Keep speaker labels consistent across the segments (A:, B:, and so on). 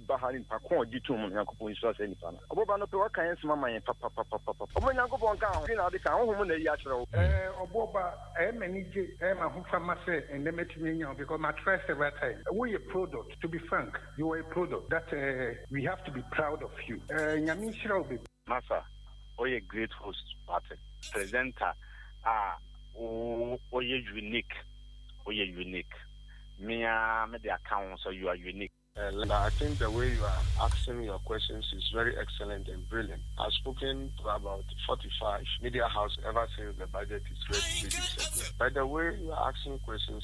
A: bahani pa ko gitu mu Nyankopon so ase nipa na oboba no pe waka yen sema man papa omo Nyankopon ka ho na de ka ho mu na yi akere wo
B: oboba manage ma ho fama say and them etimi because my trust every time we a product to be frank you are a product that we have to be proud of you nyami shira obi
C: masa oye great host party presenter oye unique me the account so you are unique.
D: I think the way you are asking your questions is very excellent and brilliant. I've spoken to about 45 media houses ever since the budget is ready to be settled. By the way you are asking questions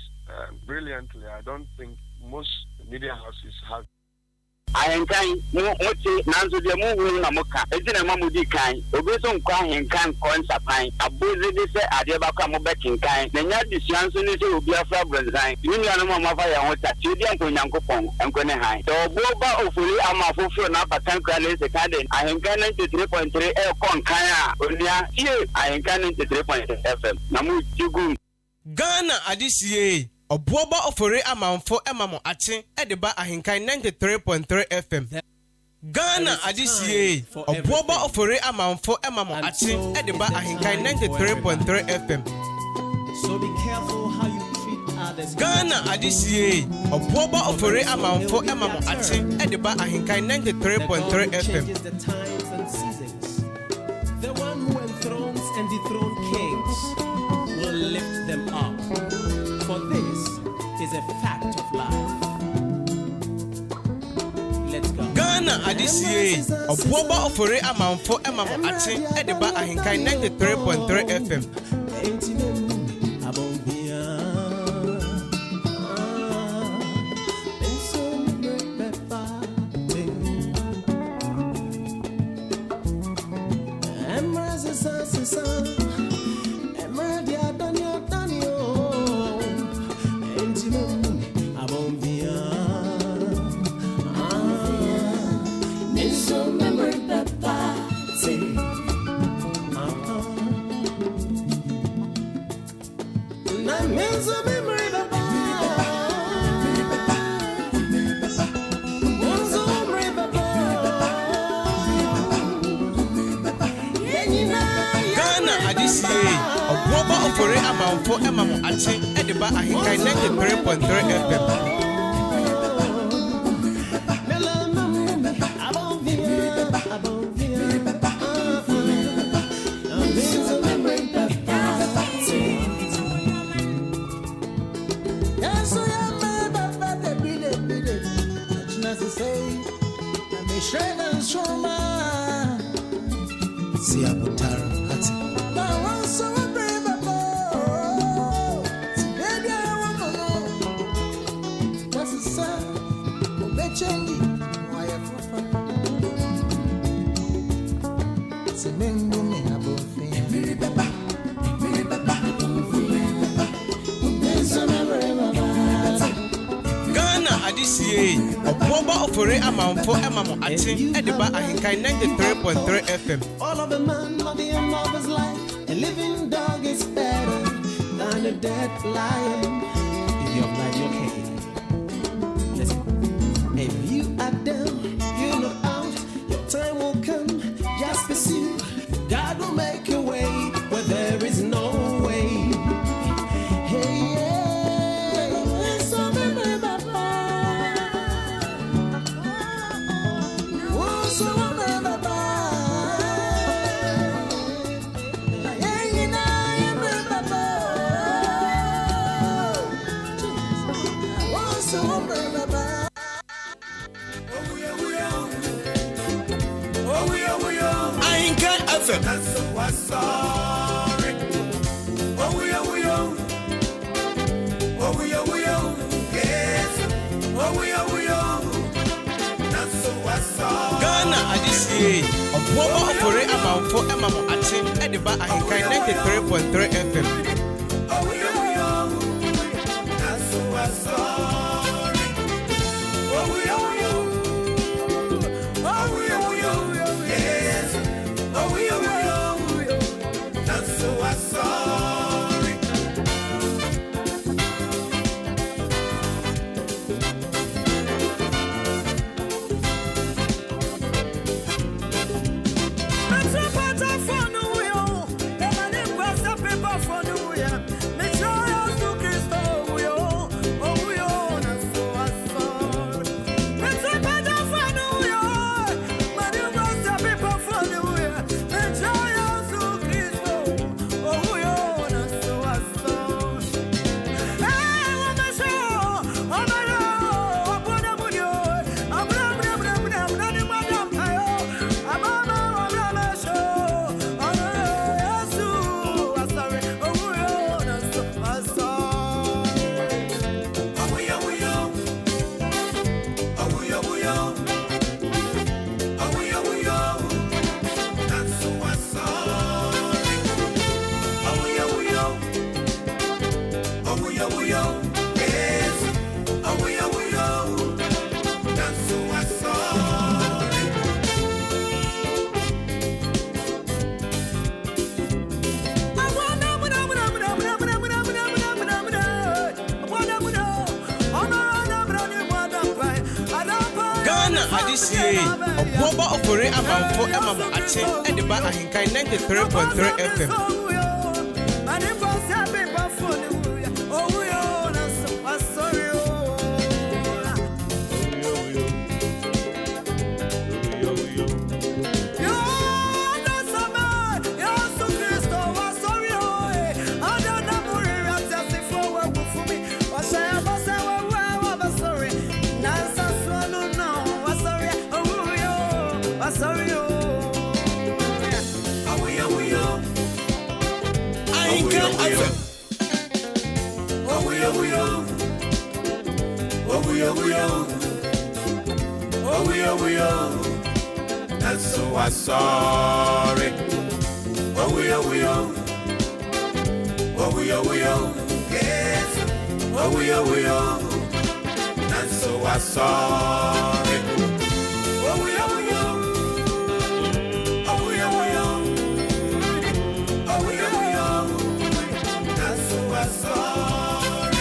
D: brilliantly, I don't think most media houses have.
E: Ahenkan moti nanzo de mu hu na moka etina mamudi kan obeso nkwa ahenkan konsapan aboze de se ade ba kwa mo bekinkan na nya disuanso ne se obi afra brazil ni nua no ma fa ya ho ta ti odi ankonyankopon enkone han to oboba ofuri amafofo na patan kra ne se kan de ahenkan 93.3 e konkan a onia tie ahenkan 93.3 FM na mu tigum
F: Ghana adisie Obuoba ofore amanfo emamo ache edeba ahenkan 93.3 FM. Ghana adisie Obuoba ofore amanfo emamo ache edeba ahenkan 93.3 FM.
G: So be careful how you treat others.
F: Ghana adisie Obuoba ofore amanfo emamo ache edeba ahenkan 93.3 FM.
G: The times and seasons. The one who enthrones and dethrones kings will lift them up. For this is a fact of life. Let's go.
F: Ghana adisie Obuoba ofore amanfo emamo ache edeba ahenkan 93.3 FM. Obuoba ofore amanfo emamo ache edeba ahenkan 93.3 FM. Obuoba ofore amanfo emamo ache edeba ahenkan 93.3 FM.
G: All of the man of the end of his life, a living dog is better than a dead lion. If you have life, you're okay. Listen, if you are down, you're not out, your time will come. Just pursue. God will make a way where there is no way. Hey, yeah.
H: That's so I saw it. Oh, we are, yes. Oh, we are, that's so I saw.
F: Ghana adisie Obuoba ofore amanfo emamo ache edeba ahenkan 93.3 FM.
H: Oh, we are, that's so I saw it. Oh, we are, yes. Oh, we are, that's so I saw it.
F: Adesie Obuoba Ofori Amanfo Emamo Ache Ediba Ahenkan 93.3 FM.
H: And so I'm sorry. We are. Yes. We are. And so I'm sorry. We are. And so I'm sorry.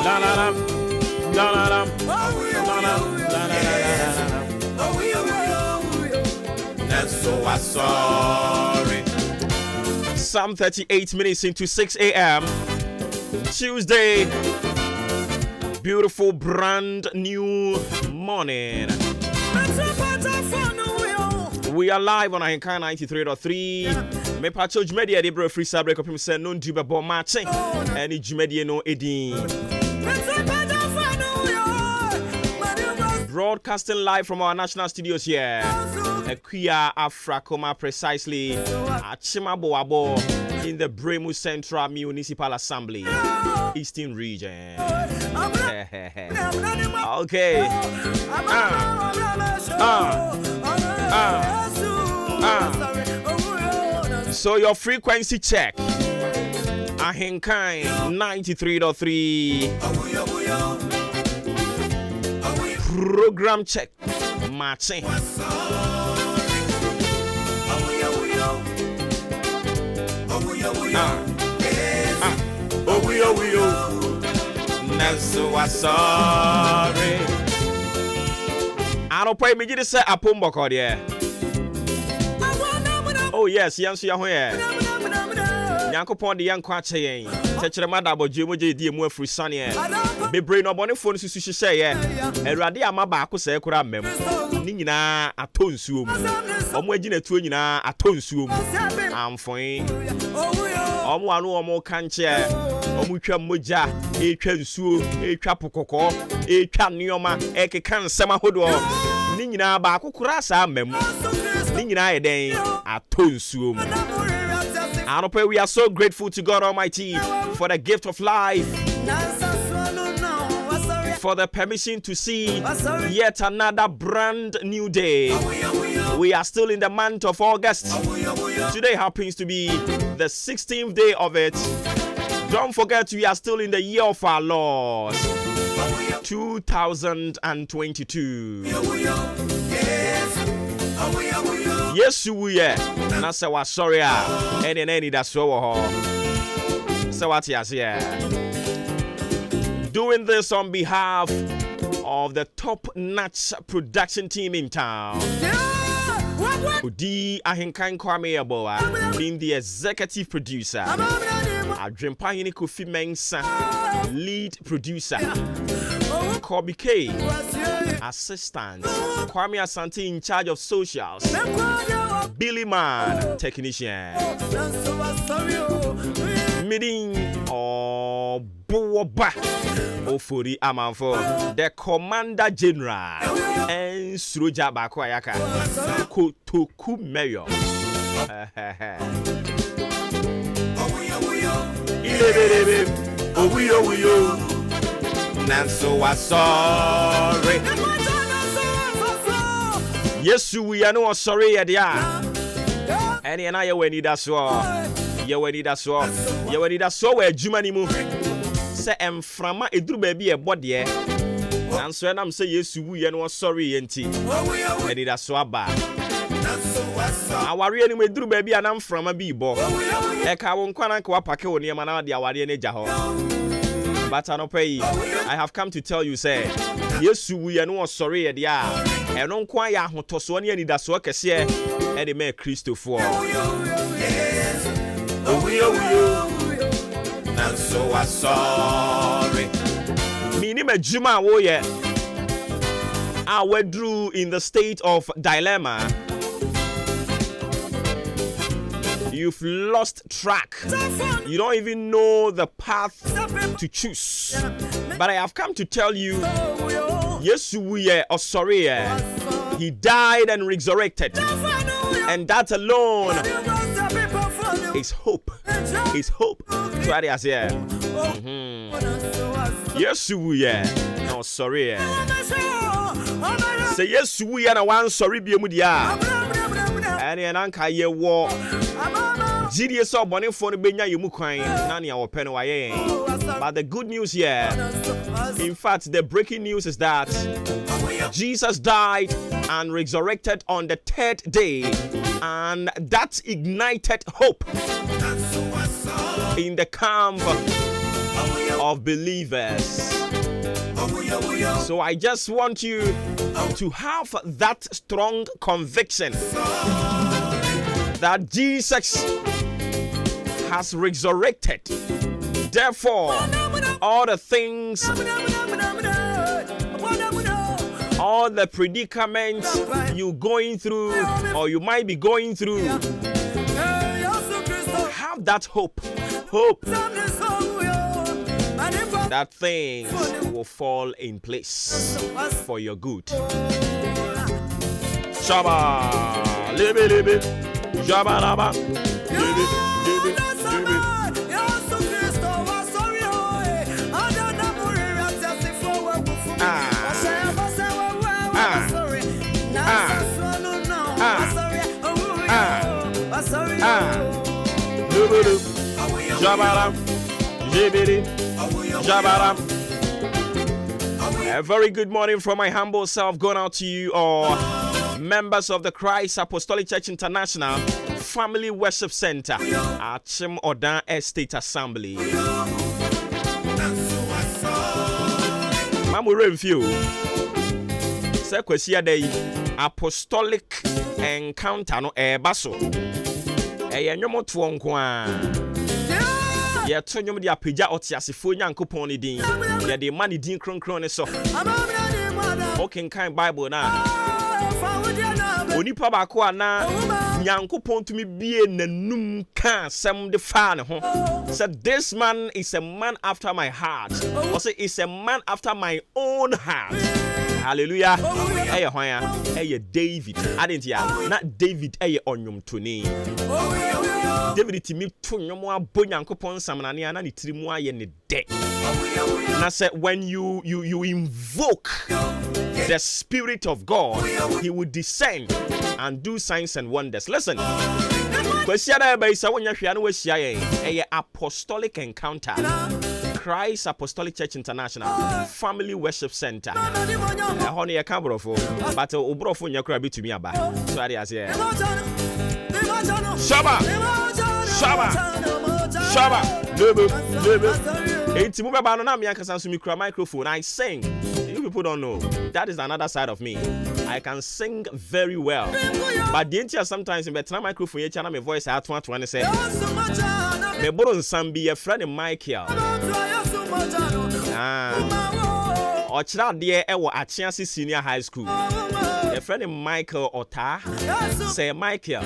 I: La la la. La la la.
H: So I'm sorry.
I: Some 38 minutes into 6 a.m. Tuesday. Beautiful brand new morning. We are live on AHENKAN933. Me pacho Jumedia de bro free sabre ko pim se no ndube bo matching. Any Jumedia no edin. Broadcasting live from our national studios here. Akuya Afrakoma precisely at Chimaboabo in the Bremu Central Municipal Assembly, Eastern Region. Okay. So your frequency check. AHENKAN933. Program check. Matching.
H: So I'm sorry.
I: I don't pray me just say apombo code yeah. Oh yes, yansu ya hoye. Nyankopon de yanko ache yen. Techere madabo jemoje die mu afri sane. Bebre no bone phone susu hye ye. Awurade amaba akose ekura mem. Ni nyina atonsuo mu. Omo agina tuo nyina atonsuo mu. Amfon. Omo anu omo kanche. Omo twa moja, etwa nsuo, etwa pokoko, etwa nioma, ekeka nsema hodo. Ni nyina ba akokura sa mem. Ni nyina eden atonsuo mu. Anope, we are so grateful to God Almighty for the gift of life, for the permission to see yet another brand new day. We are still in the month of August. Today happens to be the 16th day of it. Don't forget, we are still in the year of our Lord, 2022. Yes, we are. Na se wa sorry ah. Any that so ho. So what you here? Doing this on behalf of the top-notch production team in town. Udi AHENKAN933 being the executive producer. Adrempa Hini Kofi Mensah, lead producer. Kobe K, assistant. Kwame Asante in charge of socials. Billy Man, technician. Meeting Boba Ofori Amanfo, the Commander General, and Suroja Bakwayaka, Kotoku Mayor.
H: So I'm sorry.
I: Yes, we are no sorry, Adia. And I when you that's all. You when you that's all. You when you that's all where Jumanimu say from a drew baby a body. And so I'm say yes, we are no sorry, auntie. And it that's so bad. Our real name drew baby and I'm from a B-bo. Eka won't quite pack on your man, the award in a jaho. But I don't pay. I have come to tell you, say, Yesu wuye no sorry ye dia. Eno nkwa ya ahotoso ne anidaso kese e de me Christopher.
H: Yes. And so I'm sorry.
I: Mini me juma wo ye. I withdrew in the state of dilemma. You've lost track. You don't even know the path to choose. But I have come to tell you, Yesu or sorry, he died and resurrected. And that alone is hope. Is hope. So I say, Yesu or sorry. Say Yesu na one sorry be mudia. And anka ye war. GDS so bone for benya yemu kwan na ne awope no waye. But the good news here, in fact, the breaking news is that Jesus died and resurrected on the third day, and that ignited hope in the camp of believers. So I just want you to have that strong conviction that Jesus has resurrected. Therefore, all the things, all the predicaments you're going through or you might be going through, have that hope that things will fall in place for your good. Shaba, libi, Jaba laba, libi. A very good morning from my humble self going out to you all members of the Christ Apostolic Church International Family Worship Center at Chim Odan Estate Assembly. Mamu review. Se kwesi day apostolic encounter no baso. Nyomo to nko a. Ye to nyom dia pagya otiasefo nyankopon ni din. Ye de mani din kronkron ne so. Okenkan Bible na. Onipa ba ko ana nyankopon tumi bie nanum ka sem de fa ne ho. Said this man is a man after my heart. Also is a man after my own heart. Hallelujah. Eye hwan ya? Eye David. Adentia. Na David eye onyom toni. David timi to nyom abo nyankopon samnane ana ne tirimu aye ne de. Na say when you invoke the Spirit of God, He will descend and do signs and wonders. Listen. Kwesiada ebe isa wonya hwea no wahia ye apostolic encounter. Christ Apostolic Church International Family Worship Center. Honey a cabrofo, but obrofo nyakura bitumi aba. So ari ase. Shaba. Lebe. Enti mu beba no na me akasa so mikura microphone. I sing. You people don't know. That is another side of me. I can sing very well. But the entire sometimes in better microphone here my voice out to say. Me boro nsam bi a friend Maakye. Ochira de e wo Achiasi Senior High School. A friend Michael Ota say Maakye.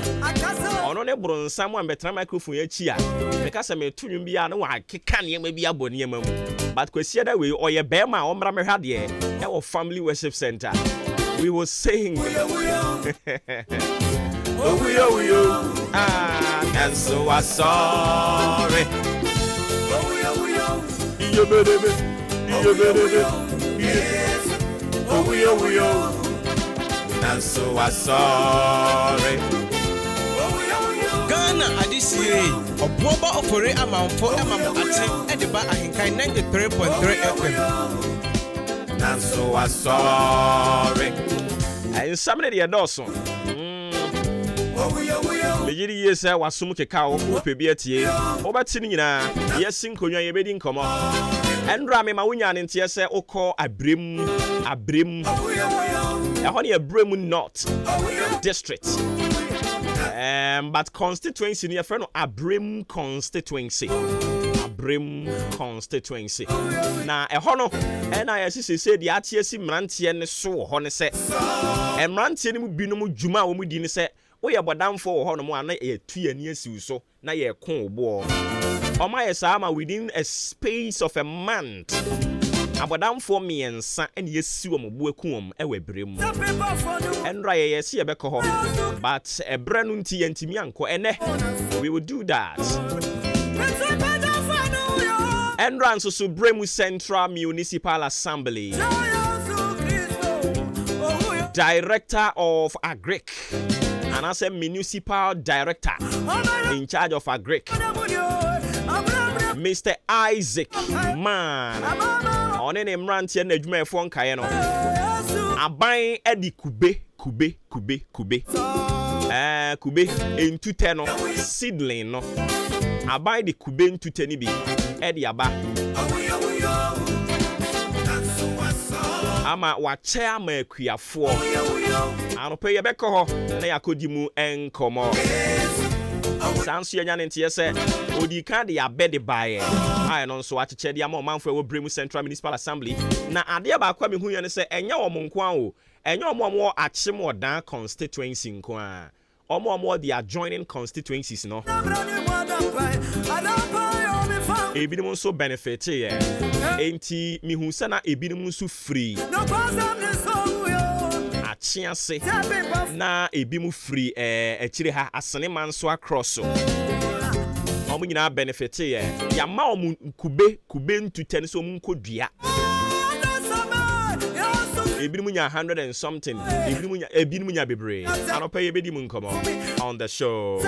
I: Ono ne boro nsam wa better microphone here chia. Because me tunum bia no wa keka ne ma bia boni ma mu. But kwesi that way or ye be ma omra me hwa de e wo Family Worship Center. We will sing. And so I'm sorry. And so I'm sorry.
F: Ghana adisiye oboba ofore amanfo amamo ate edeba AHENKAN933 FM.
I: And so I'm sorry. And somebody the Dawson. Mejiri yesa wasum keka wo pe bi atie. Obati ni nyina yesin konwa ye bedi nkomo. Endra me ma wunya ne ntie se okọ abrem ehọ ne abrem North district. But constituency near friend Abrim constituency. Na ehono na yesi se de atiesi mrantie ne so ho ne se mrantie ne mu binom djuma wo mu di ne se wo ye bodamfo wo ho no mu ana ye tuani asiu so na ye kon obo oma ye sama within a space of a month abodamfo miensa ene yesi wo mobo akuom ewe brem enra ye yesi ye beko ho but ebre no nti ye ntimi anko ene we will do that. Entrance to Bremu Central Municipal Assembly. Director of Agric. And I say Municipal Director in charge of Agric. Mr. Isaac Man. On any ranch and Edme Fon Kayano. Abai Edi Kube. Kube into teno seedling no. Abai the kube into tenibi. Edi aba. Ama wache ama ekuafo. Anope ye beko ho na yakodi mu enkomo. Sansu enya ntie se odi kan de abede bae. Ai no nso acheche de ama omanfo e wo Bremu Central Municipal Assembly na ade ba kwa mehu ye ne se enya wo monko an o. Enya omo achim odan constituency nko a. Omo the adjoining constituencies no. Ebinim so benefit ye. Enti mihu se na ebinim so free. Achiase na ebimu free echire ha asene man so across so. Omo nyina benefit ye. Ya ma omu kube ntuten so mu nkodua. Ebinim nya 100 and something. Ebinim nya bebre. Anopa ye bedi mu nkomo on the show.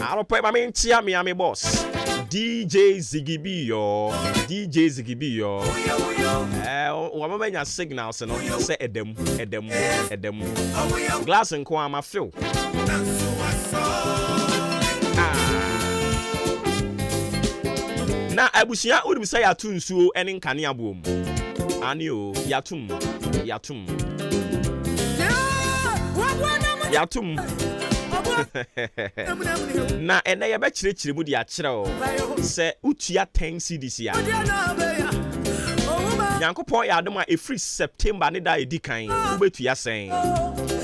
I: Anopa ma mentia Miami boss. DJ Ziggy yo. Wamanya signals no say edem. Glass and kwa ma feel. Na abusia udim say atun suo ene nkane abom. Ani o yatum. Na ene ye be chire mu di a chire o se utua 10 cedis ya Yankopon ya adom a every September ne da edikan ubetua sen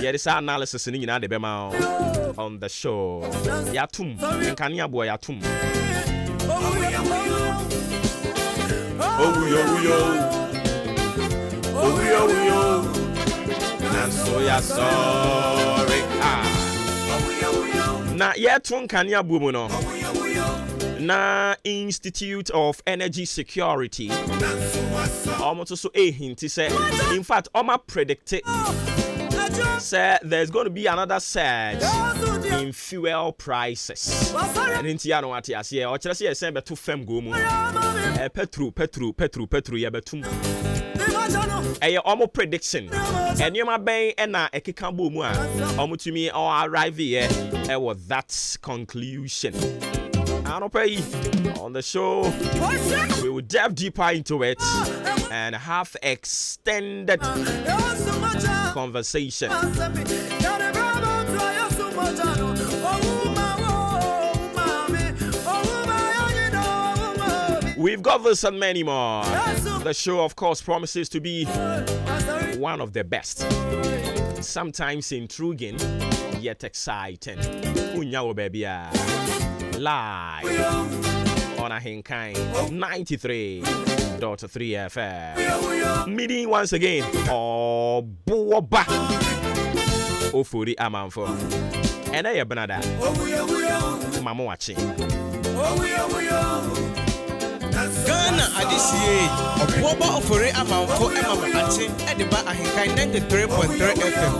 I: ye this analysis ni nyina de be ma on the show yatum nkane abo yatum and so ya sorry na yetu nkane abo mu no na Institute of Energy Security almost so hinti say in fact Oma predicted say there's going to be another surge in fuel prices and inti ya no ati ase o kire say esen beto fam go mu petro ya betum eye omo prediction enyoma ben e na ekeka bo mu a omo tumi or arrive here e was that conclusion. On the show, we will dive deeper into it and have extended conversation. We've got this and many more. The show, of course, promises to be one of the best. Sometimes intriguing, yet exciting. Unyawo baby. Live on AHENKAN933.3 FM. Meeting once again. Oh, Boba. Ofuri Amanfo. And I Benada. Mama watching.
F: Ghana adisiye. Boba Ofuri Amanfo Mama watching at the AHENKAN933.3 FM.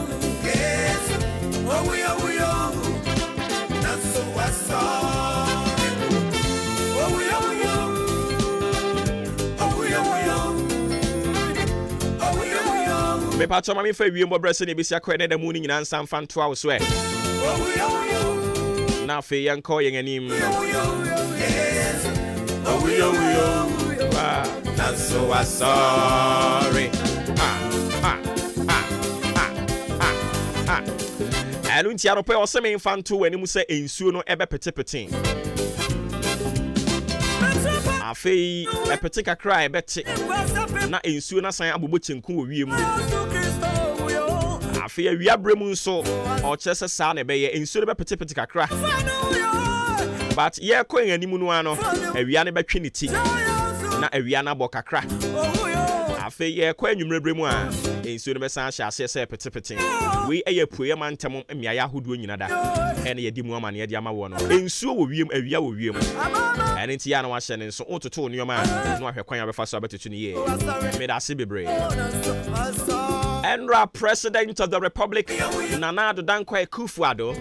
H: Oh,
I: Me pa choma me fa wiem bo brese ne besia kɔ ne da mu ni nyina nsam fa nto awo so e na fe yan kɔ yen anim not so sorry ɛno nti anɔpɛ ɔsɛ me mfa nto w'anim sɛ ensuo no ɛbɛpetepete afei ɛpete kakra ɛbɛte na ensuo no asan abobɔ kyenku wɔ wiem afei awia brɛ mu nso ɔkyerɛ sɛ saa na ɛbɛyɛ ensuo no bɛpetepete kakra but yɛkɔ yɛn anim no ano awia no bɛtwe ne ti na awia no abɔ kakra afei yɛkɔ anwummerɛ brɛ mu a ensuo no bɛsan hyɛ aseɛ sɛ petepete wei ɛyɛ puoyɛ ma ntɛm mmeayɛ ahodoɔ nyina da ɛne yɛdi mu ama ne yɛde ama wɔ no ensuo wɔ wiem awia wɔ wiem ɛne nti yɛ na wahyɛ ne nso wototo nneɔma a na wahwɛ kwan a bɛfa so abɛtoto no yie meda ase bebree ɛnra president of the republic Nana Addo Dankwa Akufo-Addo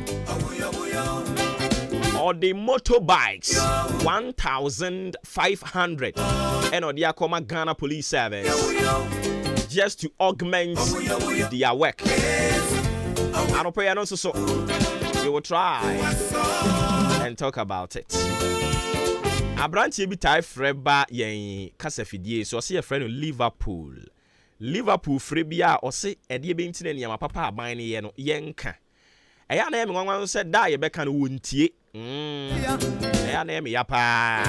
I: or the motorbikes 1,500 and or the Akoma Ghana Police Service just to augment their work. I don't pay an so we will try and talk about it. Abranti bi tai freba yen kasafidie so say a friend Liverpool frebia or say e de be ntine ne papa aban ne ye no yenka. Eya na me nwanwan se da ye beka no wontie. Eya na me ya pa.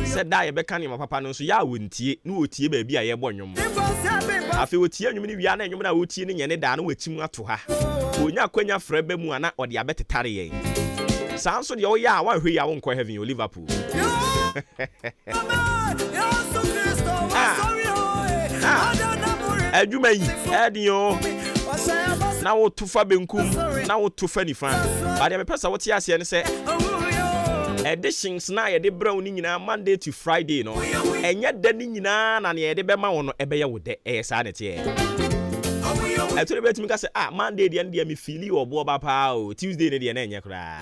I: Se da ye beka ne papa no so ya wontie na wotie ba bi a ye bɔnwom. Afi wotie anwum ne wia na anwum na wotie ne nyene da na wachim ato ha. Onya kwanya freba mu ana ode abetetare yen. Sanso de oya a wanhwe ya wonkɔ heaven yo Liverpool. Adwuma yi adin na wo tufa benkum na wo tufa nifa ba de me pesa wo tie ase ne se editions na ye de brown ni nyina Monday to Friday no enye da ni nyina na ne ye de be ma wo no ebe ye wo de sa ne tie Actually, bet me say Monday the end me feel obo ba pa o Tuesday ne de na enye kra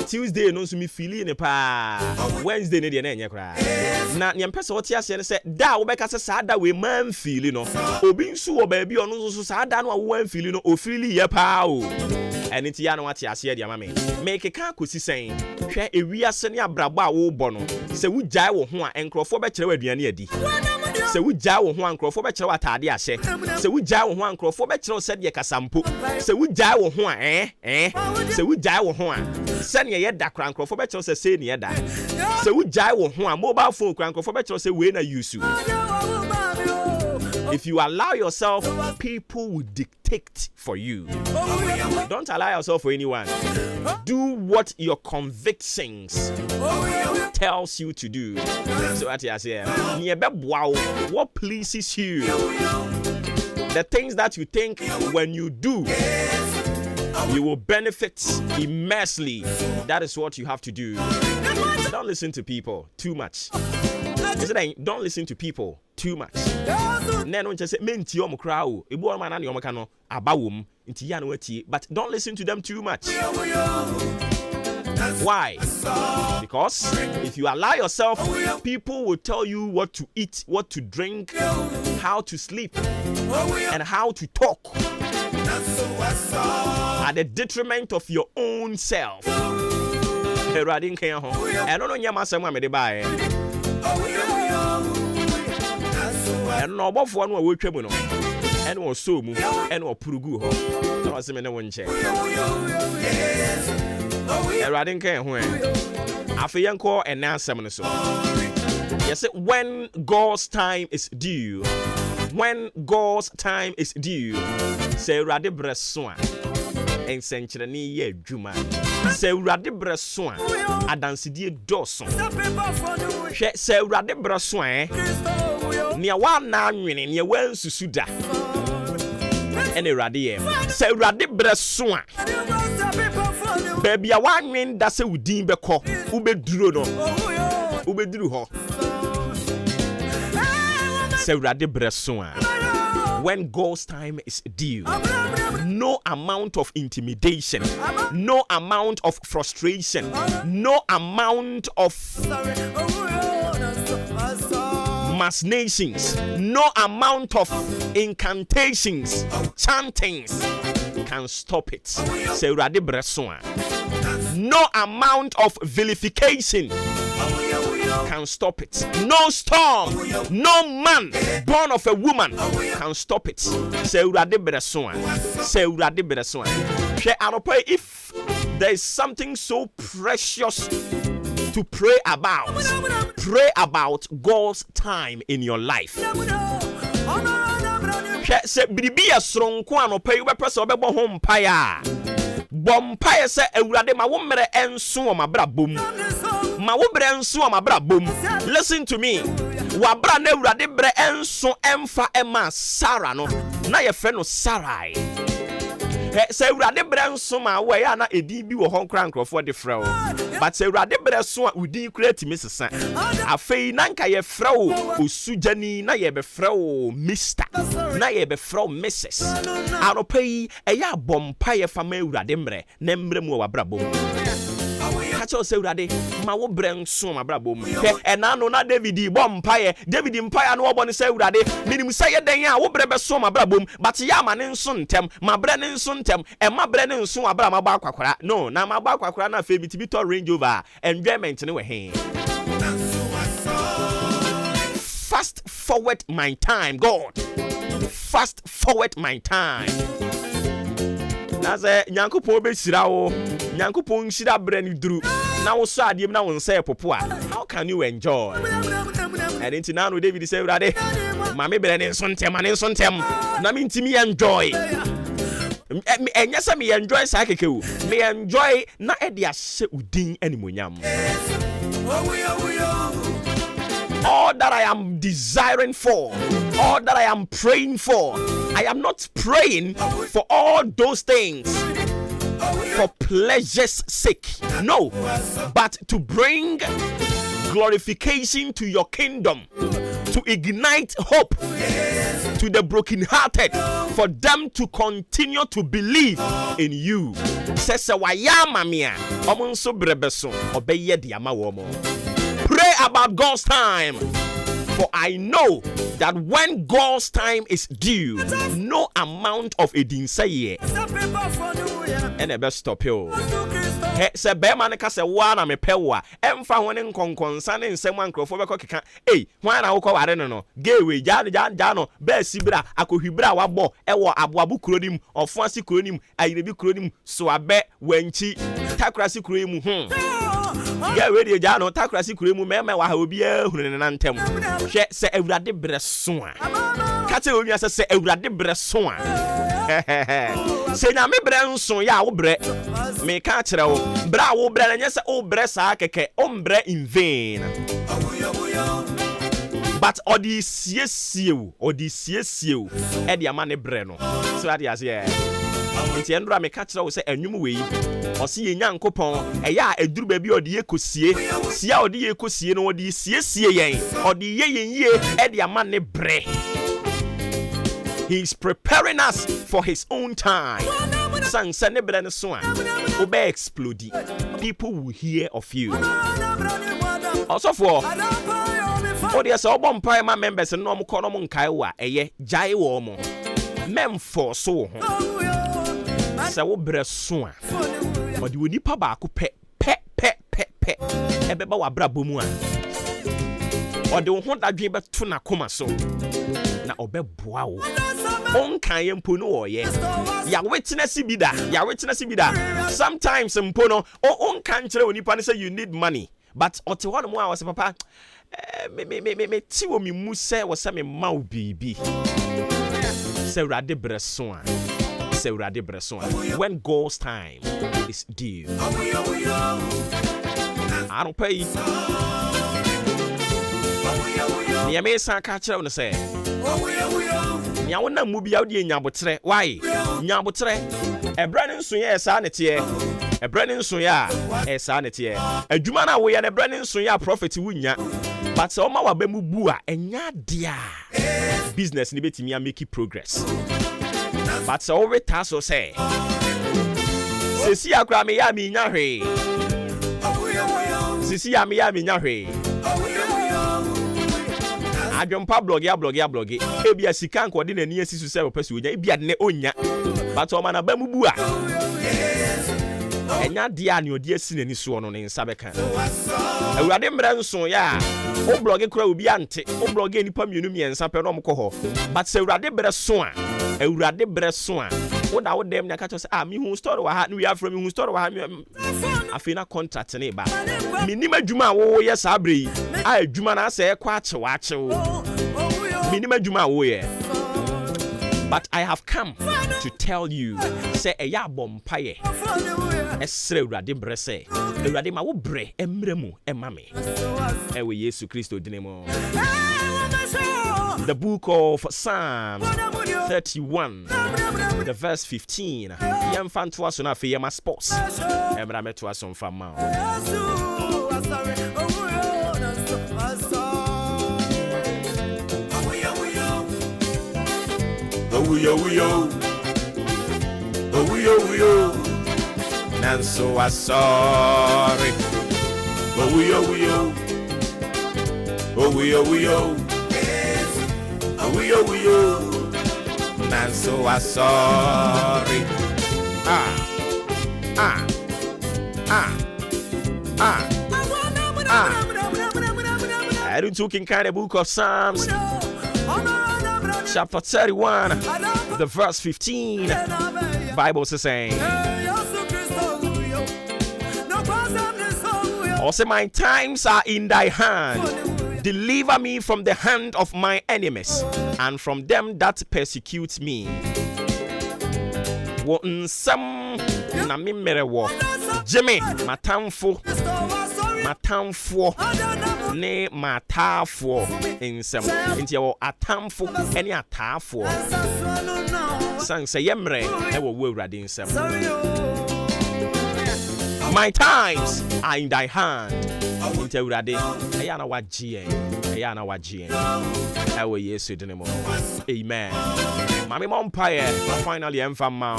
I: Tuesday no so me feel ne pa Wednesday ne de na enye kra na ne mpesa wo tie ase ne say da wo be ka say saa da we man feel no obi nsu wo ba bi ono so saa da no wo man feel no o feel ye pa o eni ti ya no wate ase de ama me make ka kosi sen hwe ewiase ne abrabo a wo bɔ no se wo gyae wo ho a enkrofo be kyerɛ wa aduane adi se wo gyae wo ho a enkrofo be kyerɛ wa taade ahye se wo gyae wo ho a enkrofo be kyerɛ sɛ de kasampo se wo gyae wo ho a se wo gyae wo ho a sɛ ne ye da kra enkrofo be kyerɛ sɛ se ne ye da se wo gyae wo ho a mobile phone kra enkrofo be kyerɛ sɛ we na use. If you allow yourself, people will dictate for you. Don't allow yourself for anyone. Do what your convictions tells you to do. So what I say, what pleases you? The things that you think when you do, you will benefit immensely. That is what you have to do. Don't listen to people too much. Don't listen to people too much. Neno just say menti omo kra o. Ebu omo na ne omo ka no abawom nti ya na wati, but don't listen to them too much. Why? Because if you allow yourself, people will tell you what to eat, what to drink, how to sleep, and how to talk at the detriment of your own self. I don't know nyama sama me de bae. And no bofo no we twam no. And wo so mu, and wo purugu ho. Na wo se me ne wo nche. Erade nkan ho e. Afi yenko enasem no so. Yes, when God's time is due. When God's time is due. Say erade breso a. Ensenkyerene ye adwuma. Se urade breso a adansedie doso. Hwe se urade breso a ne wa na anwene ne wa nsusu da. Ene urade ye. Se urade breso a baby a wa anwen da se udin beko ubeduro no. Ubeduru ho. Se urade breso a when God's time is due, no amount of intimidation, no amount of frustration, no amount of machinations, no amount of incantations, chantings can stop it. Say Urade Bressoa. No amount of vilification can stop it. No storm, no man born of a woman can stop it. Say Urade Bressoa. Say Urade Bressoa. If there is something so precious to pray about God's time in your life. Say Bibia Stronko anope you person obebo ho mpaya. Bompaya say Ewurade ma wo mere enso o mabra bom. Ma wo bre enso o mabra bom. Listen to me. Wabra na Ewurade bre enso emfa ema Sarah no. Na ye fe no Sarai. Say Ewurade bre enso ma wo ya na edi bi wo ho nkra nkrofo de frɛ wo. But say Ewurade bre so a udi create misesa. Afei nanka ye frɛ wo osujani na ye be frɛ wo Mr. Na ye be frɛ wo Mrs. Anopai eya bompa ye fama Ewurade mre na mre mu wabra bom. Kacho say Ewurade ma wo bre nso ma bra bom. Ena no na David bompa ye David mpa no obo ne say Ewurade minim say ye den a wo bre be so ma bra bom but ya ma ne nso ntem ma bre ne nso ntem e ma bre ne nso abra ma ba akwakora no na ma ba akwakora na fe biti to Range Rover enjoyment ne we he. Fast forward my time, God. Fast forward my time. Naze Nyankopon be sira wo. Nyankopon sira bre ni duru. Na wo so adiem na wo nsa popo a. How can you enjoy? And into now David say Urade, ma me bre ne nso ntem, na me ntimi enjoy. Enya say me enjoy sa keke wo. Me enjoy na e de ahye udin animonyam. All that I am desiring for, all that I am praying for, I am not praying for all those things for pleasure's sake. No, but to bring glorification to your kingdom, to ignite hope to the brokenhearted, for them to continue to believe in you. Pray about God's time, for I know that when God's time is due, no amount of a dinsaye and a best stop you. Se be man ka se wa na me pewa emfa ho ne nkonkonsa ne nsem ankrofo be kokeka hwan na wo ko ware no gewe ja no be sibra akohwibra wabo ewo aboabu kronim ofuasi kronim ayirebi kronim so abe wanchi takrasi kronim gewe de ja no takrasi kronim mema wa ha obi ahunu ne nantem hwe se Ewurade breso a kate onwa se Ewurade breso a se na me bre nso ya wo bre me ka kire wo bra wo bre na nyese wo bre sa keke ombre in vain. But odi siesie e de ama ne bre no so ade ase e nti endura me ka kire wo se anwum we o se ye Nyankopon e ya eduru ba bi odi ekosie sia odi ekosie no odi siesie yen odi ye e de ama ne bre. He's preparing us for his own time. Explode. People will hear of you. Also for audience my members and normal konom kaiwa jai womo. Mem for so Sawo bressoa. But you nipa ba ko pe ebeba wa bra bomu a. Or the one that be to na koma so. Na obeboa wo. On kan yempo no oye ya witness bi da sometimes mpo no on kan kire onipa ne say you need money but ote one mo a was papa me ti wo mi mu say wo say me ma wo bibi say Urade breso when God's time is due. I don't pay. Ni me san ka kire no say nya wona mu bia wode nyabotre why nyabotre ebra ne nso ye esa ne tie ebra ne nso ya esa ne tie adwuma na wo ye ne ebra ne nso ya profit wunya but o ma wa ba mu bu a enya dia business ni betimi a make progress but so we taso say sisi akra me ya mi nya hwe sisi ya me ya mi nya hwe adwompa blog ebia sika nkode na ni asisu se opese onya ebia ne onya but o mana ba mu bu a enya dia ne odi asi nani so no ne nsa beka awurade mra nso ya o blog kura obi ante o blog enipa mienu miensa pe no mko ho but se awurade bre so a wo dem na ka cho say me hu story wa ha no we are from hu story wa ha afina contract ne ba minim adwuma wo ye sa abre yi a adwuma na se kwa achewo minim adwuma wo ye. But I have come to tell you, say a ya bompaye. Esre urade brese. Urade ma wo bre emremu emame. Ewe Yesu Kristo dinemo. The book of Psalms 31, the verse 15. Yem fan to us on afi yema sports. Emra me to us on fama. Oh, Nanso was sorry. Nanso was sorry. I don't talk in kind of book of Psalms. Chapter 31, the verse 15, Bible is saying, also my times are in thy hand, deliver me from the hand of my enemies, and from them that persecute me. Wonsam na mimere wo, Jimmy, matamfo ne matafo insem inti wo atamfo ene atafo san se yemre e wo awurade insem. My times are in thy hand, inti awurade eya na wagye e wo Yesu dinemo. Amen. Mami mompaye finally emfama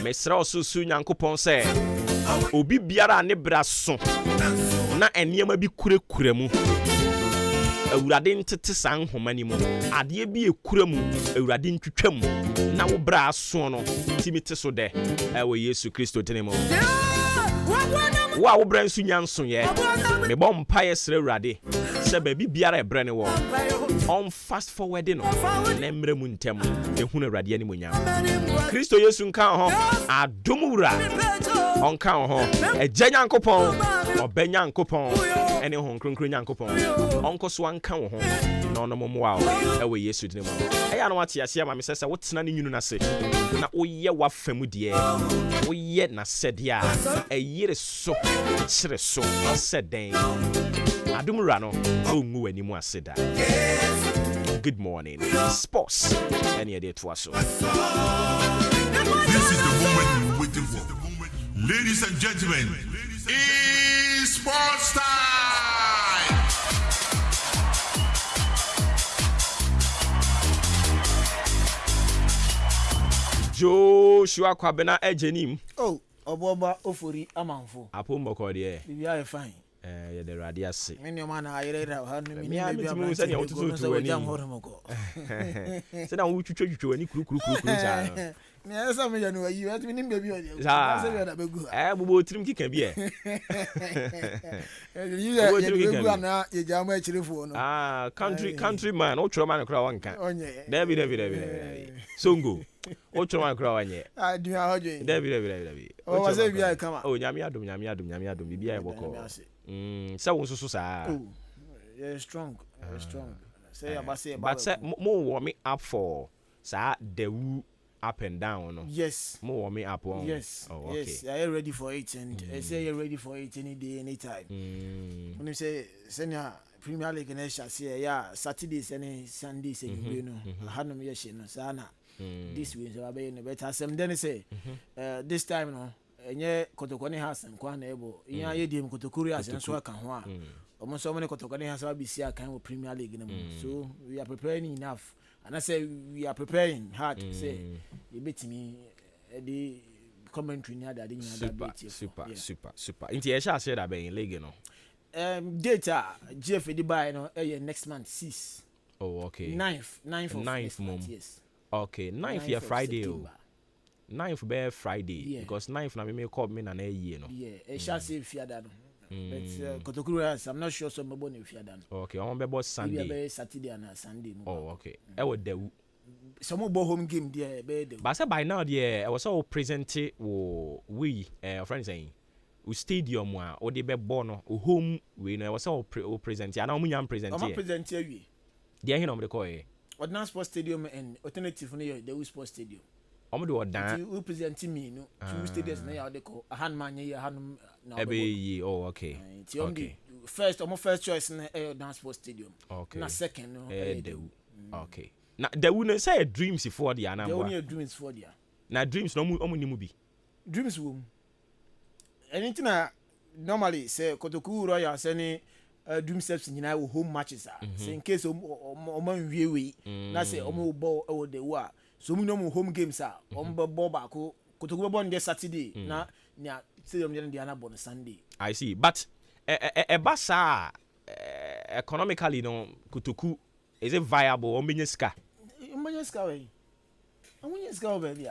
I: mesra osusu nyankopon se obi biara ne braso na eniema bi kure mu awurade ntete san homani mu ade bi ekure mu awurade ntwetwam na wo braso no timite so de ewe Yesu Kristo tenemo wa wo bransu nyanso ye me bom paye sere awurade se ba bi biara ebre ne wo on fast forward no na mre mu ntem ehunu awurade ani munya Kristo Yesu nka ho adomura onka ho eje nyankopon obenya nyankopon ene ho nkronkron nyankopon onko so anka ho no no momo ewe Yesu dinemo eya no wate ase ma me sese wotena ne nyunu na se na oye wafamu de oye na sede a eyire so kire so seden adumura no ongu wani mu aseda. Good morning sports any day to us. This
J: is the moment we're waiting for. Ladies and gentlemen, it's sports time!
I: Joshua Kwabena Ejenim.
K: Oh, Oboba Ofori Amanfo.
I: Apo mboko de.
K: Bibi are fine.
I: Ya the radius.
K: Many man are here have no
I: me am say you want to do any. Say na wo twetwe ani kuru za.
K: Me asa me ya no yi, at me nim baby o.
I: Say we da begu. Bubo trim kika bi e.
K: You ya begu na ye jam a chirefo no.
I: Country man, o choro man kura wanka. David. Songo. O choro man kura wanye.
K: Di a hoje.
I: David.
K: O was e bi ai kama.
I: O nyame adom bi ai boko. Say won so sa.
K: Oh. Yeah, strong. Say about
I: but say more warm me up for sa the up and down no.
K: Yes.
I: More warm me up on.
K: Yes.
I: Oh, okay.
K: Yes, I am ready for it and I say you're ready for it any day anytime. When you say senior Premier League and say yeah Saturdays and Sundays and you know hanum yeshi no sana this week so be no better some then say this time no enye kotokoni has nkwa na ebo iya yedim kotokuri as nso aka ho a omo so many kotokoni has abisi aka wo Premier League no so we are preparing enough and I say we are preparing hard say you bet me the commentary near that
I: super inti e sha say that be in league no
K: data GF di buy no next month 6.
I: Oh, okay.
K: 9th of next month, yes.
I: Okay, 9th yeah Friday. 9th be Friday because 9th na me call me na year no.
K: Yeah, it shall say fiada no. But Kotokuru, I'm not sure some more if you done.
I: Okay, on be Sunday.
K: Maybe Saturday and Sunday.
I: Oh, okay. I would do
K: some more home game there.
I: But by now, I was all presented. We, friends saying, we stadium or the be born or home. We know was all present. I know me am present.
K: I'm present here.
I: Yeah, you know the call.
K: Ordnance Sports Stadium and alternative near the Sports Stadium.
I: I'm do that.
K: You present me, no. Two stadiums now they call a handman here, hand.
I: Oh, okay.
K: Okay. First, first choice in Dance Sports Stadium.
I: Okay.
K: Na second, no.
I: Okay. Now there wouldn't say dreams for the anam.
K: There only dreams for the.
I: Now dreams no movie.
K: Dreams room. Anything I normally say Kotoku Royal say dream steps in our home matches are. Say in case man we na say ball over the war. So we know home games are. Ball back Kotoku born this Saturday. Na stadium the anna Sunday.
I: I see. But a basa economically no Kotoku is it viable or minyaska?
K: Minyaska way. Minyaska baby.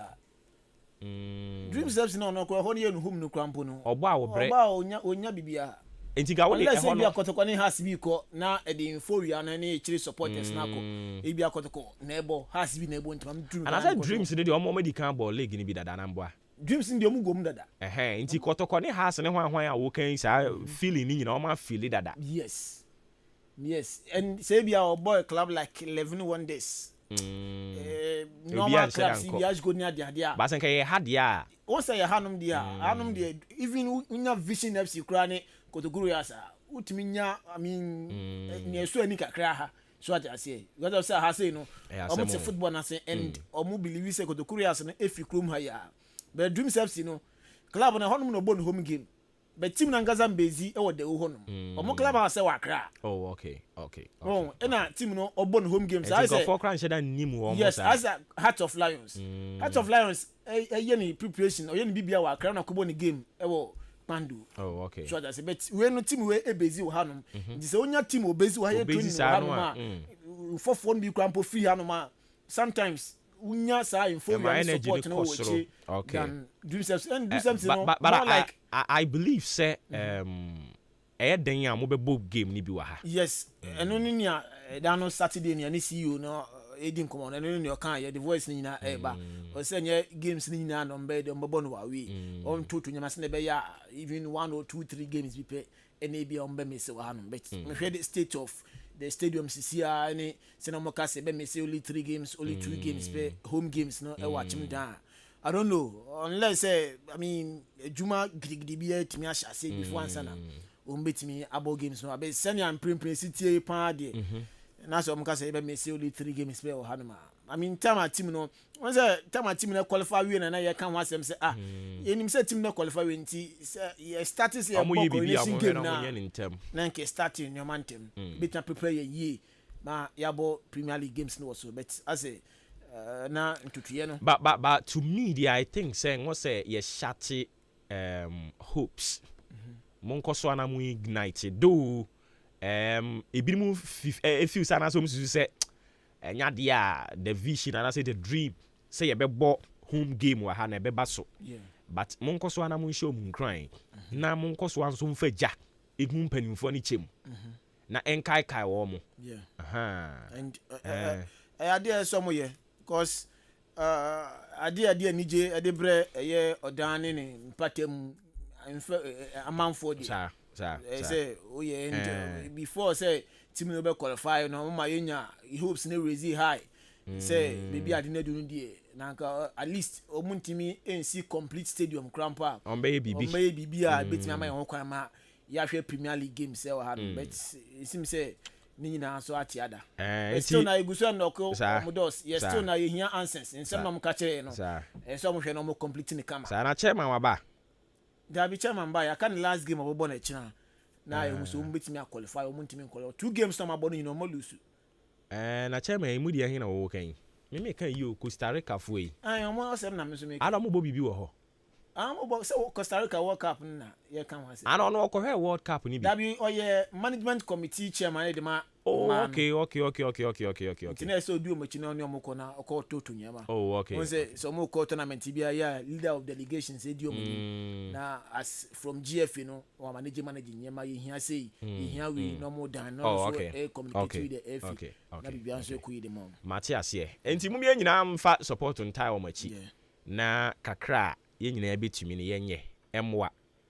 K: Dream steps no kwa honi enu home no krampo no.
I: Oba wo bre.
K: Oba onya bibia.
I: Entiga wo de
K: e hono. Kotoko ne has bi ko na e de info na e chiri supporters na ko. E bia kotoko na ebo has bi na ebo ntima dream.
I: And I said dreams dey omo medical ball league ni bi dada na mboa.
K: Dreams ndi omu gom dada.
I: Enti kotoko ne has ne hwan a wo kan sa feeling ni nyina omo feel dada.
K: Yes. And say be our boy club like 11 one days. Normal club CBH go near dia.
I: But say had ya.
K: O say ya hanum dia. Even unya Vision FC kra ne Kotoguru ya sa. Utimi nya I mean ne so ani kakra ha. So what I say. Because say ha say no. Omo say football na say and omo believe say Kotoguru ya sa na efi krom ha ya. But Dreams FC no club na honum no bon home game. But team na ngaza mbezi e wode wo honum. Omo club ha say wakra.
I: Oh, okay.
K: Oh, na team no obon home games. I say
I: for cran sheda nim wo.
K: Yes, as a Heart of Lions. Heart of Lions ye ni preparation or ye ni bibia wakra na kobo ni game e wo Pandu.
I: Oh, okay.
K: So that's but we no team we ebezi wo hanum. Nti se onya team obezi wo ha ye training wo hanum. For phone bi krampo free hanum. Sometimes unya sa info you support no wo.
I: Okay.
K: Do something no. But
I: like I believe say den ya mo be bob game ni bi wa ha.
K: Yes. Eno ni nia da no Saturday ni CEO no edin come on eno ni o kan ya the voice ni na eba. O say nye games ni na no mbe de mbo no wa we. On to nyama se ne be ya even 1 or 2 3 games bi pe ene bi on be me se wa no bet. Me hear the state of the stadium CCA any Senamoka se be me say only 3 games, only 2 games pe home games no e watch me down. I don't know unless I mean Juma gidi bi e timi asha say before answer na o mbetimi abo games no abe senior and print city pa de na so mka say be me say only 3 games pe o hanuma. I mean time team no once time team na qualify we na ye kan wasem say enim say team na qualify we nti ye start say coordination game na nke starting your man team bit na prepare ye ma yabo Premier League games no so but I say na ntutuye no
I: but to me I think saying what say ye shati hopes monko so na mu ignite do ebimu few sana so musu say enya dia the vision and I say the dream say ye be bo home game wa ha na be baso but monko so na mu show mu crying na monko so anso mfa ja ehu mpanimfo ni chem na enkai wo mo
K: and idea so mo ye because idea nije edebre ye odane ne mpatem amanfo di say oh yeah and before say team no be qualify no ma yenya hopes na raise high say maybe adina do die na at least omuntimi NC complete stadium crampa
I: on be
K: bibi a betimi ama yon kwan ma ya hwe Premier League game say wa but it seems say ni na so atiada still na iguso na ko modos yes still na ye hia answers nsem na mka che no so mo hwe no mo complete ni kama
I: sa na chairman wa ba
K: da bi chairman ba ya kan last game obobo na china na eguso mo betimi qualify o mo ntimi qualify 2 games na mabo no you mo lose
I: na chairman e mudi ahin na wo kan me kan yi o Costa Rica fo yi
K: o mo asem na me so me
I: ala mo bo bibi wo ho
K: So Costa Rica World Cup na ye kan wa say.
I: I don't know ko World Cup ni bi.
K: That be oye management committee chairman de ma.
I: Oh, okay.
K: Tina so do mo chino ni omko na ko to nyama.
I: Oh, okay.
K: When say so mo ko tournament bia ya leader of delegation say di omo na as from GF or managing nyama ye hia say ye hia we no more than no so communicate with the FA.
I: Okay.
K: Na bia so ku de mom.
I: Matias ye. Enti mu me nyina mfa support ntai o machi. Na kakra ye nyina betumi ne yenye emwa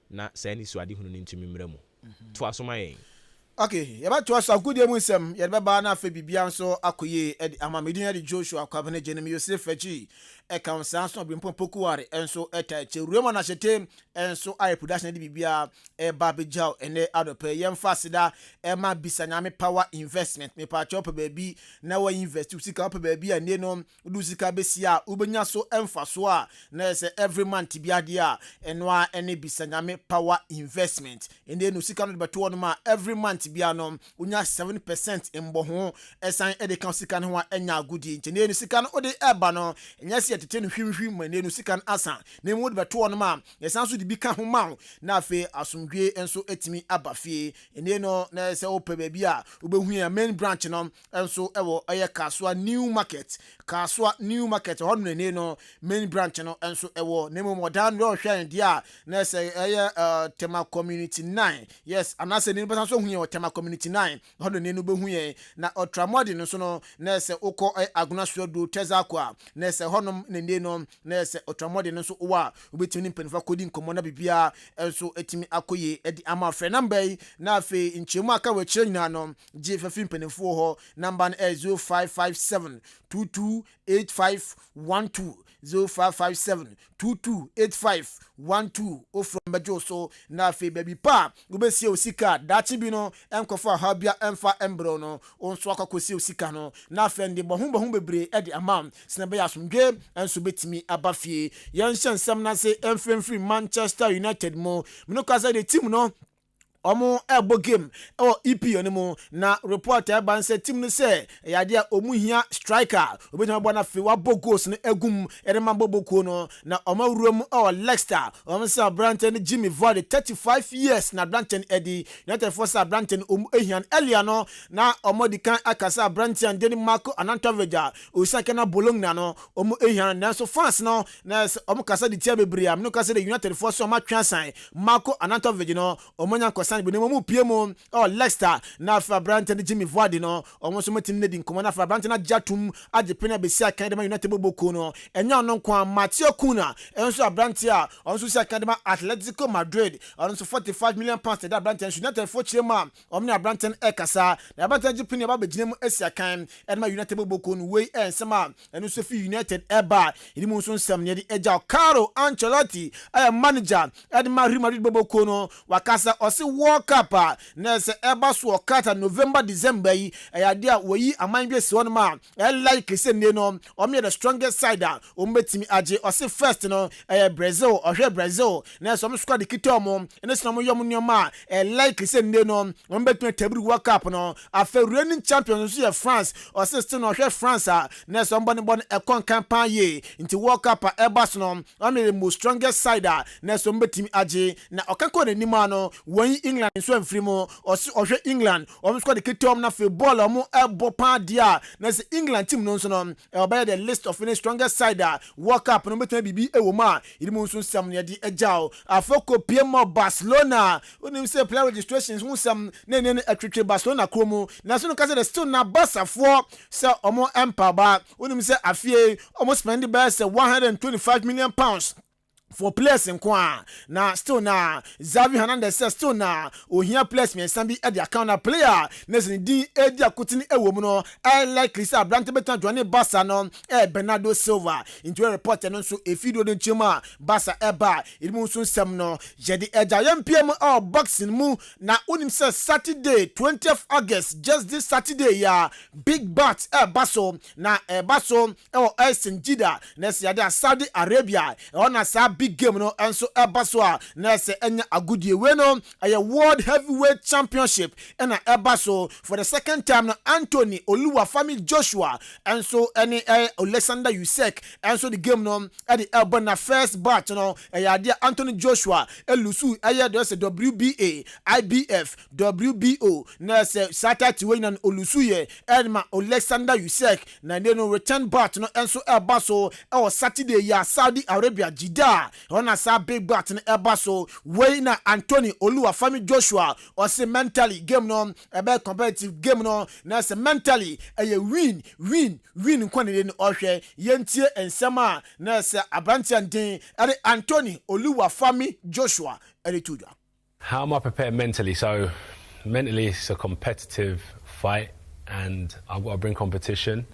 I: na sa ni so ade hunu ntumi mra mu. To asoma yen.
K: Okay, yaba to us agudie mu nsem ye be ba na afa bibia nso akoye amamedin de Joshua Kwabene Jenemi Yosef Faji e kan sanso abrimpo pokuware enso eta chewurema na hyetem enso ai production de bibia e ba bejao ene adope yemfa sida e ma bisanyame power investment me pa chop baby na wa invest usika pa baby ane no du sika besia ubenya so emfa so a na se every month bia dia eno a ene bisanyame power investment ene no sika no de beto no ma every month bia no unya 7% mbo ho esan e de kan sika no ho enya agudi nche ne sika no ode eba no enya se tete no hwimhwim ma ne no sika no asa na mu de beto no ma yesan so de bi ka ho ma na afi asomdwe enso etimi abafie ene no na se ope baby a obehu ya main branch no enso ewo eye kaswa new market ho no ne no main branch no enso ewo ne mo modern ro hwe dia na se eye tema community 9 yes anase ne besan so hu ya tema community 9 ho no ne no behu ye na ultramod no so no na se ukọ aguna so do tezakwa na se ho no ne no na se ultramod no so wa obetimi mpenfa kodi nkomo na bibia enso etimi akoye edi ama fre number na afi nchemu aka we kire nyina no je fafi mpenfo ho number 0557 228512 0557 228512 o from bejo so na afi baby pa obesie osika dachi bi no enkofo ha bia emfa embro no onso akakosie osika no na afi ndi bohun bebre edi ama sina be asomdwe enso betimi abafie yan hyansam na se emfremfri Manchester United mo no kaza de team no omo ebo game o EP onimo na report e ban say team no say yade a omu hia striker obetuma bo na fe wa bogos no egum erema boboko no na omawuram o Leicester omo say Branton Jimmy Vardy 35 years na Branton Eddie United force Branton omu ehian earlier no na omo di kan akasa Branton Denny Marco Anantoveja osaka na Bologna no omu ehian na so fans no na omo kasa di tia bebre am no kasa the United force o ma twansan Marco Anantoveja no omo nyan mu piemo Leicester na fa Branton Jimmy Vardy no omo so metin ne din komo na fa Branton ajatum ajepena be sia kan de United boboko no enya no kwa Maakye Kuna enso Branton a onso sia kan de Atletico Madrid onso 45 million pounds da Branton United for chema omo na Branton ekasa na Branton ajepena ba begina mu asia kan de United boboko no we ensema enso fi United eba idi mu so nsam ne di eja Carlo Ancelotti manager de Real Madrid boboko no wakasa osi World Cup nese eba so okata November December yi ayade a woyi amanwe se won ma like se ne no omye the strongest side ombetimi age ose first no Brazil ohwe Brazil nese om squad kito mo nese no yom nyoma like se ne no ombetimi tabri World Cup no afa reigning champions so France ose still no ohwe France nese ombone ekon campaign into World Cup eba so no omye the most strongest side nese ombetimi age na okako ne nima no won England so mfrimo ohwe England squad kitom na football omo ebo pa dia na se England team no so no by the list of the strongest side World Cup no betan bibi ewoma idimu so sam ne di ejao afoko PM Barcelona onim say player registrations hu sam ne atwetwe Barcelona kromo na so no kase the still na Barca for say omo empa ba onim say afie omo spend by say 125 million pounds for players in kwa na still na Xavi Hernandez says still na ohia players me sambi e the account player nesin din e di akotini ewom no I like Lisa Brandt betan joine Barca no Bernardo Silva into a report no so efido den chema Barca eba idimu so nsem no jedi eja yempiem boxing mu na unim say Saturday 20th August just this Saturday ya big bat Baso na Baso St. Jida na Saudi Arabia ona sa big game no enso eba so a na se enya agudie we no a world heavyweight championship na eba so for the second time na Anthony Oluwafemi Joshua enso any Alexander Usyk enso the game no at the elbow na first batch no Anthony Joshua elusu se WBA IBF WBO na se Saturday we na olusu ye Edma Alexander Usyk na no return batch no enso eba so Saturday ya Saudi Arabia Jeddah on sa big bat no eba so we na Anthony Oluwafemi Joshua or say mentally game no ebe competitive game no na se mentally win nkwane no ohwe yentie ensema na se abranti andin Anthony Oluwafemi Joshua erituja.
L: How am I prepared mentally? So mentally it's a competitive fight and I've got to bring competition.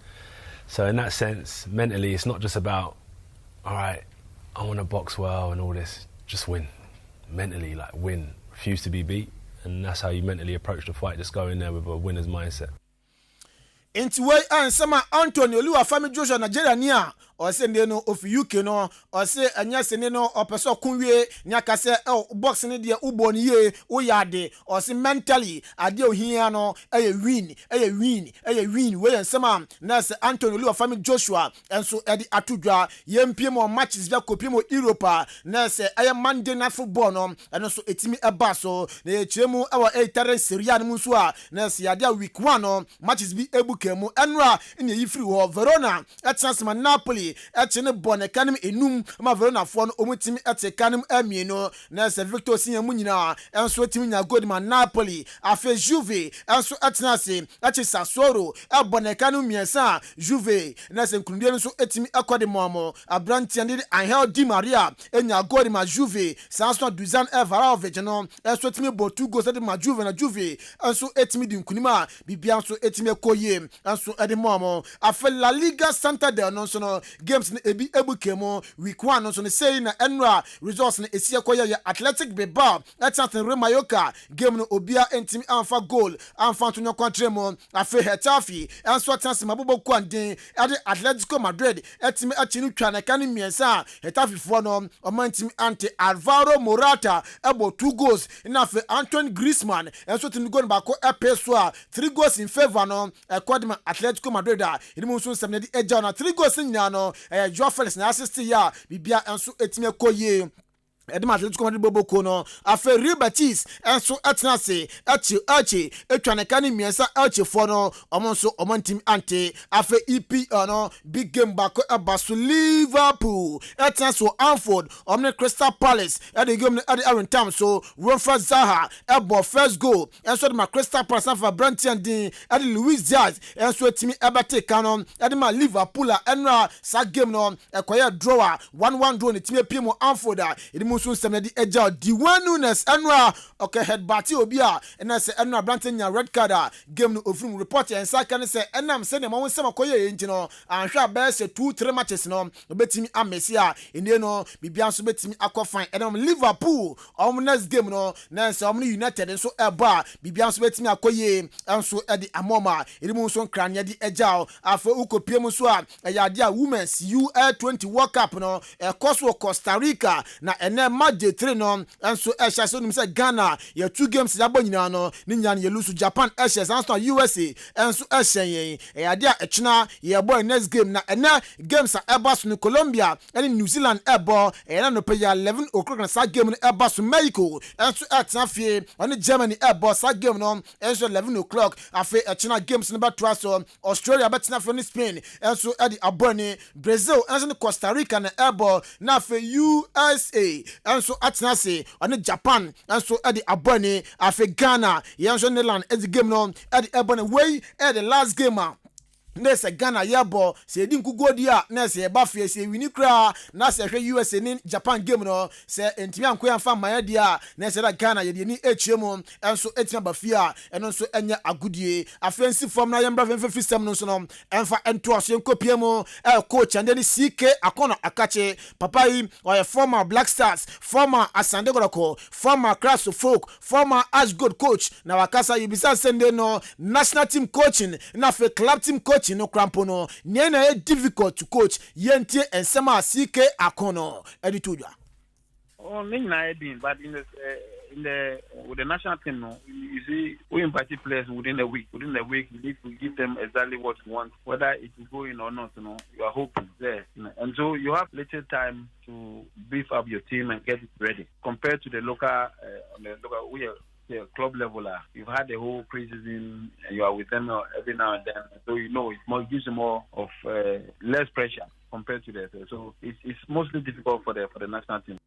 L: So in that sense, mentally it's not just about, all right, I want to box well and all this, just win. Mentally, like win, refuse to be beat, and that's how you mentally approach the fight, just go in there with a winner's mindset.
K: Into way and some Anthony Oluwafemi Joshua Nigeria nia or say no of UK no or say anya se no or person kunwe nyaka se boxing dia ubon ye oyade or say mentally ade ohia no win we and some na se Anthony Oluwafemi Joshua and so edi atudwa yempie mo matches via kopimo Europa na se Monday night football no and so etimi eba so na echemu our 8 Serie A no so a na se ade week 1 no matches bi ebu kemu enra ine yifri ho Verona chance ma Napoli etene bone kanim enum ma Verona fo no omutimi ete kanim amieno na se Victor Osimhen mu nyina enso etimi nya gold ma Napoli afe Juve enso etena se eche Sassuolo bone kanim miensa Juve na se nkrundie nso etimi akode momo abrantia ndi Angel Di Maria enya gold ma Juve sanso Dusan Evraovic no enso etimi bo 2 goals ma Juve na Juve enso etimi di nkunima bibia enso etimi koye enso ede momo afe La Liga Santander no so no games na ebi ebukemo week 1 no so ne say na enra results na esia koye ya Athletic Bilbao atante Remayoka game no obia entimi anfa goal anfa to nyokwatre afe Hetafe enso atance mabobo kwanden ade Atletico Madrid etimi achinu twa na kan miensa Hetafe fo no omantimi ante Alvaro Morata ebo 2 goals na afe Antoine Griezmann enso tinu goal bako epeso a 3 goals in favor no Kodima Atletico Madrid idimu so semne di eja na 3 goals nya no Joao Felix na assist ya bibia enso etime koye Edema Atletico Madrid boboko no afe Real Betis enso etnase echi etwane kan miensa echi fo no omonso omontim ante afe EPL no big game bako abasu Liverpool etnase Anfield omne Crystal Palace ade game no ade Aaron Tam so Rafa Zaha ebo first goal enso de ma Crystal Palace afa Brantian din ade Luis Diaz enso etimi ebate kanon ade ma Liverpool enra sa game no ekoya draw 1-1 draw ne time pimo Anfield musun semedi eja di Nunes enra okay head bati obia ena se enra Branton nya red card game no ofrum report en saka ne se enam se ne ma won sema koye enti no anhwa be se 2-3 matches no obetimi amesi a ene no bibia so betimi akofan enam Liverpool next game no na se United so eba bibia so betimi akoye enso edi amoma edi musun kranya di eja afa ukopiem so a yade a women's U20 World Cup no koso Costa Rica na ene match 3 no enso esha so nim se Ghana ye 2 games ya bonyina no ni nya ye lose Japan esha sanso USA enso esha yen yade a echina ye boy next game na ene games a ebas no Colombia and New Zealand ebo ena no pay 11 o'clock na sa game no ebas Mexico enso etafie on Germany ebo sa game no enso 11 o'clock afi echina games no batwa so Australia betina for Spain enso edi abone Brazil enso Costa Rica na ebo na afi USA enso atenase on Japan enso edi abone afi Ghana yenso Netherlands edi game no edi ebone way edi last game nese Ghana yebo se di nkugodi a nese eba fie se wini kra na se hwe USA ni Japan game no se entimi anko ya mfa maya dia nese da Ghana ye ni echiemu enso etima ba fie a eno nso enya agudie afensi form na yembra fenfe system no so no enfa ento aso enkopiemu coach and then CK Akona Akache papa yi or former Black Stars former Asante Goroko former Crash Folk former Ash Good coach na wakasa yibisa sende no national team coaching na fe club team coach no crampo no niena difficult to coach yentie ensema CK Akono editudwa
M: But in the with the national team, you see, we invite players within the week. Within the week, you need to give them exactly what you want, whether it will go in or not. You are hoping there, and so you have little time to beef up your team and get it ready. Compared to the local, we are the club level. You've had the whole preseason, and you are with them every now and then. So it gives you more of less pressure compared to that. So it's mostly difficult for the national team.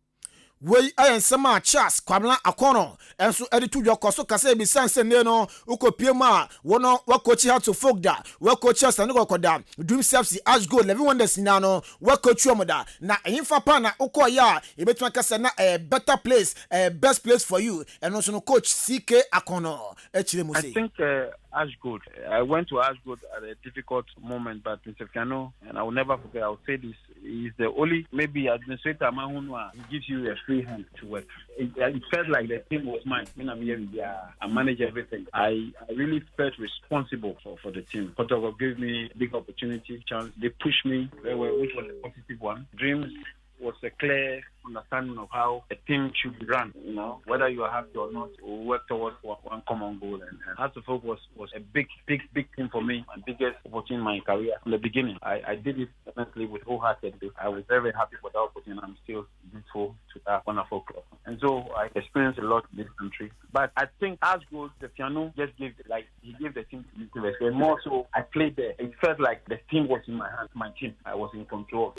K: Wey ayen sama Charles Kwamla Akono enso editu yokoso kase bi sanse ne no ukopie ma wono wakochi how to folk da wakochi asane kokoda dream self as goal 11 wonders na no wakochi omoda na ehimfa pa na ukoya ebetuma kase na a better place, a best place for you and also no coach CK Akono echire mu say.
M: I think Ashgood. I went to Ashgood at a difficult moment, but Mr. Fiano, and I will never forget, I will say this, he's the only, maybe administrator Mahunwa, who gives you a free hand to work. It felt like the team was mine. I manage everything. I really felt responsible for the team. Kotogo gave me a big opportunity, chance. They pushed me, which was a positive one. Dreams was a clear understanding of how a team should be run, whether you are happy or not, or work towards one common goal. And Hearts of Hope was a big thing for me, my biggest opportunity in my career. From the beginning, I did it honestly with wholeheartedly. I was very happy for that opportunity. I'm still grateful to that wonderful club. And so I experienced a lot in this country. But I think as good, the piano just gave the team to me. And more so, I played there. It felt like the team was in my hands, my team. I was in control.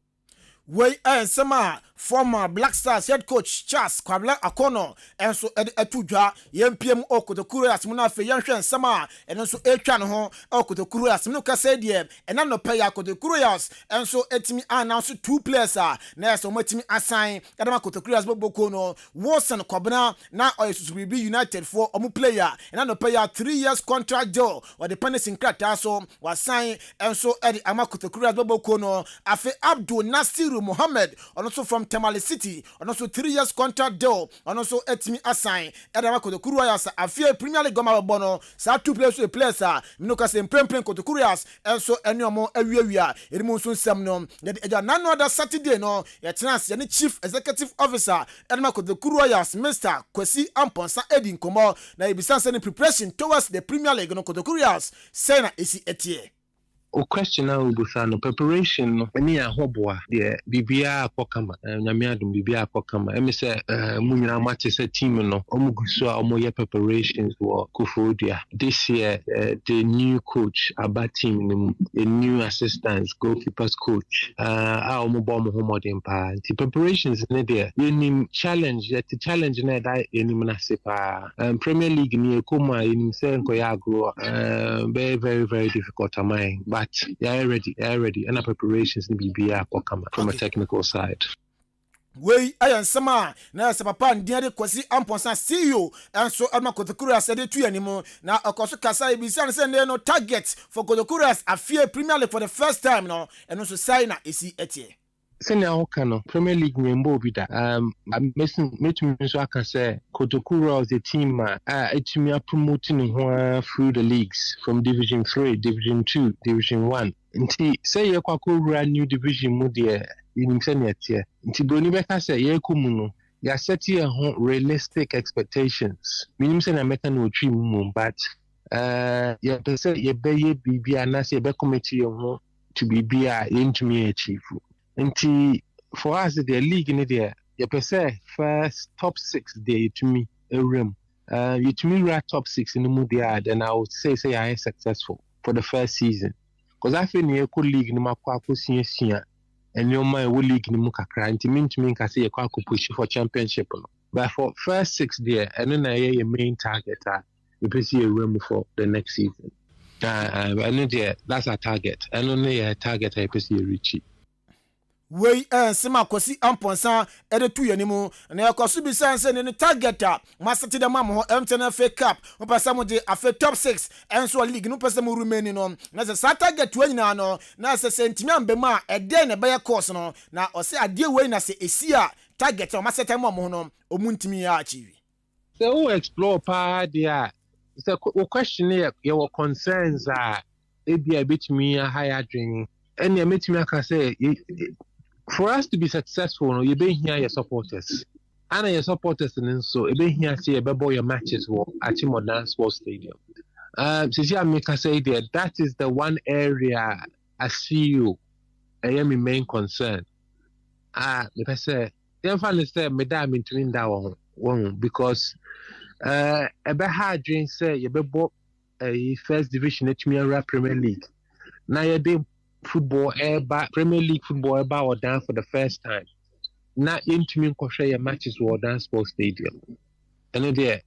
K: Wey sama former Black Stars head coach Charles Kwabla Akono enso etudwa yempiem okotokuru asmuna fe yenhwe sama enso etwa ne ho okotokuru asmunu kase de ena no pay akotokuru yas enso etimi announce 2 players na eso matimi assign adama okotokuru as boboko no Wilson Kobna na Oyesusubibi United for omu player ena no pay 3 years contract deal or the penalty in krata so was sign enso edi amakotokuru as boboko no afi Abdul Nasir Mohammed, and also from Tamale City, and also 3 years contract deal, and also etimi assign. Edama Kotokurias, a fear Premier League Goma Bono, sa 2 players to play, sir. Minuka say Prem Kotokurias, and so any more area, Edmonton Semnom, that none other Saturday, no, yet any chief executive officer, Edama Kotokurias, Mr. Kwesi Amponsa Edin Komo, na ibisan any preparation towards the Premier League, no Kotokurias, Sena isi etie.
N: O question now busano preparation any ahoboa de bibia akokama nyame adum bibia akokama emi se munyina match se team no omuguso a omoye preparations wo Kufudia this year. The new coach about team, a new assistant goalkeepers coach a omobo mo homodin pa the preparations ne there yenim challenge the challenge na that yenim na se pa Premier League ni ekoma yenim se nkoya agro very very very difficult amai. But they are ready, and our preparations need to be from a technical side.
K: Wey ayan sama na papa ndiade kwasi amponsa CEO and so Adma Kotokura said it to anymore. Now Okoso Kasa Ibisan send no target for Kotokura's affair Premier League for the first time now, and also sign is etie.
N: Senior Okano, Premier League member bida. I'm missing so I can say Kotokura is a team it's me promoting through the leagues from Division 3, Division 2, Division 1. Nti say you kwakura new division mu de in senior. Nti broni beka say ye kumu no ya set your realistic expectations. Minim say na meka no twi mu but ya say ye be ye bibia na say be committee ho to bibia into me achieve. Nti for us the league in there you per se first top 6 day to me a room you to me right top 6 in the mood then I would say I am successful for the first season because I feel near cool league in my senior and your my league in Mukakra and to me can say you push for championship but for first 6 there and then I your main target you see a room for the next season that's our target and only a target I see reach.
K: Wey sema kwasi amponsa edetu yanimu na yakosu bisanse ne target masati da mamo MTN FA Cup opasa mo de afa top 6 enso league no pesa mo remaining no na se target wanyina no na se sentimi ambema ede ne be course no na ose ade wey na se esia target o masata mo no omuntimi ya achieve
N: so we explore pa dia so question here your concerns are ebi abetimi higher dream and you meet me can say for us to be successful, you be here your supporters. ana your supporters and so ebe here say ebe your matches wo Achimodern Sports Stadium. Sisi Amika say there that is the one area I see you. I am my main concern. If I say them fans say me da me twin that one because ebe hard dream say you be first division HMR Premier League. Now you dey football Premier League football or down for the first time. Now into me share your matches with Dance Sports Stadium. And there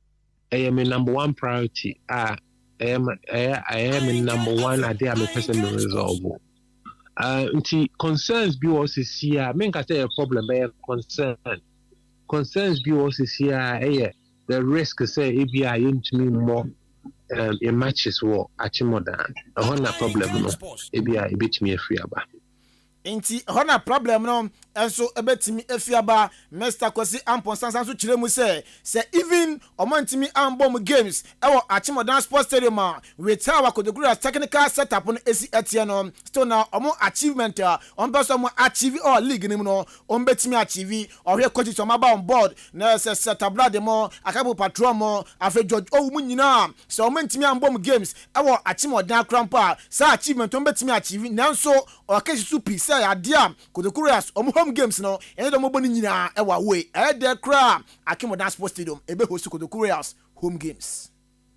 N: I am a number one priority. I am in number one. I am a person to resolve. Concerns be also here. I mean, I say a problem. Concerns be also here. The risk say if you are into me more. In matches war Achimodern. A honor problem no. If you are a bit me free about.
K: Inti hona problem no enso ebetimi efiaba Mr. Kwesi Ampon sansan so kire mu say even omantimi ambom games ewo Achimodern Sports Stadium with our Kodogura technical setup no esi etie no still now omo achievement on person mo achieve all league nim no on betimi achieve ohwe coach to maba on board na se setup blade mo akabo patrol mo afa George owu nyina so omantimi ambom games ewo Achimodern crampa sa achievement on betimi achieve nanso okashi super say adia Kodokurias home games no ene do mo boni nyina e wa we e de kra Achimodern Sports Stadium ebe host Kodokurias home games.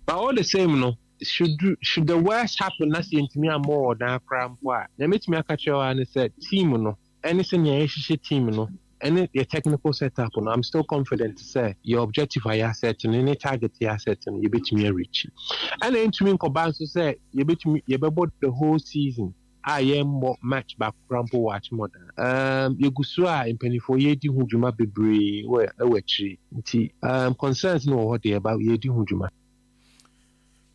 N: But all the same no should the worst happen na see ntimi amore na kra mpo na metimi akache wa and said team no anything ya ehihie team no and your technical setup no I'm still confident to say your objective are set and any target you set and you betimi reach and ntimi nkoban so say you betimi you be the whole season. I am more match back crampo watch modern. Yegusua in penny for yedi hujuma bebre wetri. Concerns no what they about yedi hujuma.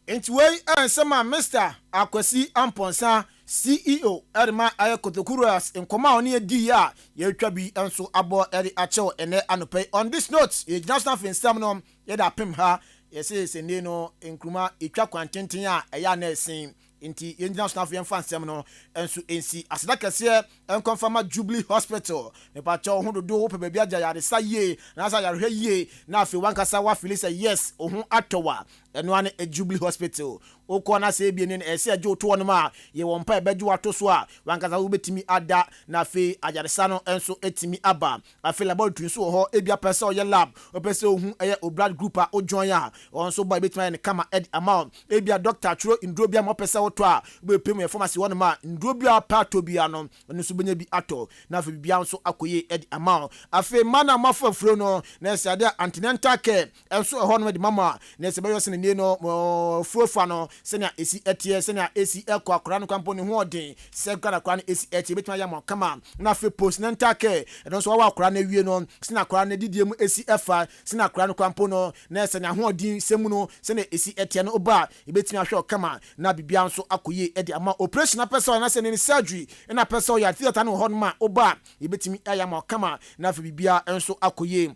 K: Into way sama Mr. Akwesi Amponsa CEO Edma Ayakotokuras in Koma near Dia Yetrabi and so abo Eri Acho and anope. On this note, a national fin stamina yeda pim ha yes in Nino in Kruma Ikra Quantintia a yana sing. Inti international fan seminar enso ensi asada kese enconfirma Jubilee Hospital me pa cho ho do ho pe bia jaya sa ye na sa ya hwe ye na afi wankasa wa feel say yes ohun atowa eno ane Jubilee Hospital okọ na se bie ne ese ajo to no ma ye won pa beju ato so a wankasa wo betimi ada na afi ajaresa no enso etimi aba afi laboratory so ho ebia pese o ye lab o pese ohun o blood group a o join a on so boy betimi ne kama ed amount ebia doctor churo indrobia mo pese to a be pem e pharmacy one ma ndrobia pato bia no no so benya bi ato na afi bia so akoye ed amount afi mana mafafro no na se ade antenatal care enso ho no de mama na se beyo se ne no fufa no se na esi etie se na esi ekọ akora no kwampo ne ho odin se kwara akora no esi etie betuma ya mo kama na afi postnatal care e don so wa akora na wie no se na akora na didie mu esi efa se na akora no kwampo no na se na ho odin se mu no se na esi etie no oba e betuma hwe kama na bibia so akoye edi ama operation person na se ne surgery na person ya theater no ho no ma oba e betumi aya ma kama na afi bibia enso akoye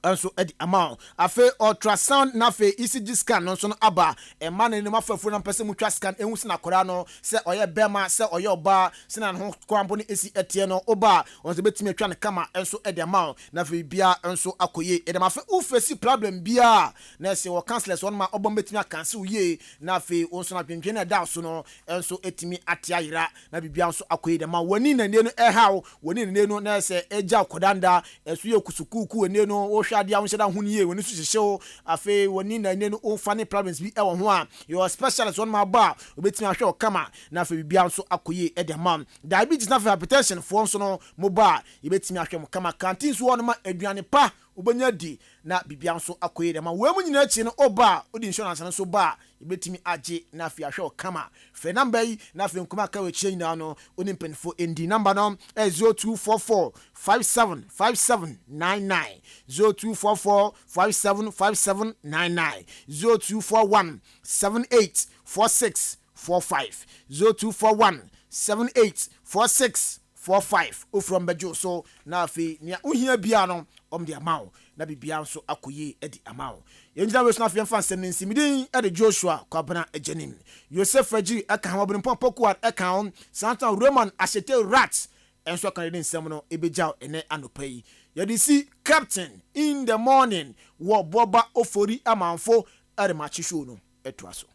K: also edi amount afe ultrasound na fe ECG scan no so no aba e man ne ma fafu na pese mu twa scan ehun se na kora no se oye bema se oye oba se na ho kwampo ne esi etie no oba on se betimi atwa ne kama enso edi amount na fe bia enso akoye edi ma fe ufesi problem bia na se wo counselors on ma obom betimi cancel ye na fe onso na twentwe na da so no enso etimi atia yira na bibia enso akoye edi ma wani na ne no ehaw wani ne no na se eja kodanda esu ye kusukuku wani no hwade a wonhyeda ho nie woni so hyehyew afi woni na ne no funny problems bi e wo ho a your specialist on ma ba obetimi ahwe kama na afi bibia nso akoye edemam diabetes na hypertension fo nso no mo ba ebetimi ahwe mo kama canteen so no ma aduane pa obanya di na bibia nso akoye edemam we mu nyina chi no oba odi insurance no so ba ebetimi age na afi ahwe kama fe number yi na afi nkuma ka we chi nyina no oni mpenfo endi number no 0244 575799 0244 575799 0241 784645 0241 784645 o from Bejo so na afi nia uhia bia no de amount na bibia nso akoye edi amount yenjina we so na fan sem nsimidin edi Joshua kwabana ejenim Yosef Faji aka ha obin pompoko aka Santa Roman Ashete Rats enso kan edi nsem no ebeja ene anopai Yadisi captain in the morning wo boba ofori amanfo ere match show no etwaso.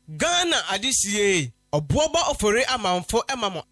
F: Ghana adisiye obuoba ofore amanfo emamo.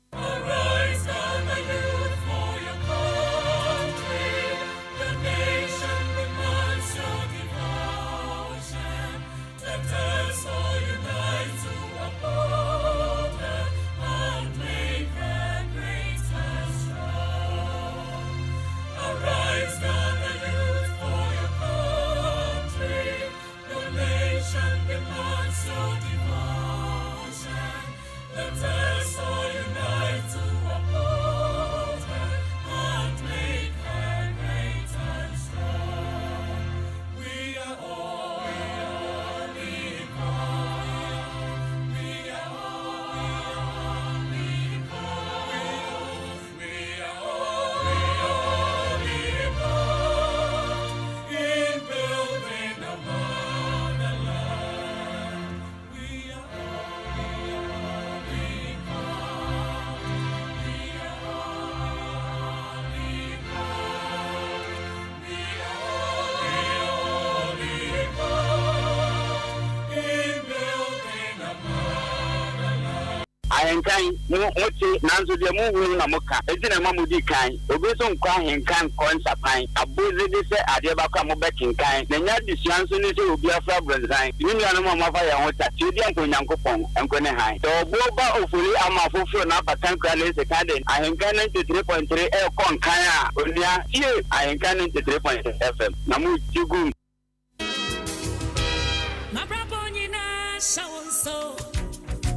E: Ahenkan mochi nanzo de mu wuru na moka ejina mamudi kan obeso nkwa ahenkan konsapan abozi de se ade bakwa mo bekinkan na nya disuanso ne se obi afra bronzan yinu anu mama fa ya hota ti odi anko nyankopon enko ne han to oboba ofuri amafofo na batan krale se kade ahenkan 93.3 e kon kan a onia tie ahenkan 93.3 FM na mu tigu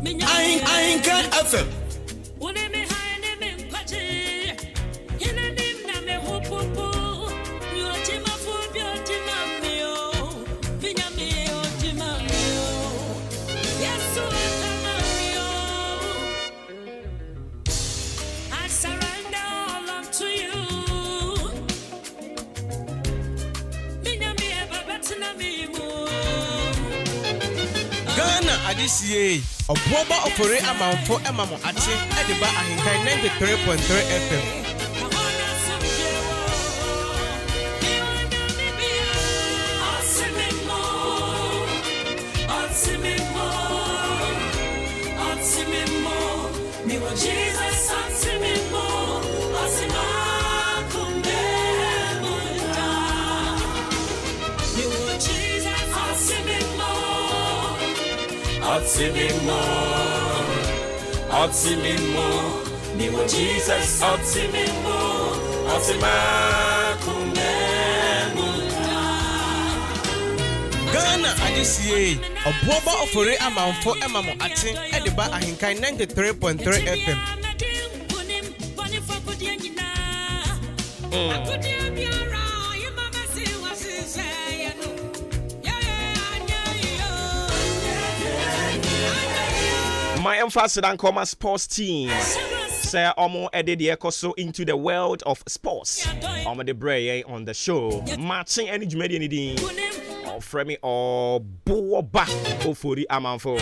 H: AHENKAN FM.
F: Adisiye obuoba ofore amanfo emamo ache ediba ahenkan 93.3 FM.
H: Otsimimo, niwo Jesus, Otsimimo,
F: Ghana adisiye obuoba ofore amanfo emamo ache ediba ahenkan 93.3 FM.
I: My emphasis on Koma sports team. Say Omo edit the echo into the world of sports. Omo the bray on the show. Matching any jumedi anything. Or frame or boba ofori amanfo.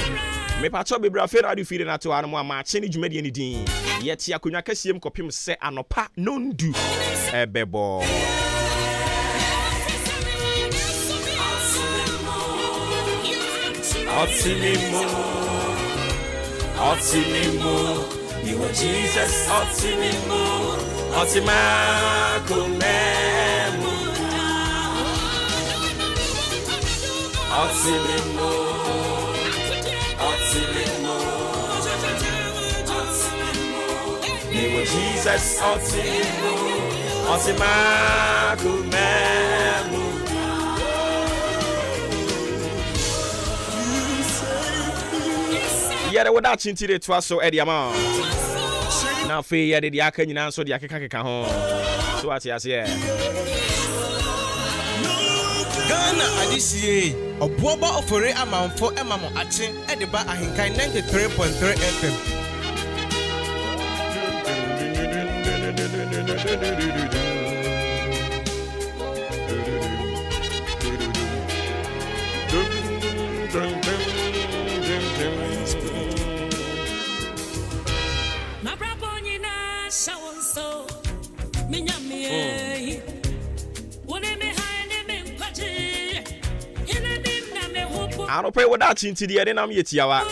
I: Me pacho be bra feel how you feeling at one more matching jumedi anything. Yet ya kunya kesiem kopim se anopa nondu. Ebebo.
H: Otsimimo, you were Jesus, Otsimimo, Otimakumemu, Otsimimo,
I: Jesus Otimakumemu. Yeah, what that chinti de twa so Eddie Ama. Now fe yeah the aka nyina so the akeka ho. So what you say?
F: Ghana adisiye obuoba ofore amanfo emamo ache edeba ahenkan 93.3 FM.
I: I don't pay what that chinti the edin am yetiawa.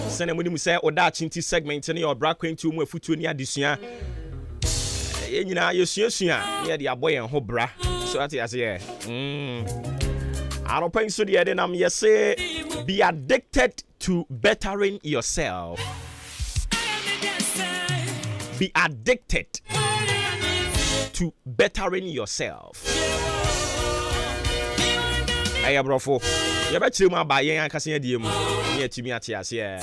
I: Sene mu say oda chinti segment ne your bra kwentu mu afutu ni adesua. Ye nyina yesuasua ye de aboy en ho bra. So that is here. I don't pay so the edin am say be addicted to bettering yourself. Be addicted to bettering yourself. Hey, brofo. You better ma buy yen akase ya die mu. Ye timi ate ase e.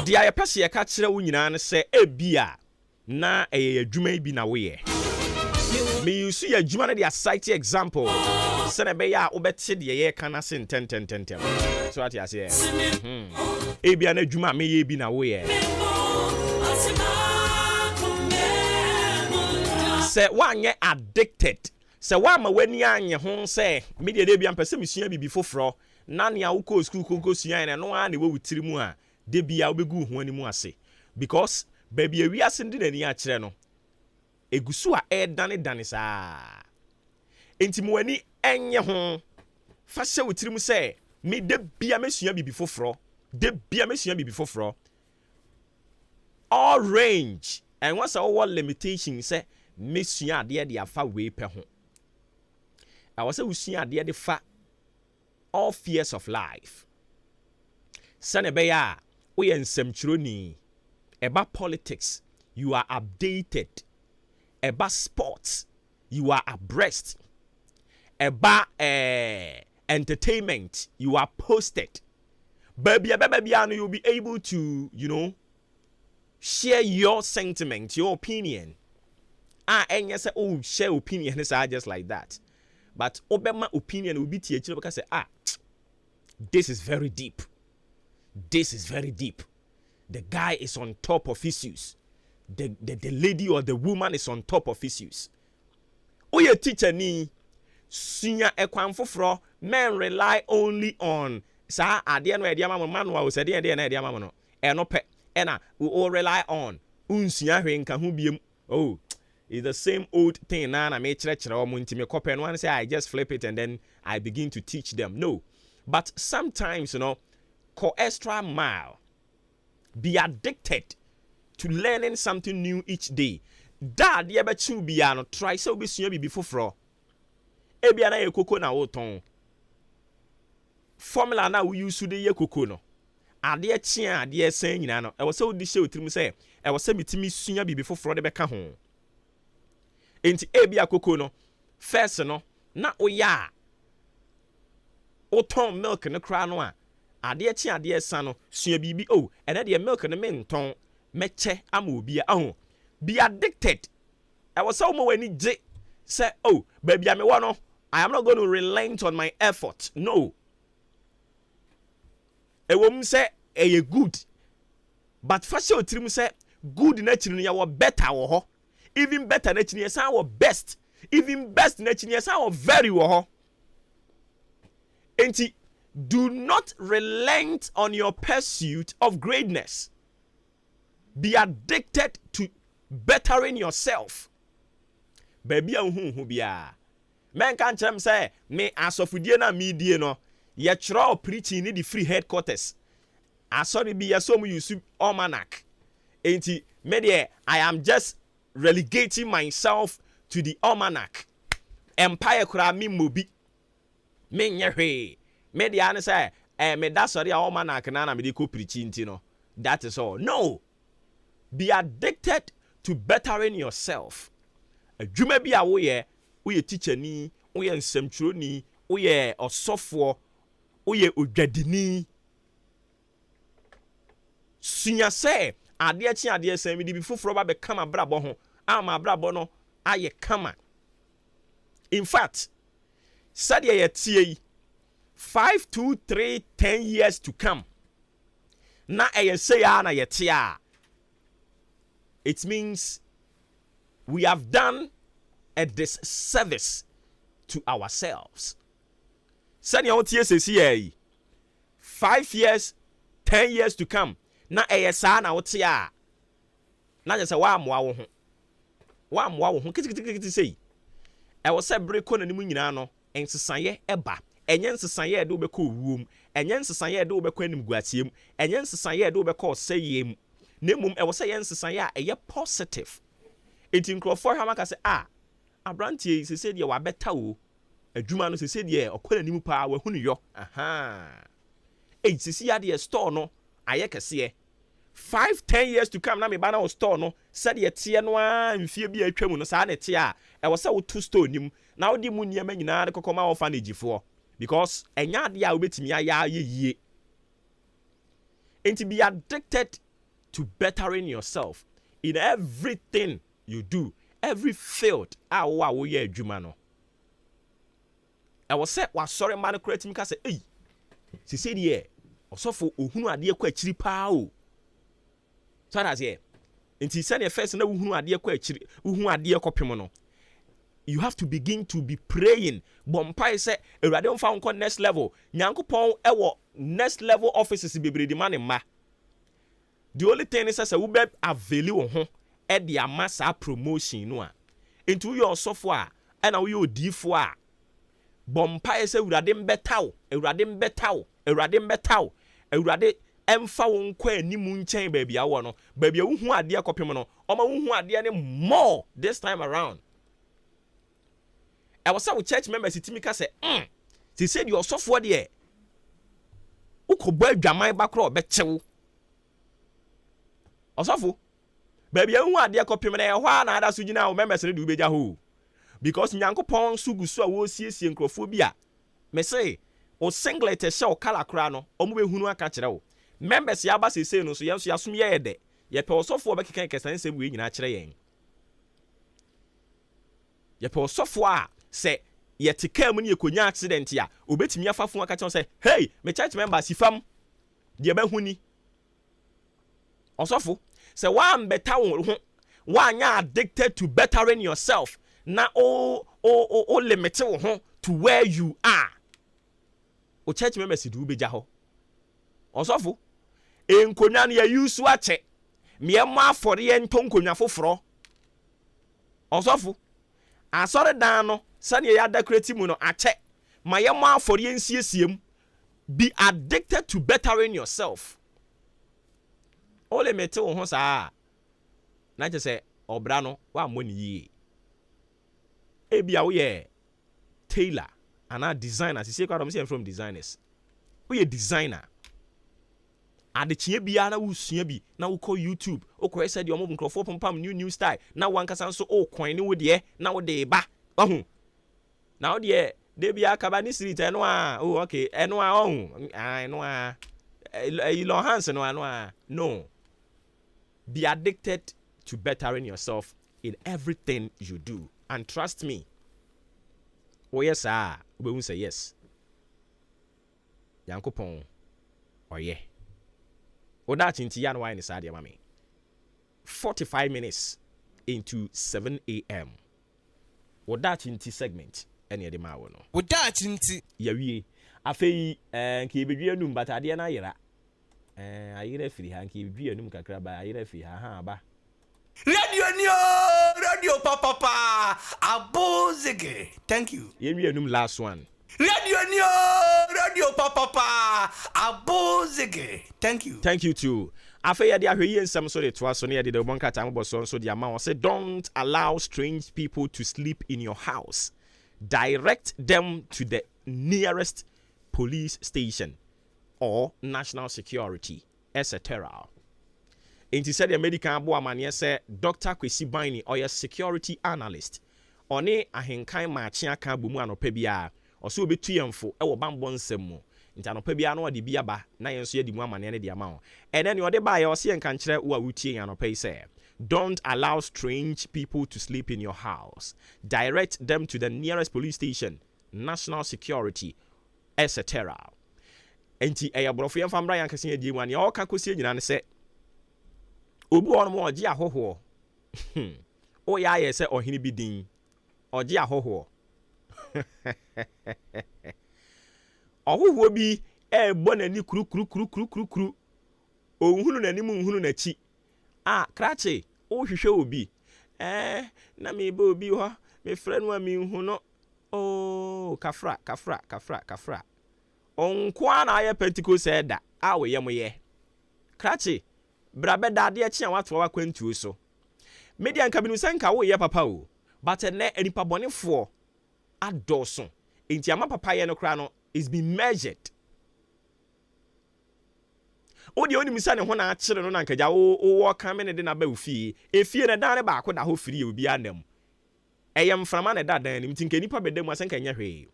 I: Dia ya pese ye ka kire wo nyina ne se ebia na adwuma bi na wo ye. Me you see adwuma na dia cite example. Se na be ya obete de ye ka na se ntentententen. So ate ase e. Ebia na adwuma me ye bi na wo ye. Say one ye addicted. Say one ma weni anye ho say media de bia mpese mesua bibi foforo na ne a wo ko school ko sua ne no a ne wo witiri mu a de bia wo begu ho ani mu ase because baby awi ase ndi nani a kire no egusu a dane saa enti mo ani enye ho fa se witiri mu say me de bia mesua bibi foforo all range and once our limitation say mesua de de afa we pe ho I was say usua de de fa all fears of life sane be ya we ensem chironi eba politics you are updated eba sports you are abreast eba entertainment you are posted baby you'll be able to share your sentiment, your opinion. And you say, oh, share opinion is just like that. But Obama opinion will be teacher because say, this is very deep. This is very deep. The guy is on top of issues. The lady or the woman is on top of issues. Oh, your teacher ni senior ekwanfofro men rely only on sa ade no ade amamo manual say de na ade amamo no eno pe ena we all rely on unsia hwenka ho biem oh it's the same old thing na me kire o mo ntimi kope no one say I just flip it and then I begin to teach them. No, but sometimes go extra mile, be addicted to learning something new each day. Dad ye be chu bia no try say obi sua bibi foforo e bia na ye koko na wo ton formula na we use de ye koko no ade chia ade san nyina no e wo se odi she otirim se e wo se mitimi sua bibi foforo de beka ho enti e bia koko no first no na oya o ton milk no kra no a ade chia ade san no sua bibi oh e na de milk no menton meche ama obi a ho be addicted I was so more when he say oh baby I am not going to relent on my effort. No. A woman say a good. But fashion trim say good nature you better or even better nature yes our best. Even best nature yes our very wo. And do not relent on your pursuit of greatness. Be addicted to bettering yourself. Baby hu bia. Men kan chem say me asofudie na me die no ye chro preaching ni the free headquarters. Asori bi yasom use almanac. Enti me there I am just relegating myself to the almanac. Empire kura mi mobi. Me nyehwe. Me de ane say me da sorry a oma na kana na me de ko preaching nti no. That is all. No. Be addicted to bettering yourself. Adwuma bi a wo ye teacher ni, wo ye nsemturo ni, wo ye osofo, wo ye odwadini. Sunya say ade chi ade san mi di bi foforo ba be kama brabo ho. Ama brabo no aye kama. In fact, said ye tie 5, 2, 3, 10 years to come. Na say na ye tia. It means we have done a disservice to ourselves. Said ye tie say 5 years, 10 years to come. Na sa na tia. Na je say wa amwa wo ho. Wa amwa wo ho kiti say. E wo se breko na nimu nyina no ensesaye eba. Enye nsesaye de obekọ wuom. Enye nsesaye de obekọ animguatiem. Enye nsesaye de obekọ oseyem. Nemum e wo se ye nsesaye a eye positive. Enti nkrofo ha maka se abrantie se de wa beta wo. Adwuma no se de okọ na nimu pa wa hunu yo. Aha. Sisi ya de store no aye kese 5-10 years to come na me ba na store no said ye tie no a mfie bi atwam no sa na tie a e wo se wo to store nim na wo di mu niam nyina de kokoma orphanage fo because enya de a obetimi aya ye and to be addicted to bettering yourself in everything you do, every field wo ye adwuma no e wo se wa sorry man create me ka se sisi de osofo ohunu ade kwa akiri pa o. So that's here. Until send your first na uhunu ade kwa akiri, uhunu ade kopem no. You have to begin to be praying. Bompai say Ewurade on fa unko next level. Nyankopon ewo next level offices bebre di man ma. The only thing is say we be avail wo ho e de amasa promotion no a. Into your software and now you odifo a. Bompai say Ewurade mbetaw, Ewurade mbetaw, Ewurade mbetaw. Ewurade emfa won kwa animu nchen baby awo no baby hu ade akopem no oma hu ade ne more this time around. I was with church members itimi ka say they said you osofo de ukobọ adwaman bakro obechewo osofo baby hu ade akopem na ehwa na ada so gina wo members ne de ubeja ho because nyankopon sugusu a wo siesie nkrofo bi a me say o singlet show kala kra no omo be hunu aka kire wo members ya ba sese no so yenso yasom ye de ye pe osofo be kekan kesan se bu nyina kire yen ye pe osofo a se ye tekam ne ekonya accident ya obetimi afafo aka kire say hey me church member sifam de be huni osofo se wa mbeta wo ho wa anya addicted to bettering yourself na o limit wo ho to where you are. O church members do beja ho osofo enkonya na ya use ache me ma afore ye ntonkonya foforo osofo asore dan no sane ya decorate mu no ache ma ye ma afore ye nsiesiem. Be addicted to bettering yourself. Ole mete wo ho saa na je se obra no wa moni yi ebia wo ye tailor and designers, you see, I'm from designers. We a designer. And the chie na usua bi na we call YouTube. O ko said your move crofo pam new style. Now one can so o coin ni wo de na wo de ba. Ohu. Now de bia kaba ni street eno a. Oh okay, eno a ohu. Eno a Elon Hands no a. No. Be addicted to bettering yourself in everything you do. And trust me. Oh yes, sir. We will say yes. Yankopon. Oh yeah. Oh that inti yan wine is sad mami. 45 minutes into 7 a.m. Oh that inti segment. Any of the ma no.
F: Oh that inti.
I: Yawie. Afei nki bedwe num but ade na yera. Ayera firi ha nki bedwe num kakra ba ayera firi ha ba.
H: Radio papa abozege. Thank you.
I: Yewie num last one.
H: Radio papa abozege. Thank you.
I: Thank you too. After ya dia hwe nsam so de toa so ne ya de bonka time boso so de ama say don't allow strange people to sleep in your house. Direct them to the nearest police station or national security, etc. Inti said the medical boamania said Dr. Kwesi Baini or a security analyst. One ahenkan Maakye aka bumu anopebia or so be tuyamfo e wo bambon semu. Inti anopebia no de biaba na yenso ye di mu amane ne de ama. And then you de ba ye se enkan kire wo awutie anope say don't allow strange people to sleep in your house. Direct them to the nearest police station, national security, etc. Enti eyabrofo yemfa mbra yankase ye di mu ane o ka kosie nyina ne se obi won mo oje ahoho. O ya ye se ohini bi din. Oje ahoho. Ahoho bi bo nani kru. Ohunu nani mu nhunu na chi. Krache, o hwehwe obi. Na me be obi ho, me friend wa mi hu no. Kafra. Onkwa na aye Pentecost eda, we ye moye. Krache, brabe dade chi an wato wa kwantuo so. Media nka binu sanka wo ye papa o. But ne enipa bonefo adoso. Enti ama papa ye no kra no is being measured. Odi oni misa ne ho na akire no na nkaja wo ka me ne de na ba ofie. Efie ne dan ne ba ko da ho firi obi anam. Eyem frama ne da dan nim tinka nipa bedam asenka nya hwe.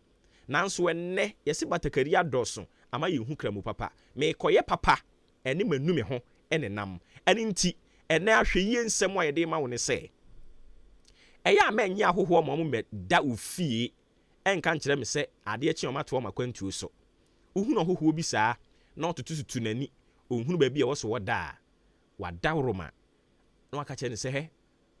I: Nanso enne yesi batakari adoso ama ye hu kramu papa. Me koye papa ene manu me ho ene nam. Ene nti ene ahwe yie nsem wa ye de ma wo ne se. Eya amenyi ahoho mo me da ofie enka nkire me se ade achi o mato ma kwantuo so. Uhunu ahoho bi saa na otututu nani ohunu ba bi e wo so woda wada woroma na aka che ne se he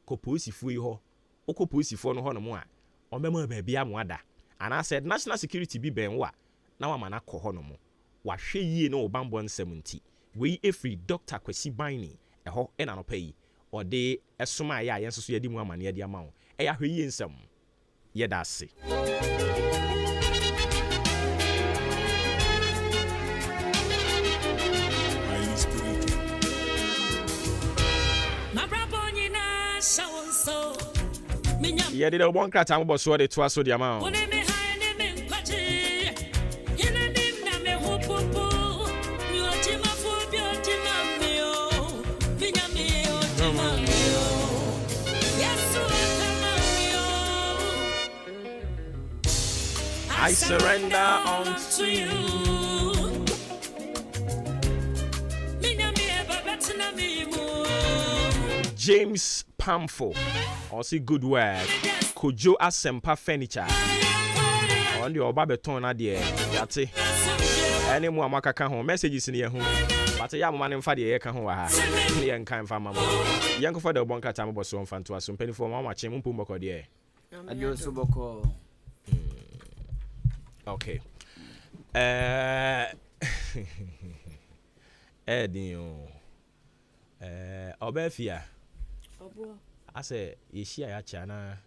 I: koposifo yi ho okoposifo no ho no mo a omema ba bi amwada ana said national security bi ben wa na wa mana kɔ ho no mo wa hwe yie na obambo nsɛm nti we every Dr. Kwesi Baini ɛhɔ ɛna no pɛyi ɔde ɛsoma ya yenso so yɛdi mu amane yɛdi ama wo ɛya hwe yie nsɛm yɛda ase. Yeah, did a one crat and was what it was so the amount. I surrender unto you. James Pamfo, also good work. Kojo Asempa Furniture. On the Obabeton adie, yate. Any more Makaka home messages in your home. But a young man in Fadi Ekahoa. Young kind farmer. Young for the Bonka Tambo so fan to us some penny for Mama Chimumpumoko dear.
O: And you're Suboko.
I: Okay. Edio. Obefia. I say, is she a chana?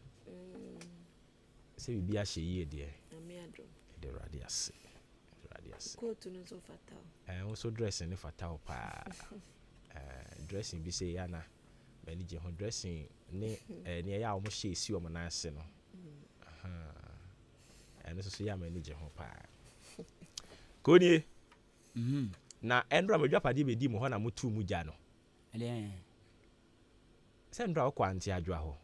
I: Say, be a she, dear. The radius.
P: Go to no so fatal.
I: And also dressing if fatal pa. Dressing be say, Anna. Manage her dressing near almost she see on my son. And this is your manager her pa. Good ye. Now, Andrew, my job, I did be Dimohana Mutu Mujano. Sendra kwanti adwa ho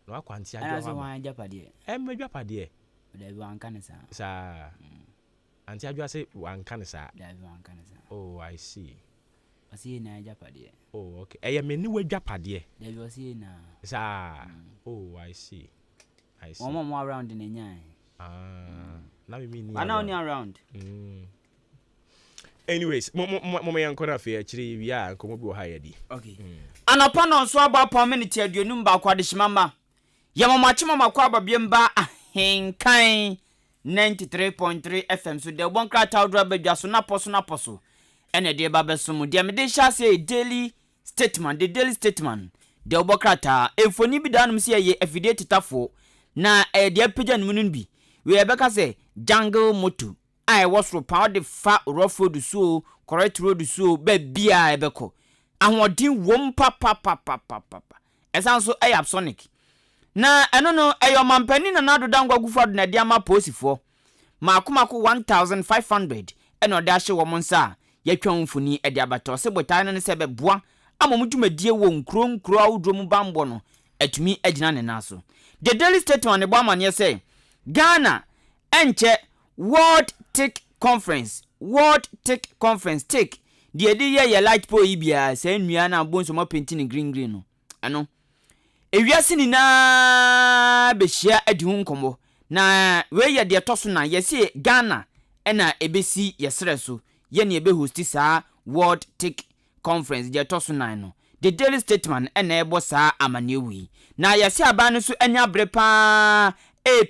I: no kwanti adwa ho
O: asa wan japade
I: me japade
O: da bi wan kan
I: sa anti adwa se wan kan sa
O: da bi wan kan sa
I: oh I see
O: wasi na japade
I: oh okay eya me ni wa japade
O: da bi wasi na
I: sa oh I see
O: mo around na nya
I: na me ni
O: ana oni around
I: anyways mo yankora fe akiri wi a komo bi wo ha yadi
O: okay anapa no so aba pa minute aduonum ba kwa de shimama yamamachi mama kwa babiem ba ahenkan 93.3 FM so de bon kra tawdra badwa so na poso ene de ba beso de me de sha say daily statement de obokrata efoni bi danum se ye afide titafo na de apagya num bi we ebeka say jungle motu I was for power the fat rough road so correct road so be bia ebeko ahodin wom papa esan so ayap sonic na eno no eyo mampani na nado dangwa gufo do na dia ma posifo maakomako 1500 eno de ahye wo monsa yatwa mfuni e de abato se botan ne se beboa amomudwumadie wo nkro awudro mu bambo no atumi agina ne naso. The Daily Statement ne bo amane say Ghana enche World Tech Conference take the ye light po ibia say nua na bonso ma painting green no ano ewiase ni na behia adi hu nkomo na we ye de toso na ye say Ghana ena ebesi yesre so ye ne ebe host sa World Tech Conference de toso na no. The Daily Statement ena ebo sa amanewi na ye say aba no so anya brepa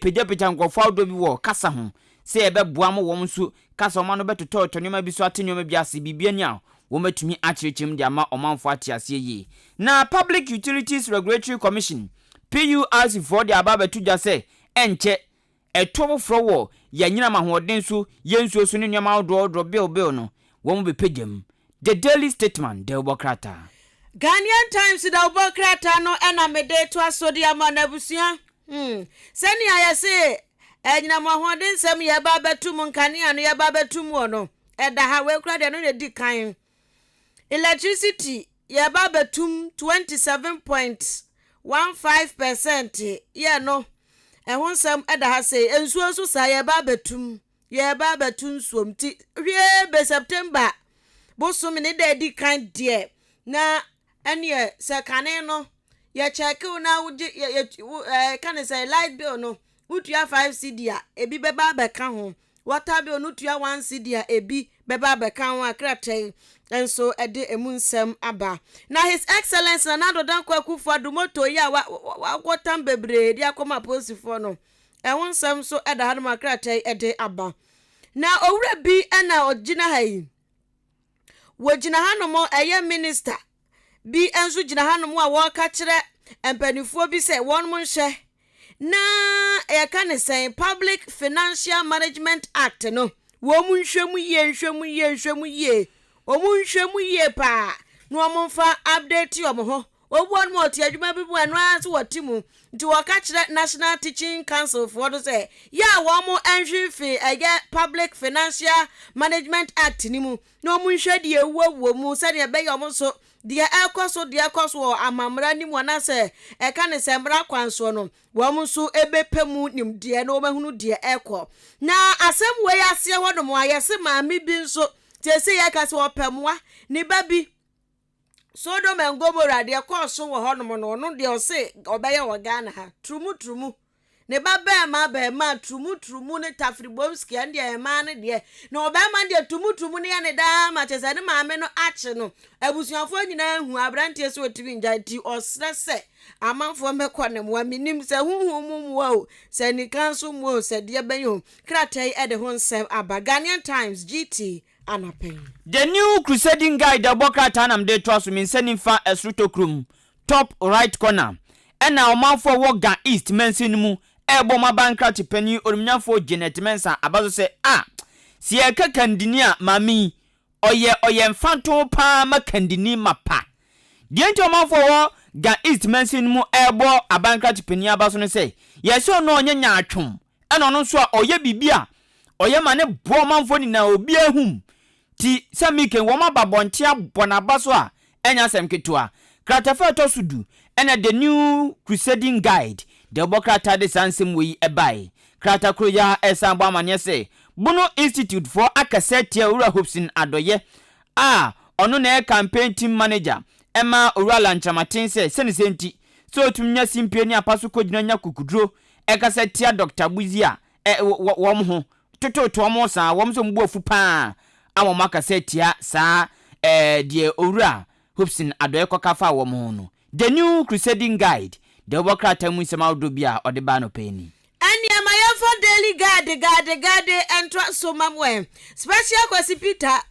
O: peja nkofo awdo bi wo kasa ho se ebe boa mo wom so kasa oma no betoto tonema bi so atenema bi ase bibia ni a wo matumi akyerechim de ama omanfo atiase yi na Public Utilities Regulatory Commission PURC for the ababetu ja se enche etobo fro wo yanyina mahoden so yensuo so ne nyama awdo bill no wo mo bepegem. The Daily Statement de obokrata
P: Ghanaian Times da obokrata no ena mede to asodi ama na busia sani ayase enyina mahoden sem ye ba betum nkane anu ye ba betum no eda ha we kura de no ne di kan electricity ye ba betum 27.15% ye no ehun sem eda ha say ensuo so sa ye ba betum somti hwe be September bosum ne de di kan de na ene se kane no ye check na can say light bill no utua 5 cedi a ebi beba beka ho water bill no utua 1 cedi a ebi beba beka ho akratai enso ede emunsem aba na His Excellency na Nado Dankwa Akufo-Addo moto ya wa kwatam bebre dia koma posifo no ehonsem so eda hadum akratai ede aba na owura bi na ogina hayi wogina hanomo eye minister bi enso gina hanomo a wo ka kire empanifo bi se won mo nhye na e ka ne say Public Financial Management Act no wo mu nhwemu ye omunhwemu ye pa no omfa update yo mo ho obuon mo ti adwuma bi bu anu anso watimu nti wo ka kire National Teaching Council for do say ya wo mo enhwefi Public Financial Management Act ni mu no omunhwe de ewuwo mu se de be yo mo so de ekoso amamra ni mu na se e ka ne se mra kwanso no wo mo so ebepemu nim de no mahunu de ekọ na asem we ase ho no mo ayese maami bi nso te se ya ka se opemwa ni babi Sodom and Gomorrah de course wo ho no no de o se obeye wo Ghana ha trumu ne baba ma trumu ne Tafribomski ande e ma ne de na obema de trumu ne ya ne da ma che se ne maame no ache no abusuafo nyina hu abrantie se otibi nja ti osrese amanfo mekọ ne mo minim se huhu mu o se ni kanso mu o se de benyo kratai e de ho nsem aba Ghanaian Times GT anapen.
O: The new crusading guide aboka tanam de twaso min senifa esrutokrum top right corner ena omanfo woga east mensin mu ebo mabankrat pani orumnyafo Janet Mensa abazo se si ekakandini a mami oye mfanto pa makandini mapa dienti omanfo wo ga east mensin mu ebo abankrat pani abazo no se yeso no onyanya atwom ena no so oye bibia oye mane bo omanfo ni na obi ahum ti samike woma babonte abonaba so a enya sem ketua kratafa to sudu ena the new crusading guide the bokrata de sansem we ebai krata kroya esan bo amane se Bono Institute for Akasetia Ura Hopsin Adoye ono na campaign team manager Emma Urala Nchamatin se senti so tumnya simpie ni apaso kodina nya kukudro Akasetia Dr. Buzia wom ho toto mo sa wom so mbu afu pa amomaka setia sa die Ura Hopsin Adoye kokafa wom ho no the new crusading guide the bokrata mu sema odobia odeba no peni
P: Ani amayefo daily guard entwa so mamwe special kwasi Peter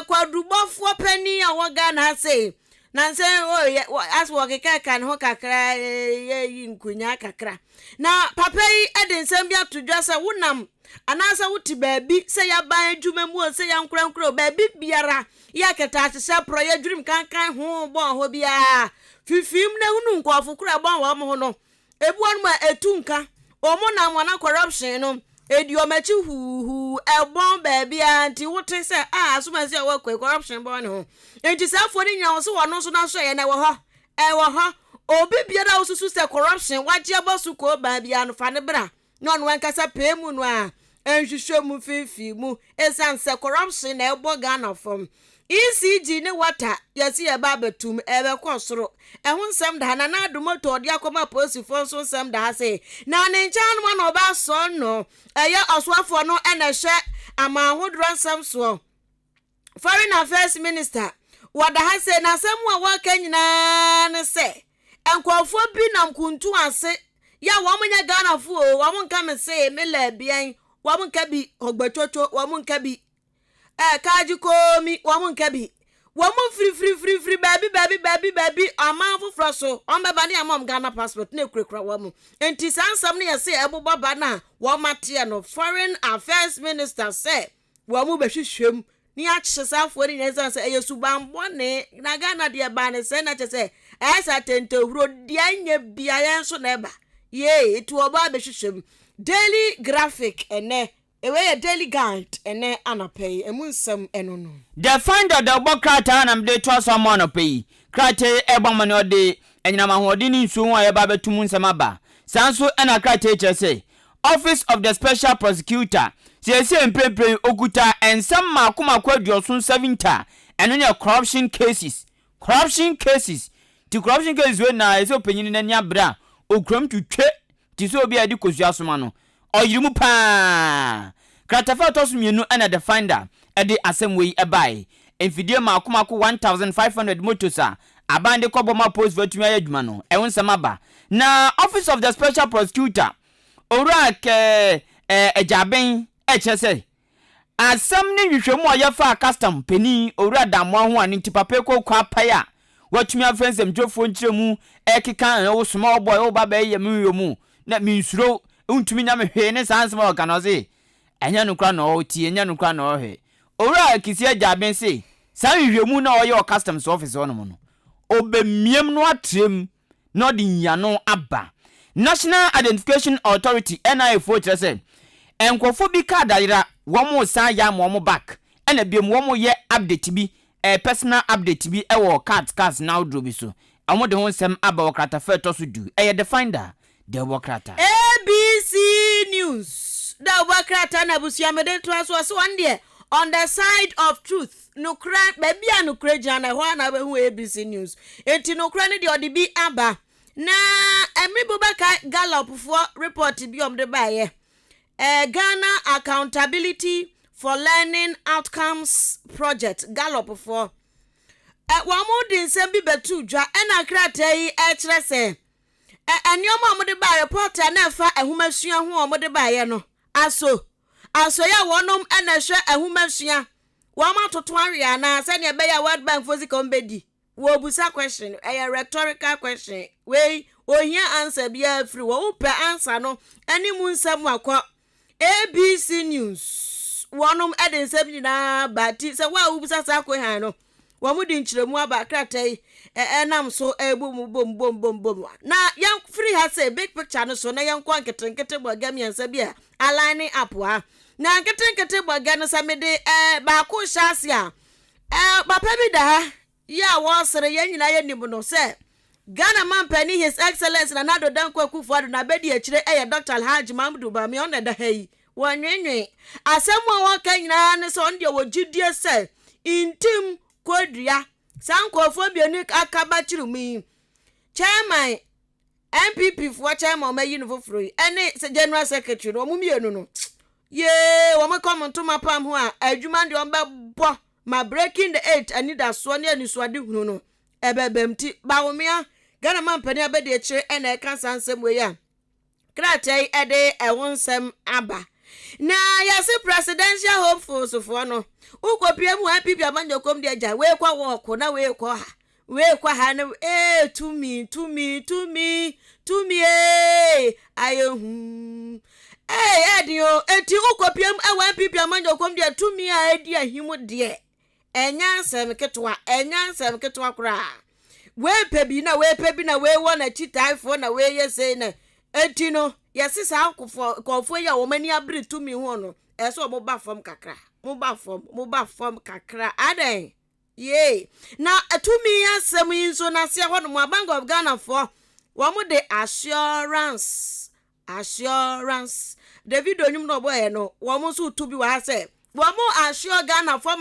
P: kwa dubofo pani awoga na say na nse as wo keka kan ho kakra yi nkunya kakra na papa yi ede nsem bia todwa se wonam anasa wuti baabi se ya ban adwuma mu se ya nkurankura baabi biara ya keta ahye pro ya dwurim kankan ho bon ho bia fifim na hunu nkofo kura bon wo mo no ebu onu ma etunka omo na mwana corruption no ediomachi hu ebon baabi anti wote se asuma se wa corruption bon ho enti safo ni nya so wono so na so ye na wo ho obi biara osusu se corruption waje abosu ko baabi anu fa ne bra no no wankasa pemu no a enhwehwe mu fifi mu esan se corruption na ebo Ghana from ECG ne water yesi ye ba betum ebe kwosoro ehun nsem da na na adumoto odi akoma posifo so nsem da se na ne nchan ma no ba so no eye oswafo no ena hwe ama hodro nsem so Foreign Affairs Minister wada ha se na nsem wa waka nyina ne se enkofo bi nam kuntu ase ya wo munya Ghana fu o wo mun ka me se me la bian wo mun ka bi ogbechocho wo mun ka bi kaji komi wo mun ka bi wo mun free baby amanfo froso on be ba ne amam Ghana passport na kurekura wo mun enti sansam ne yese ebobo ba na wo mate no Foreign Affairs Minister say wo mun be hwehwem ni achesafo ni nza say yesu bambo ne na Ghana de ba ne say na chese esa tente huro dia nya bia yen so na eba ye etu oba be hwehwem Daily Graphic ene ewe Daily Guide ene anapay emunsam enono
O: the finder the bokrata na mde to so mo anapay krate ebama no de enyinama hode ni nsu a ye ba betum nsam aba sanso ena krate chese Office of the Special Prosecutor sese emprepre okuta ensam makoma aduosun 70 eno ne corruption cases ti corruption cases we na ese opanyin na nya bra okram tutwe ti so obi adi kosua soma no oyirimu pa kratafa to so mienu ana the finder ede assemwe ebai enfidie makoma 1500 motosa abande koboma post vetumi ayadwuma no ewonsam aba na Office of the Special Prosecutor ora ke ejaben echese asam ni hwehwemu ayefa custom peni ora damwa ho ani tipape ko kwa paya watumi afensem dwofo nkyeremu ekeka wo small boy wo baba yemu na minsuro untumi nya mehwe ne sansema okanoze enya nukra na oti enya nukra na ohwe ora kisi ejaben se san hwehwemu na oye customs office ono no obemiem no atrem no de nyano aba National Identification Authority NIA for say enkofo bi ka daira womo san ya mo back ena biem womo ye update bi personal update bi ewo cards now dro bi so amo de honsem aba wokrata fe to so du the finder the wokrata
P: ABC News the wokrata na busiamede to so one there on the side of truth nukra baby anukra jana ho na be hu ABC News enti nukra ne de odibi aba na Emri Bubaka Gallop for report bi om de baye Ghana Accountability for Learning Outcomes Project Gallop for wamodin sembi betu dwa ena krata yi kire se enioma om de baye report na fa ehumasua ho om de baye no aso ya wonom ena hwe ehumasua wama toto anwe na se ne be ya World Bank physical mbedi wo busa question a rhetorical question we ohia answer bia free wo pe answer no ani mu nsam akọ ABC News wonom eden nsam na bati se wa busa sa akọ han no wo mu di nkyeremu aba kratai enam so bom na yan free ha say big picture no so na yan kwa nketenkete boga miensa bia aligning up ha na nketenkete boga no samede ba ko hyase a papa bi da ya wasere yanyina yenim no se Ghana man pani His Excellency na Nado Dankwa Akufo-Addo na bedi akire Dr. Alhaji Mamadou Bami on da hayi wanwenwe asemu waka nyina ne so nde wogidie se intim kodua sankofo bionik akaba chirumi chairman MPP for chairman ma yin foforo ene se general secretary no mumienu no ye wo me comment to mapam ho a adwuma de on bo ma breaking the 8 anida so ne anisuade hunu no ebebemti bawomia Ghana man pani abede akire ene kansa nsem we ya kratai ede ewonsem aba na yase presidential hopefuls for no ukopie mu happy bia banjo kom de aja we kwa wo ko na we ko ha we kwa ha no to me ayehu adio enti ukopiam ewan pipia manjo kom dia to me a edi ahimu de enya nsem ketwa kura we pebi na we wona chitaifo na we yese na enti no yesisa akofo ya wo mani abri to me ho no eso mo ba fam kakra aden ye na to me asem yinso na se ho no Bank of Ghana for wo mo de assurance David onyum no boy no wo mo so to bi wa se wo mo assure Ghana for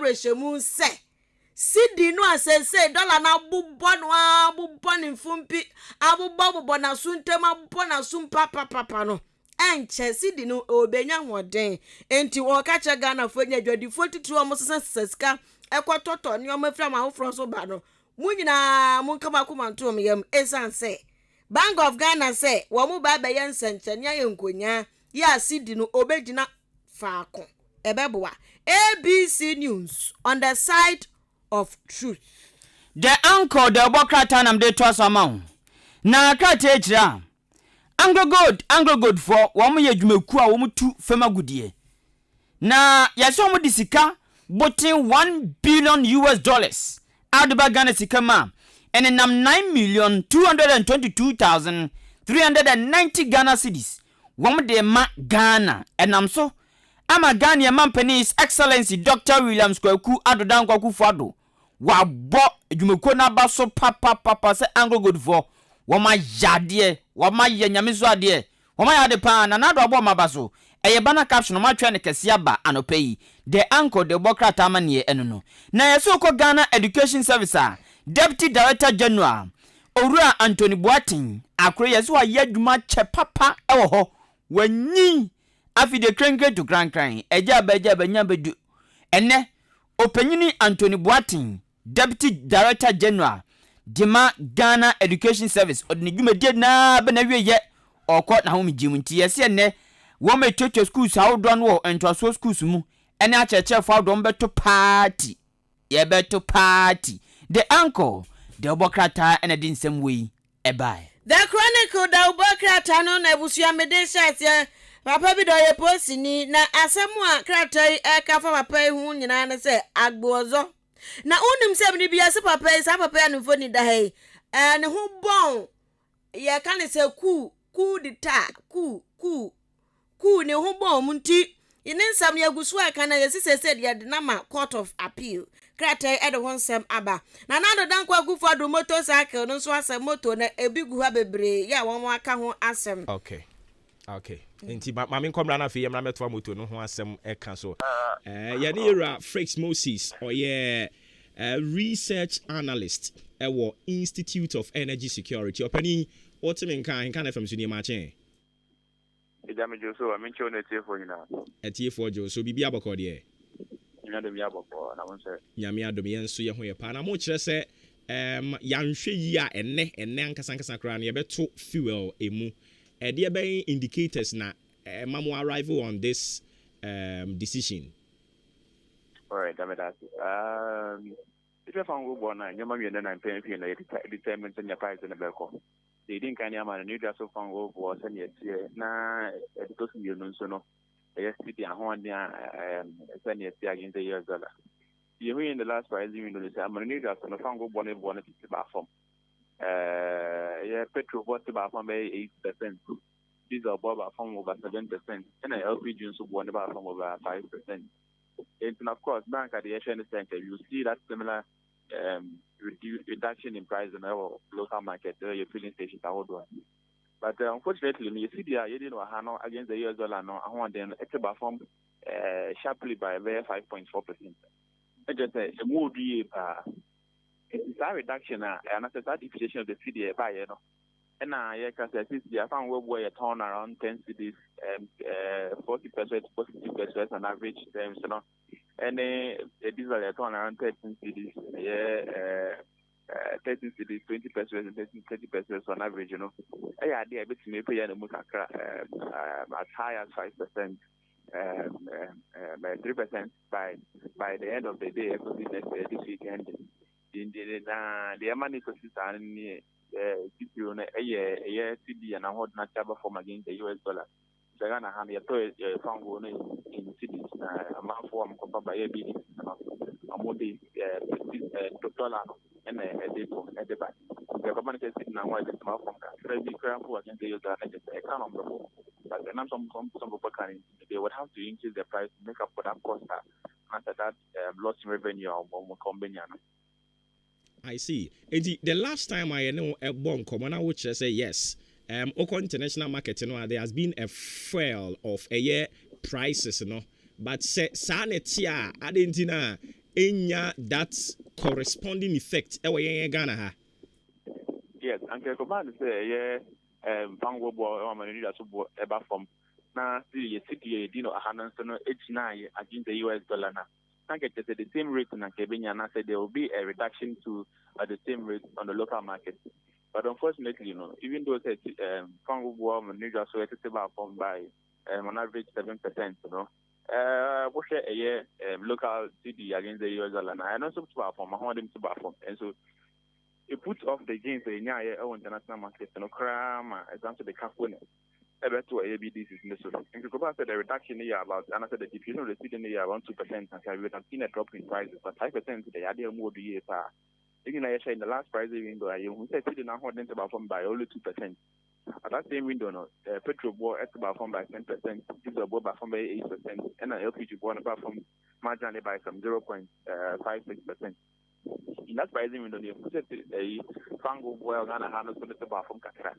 P: reshemu se sidi no asese dollar na bubbo ni fumpi abubbo na suntem abubbo na sumpa papa no enche sidi no obenya hoden enti wo ka che Ghana for nya dwadi 42 omo sesika ekototo ni omo fra ma hofro so ba no munyina munkama kumanto yam esanse Bank of Ghana say wo mu ba be yen senchenya yenkonya ya sidi no obedina faako ebeboa ABC News on the side of truth.
O: The uncle the bokrata nam de twa sama na krata ejira anglo good for wo mu yadwumaku a wo mu tu fema gudie na yase wo mu disika botin $1 billion adba Ghana sika ma and nam 9,222,390 Ghana cedis wo mu de ma Ghana enam so ama Ghana mampani His Excellency Dr. William Kwaku adodan kwaku fado wa bo adwumako na ba so papa se anglo good for wo ma yade wo ma yanyame so ade wo ma yade pa na na do abo ma ba so eye bana caption ma twa ne kese aba anopai the uncle the bokrata manie eno no na yeso ko Ghana Education Service Deputy Director General Owura Anthony Boatin akure yeso wa yadwuma che papa ewo ho wanyi afi de krenkre to krankran eja banya bedu ene opanyini Anthony Boatin Deputy Director General Dima Ghana Education Service odne dwumadie na be na wiye okọ na ho mjimunti yesi ene wo me teacher schools awdon wo entwaso schools mu ene acheche fo awdon beto party ye beto party the uncle the obokrata ene din sem we ebai
P: the chronicle the obokrata no na ebusia medesha papa bi do ye posini na asemu a krata ka fa papa hu nyina na se agbozo na unim se bi bia se papa ya no ni da he ne hu bon ye kan se ku di ta ku ne hu bon munti ine nsam ye gusu aka na ye sese de na ma court of appeal krata e de honsem aba na do dan kwa gufo do motorcycle no so asem moto na ebigu ha bebre ya won aka ho asem
I: okay enti mami nkomra na fe yemra meto moto no ho asem eka so ya ne era Fritz Moses oye research analyst ewo Institute of Energy Security opani otimi nkan FM suni Maakye
C: ejame joso amincho na tiefo nyina
I: etiefo joso bibi aboko de
C: nyina do mi aboko na won se
I: nyame adom yenso ye ho ye pa na mo kire se yanhwe yi a enne ankasa kra na ye beto fuel emu there be indicators na mamo arrival on this decision.
C: All right, damn it. If you found good one, you might be in the paying determined in your price in the Belco. They didn't kind of man, and you just so found over was and yet, now, because you know, so no, yes, city and one send yet against the US dollar. You in the last price, you know, I'm going to just found good one to the bathroom. Yeah, petrol was about 8%. Diesel about over 7%, and LPG so one about over 5%. And of course, bank at the Asian Center, you see that similar reduction in price in our local market, your filling stations are all done. But unfortunately, you see the you know Hano against the US dollar now, I want them to perform sharply by a very 5.4%. Just a more it's a reduction and as a depreciation of the CDA by you know. And I can say I found where a turn around 10 cities, 40%, 40% on average terms, you know. And these are a turn around 13 cities, 13 cities, 20% and 30% on average, you know. I idea bit me pay and as high as 5%, by 3% by the end of the day, this weekend. the money consistent in CPO a CD and a hot natural form against the US dollar. The Ghana hand your toy found in cities, a man form compared by a bidding, a modi dollar and a depot at the back. The government is now why the small from Freddy Crampo against the US dollar, a kind of the but then some people can they would have to increase the price to make up for that cost after that lost revenue or combination.
I: I see. The last time I know a bomb common, I would say yes. Oko international market, there has been a fall of a year prices, but say Sanetia, Argentina, enya that corresponding effect. Ghana.
C: Yes, and the command say Bango boy, ever from now, the city, $89 against the US dollar now. I get the same rate in Kenya, and I said there will be a reduction to the same rate on the local market. But unfortunately, even though Congo war New York so it's about by on average 7%, what's a year local CD against the US dollar. I know some from I want them to perform, and so it puts off the gains in the international market. Example the Cafuan. Ever to ABDs is necessary. And to go back to the reduction here about, and I said the diffusion of the city here around 2%, and we have seen a drop in prices, but 5% the idea more the year. In the last price window, we said city now holding about from by only 2%. At that same window, petrol bought at about from by 10%, diesel bought by from by 8%, and an LPG bought about from marginally by some 0.56%. In that pricing window, they put a Fango boil Ghana handles to the bar from Kaka.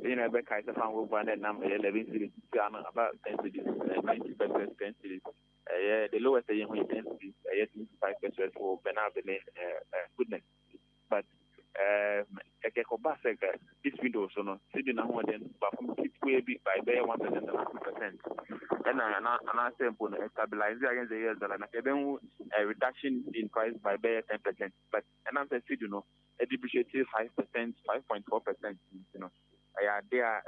C: Then I bet Kaiser Fango by that number 11 cities, about 10 cities, 90%, 10 cities. The lowest they only 10 cities, 5% for Benavile goodness. But this window, so no, sitting now then, but from 6 way by 1% and 2%. And I say, stabilize against the years that a reduction in price by 10%. But and I'm saying, a depreciative 5%, 5.4%. They are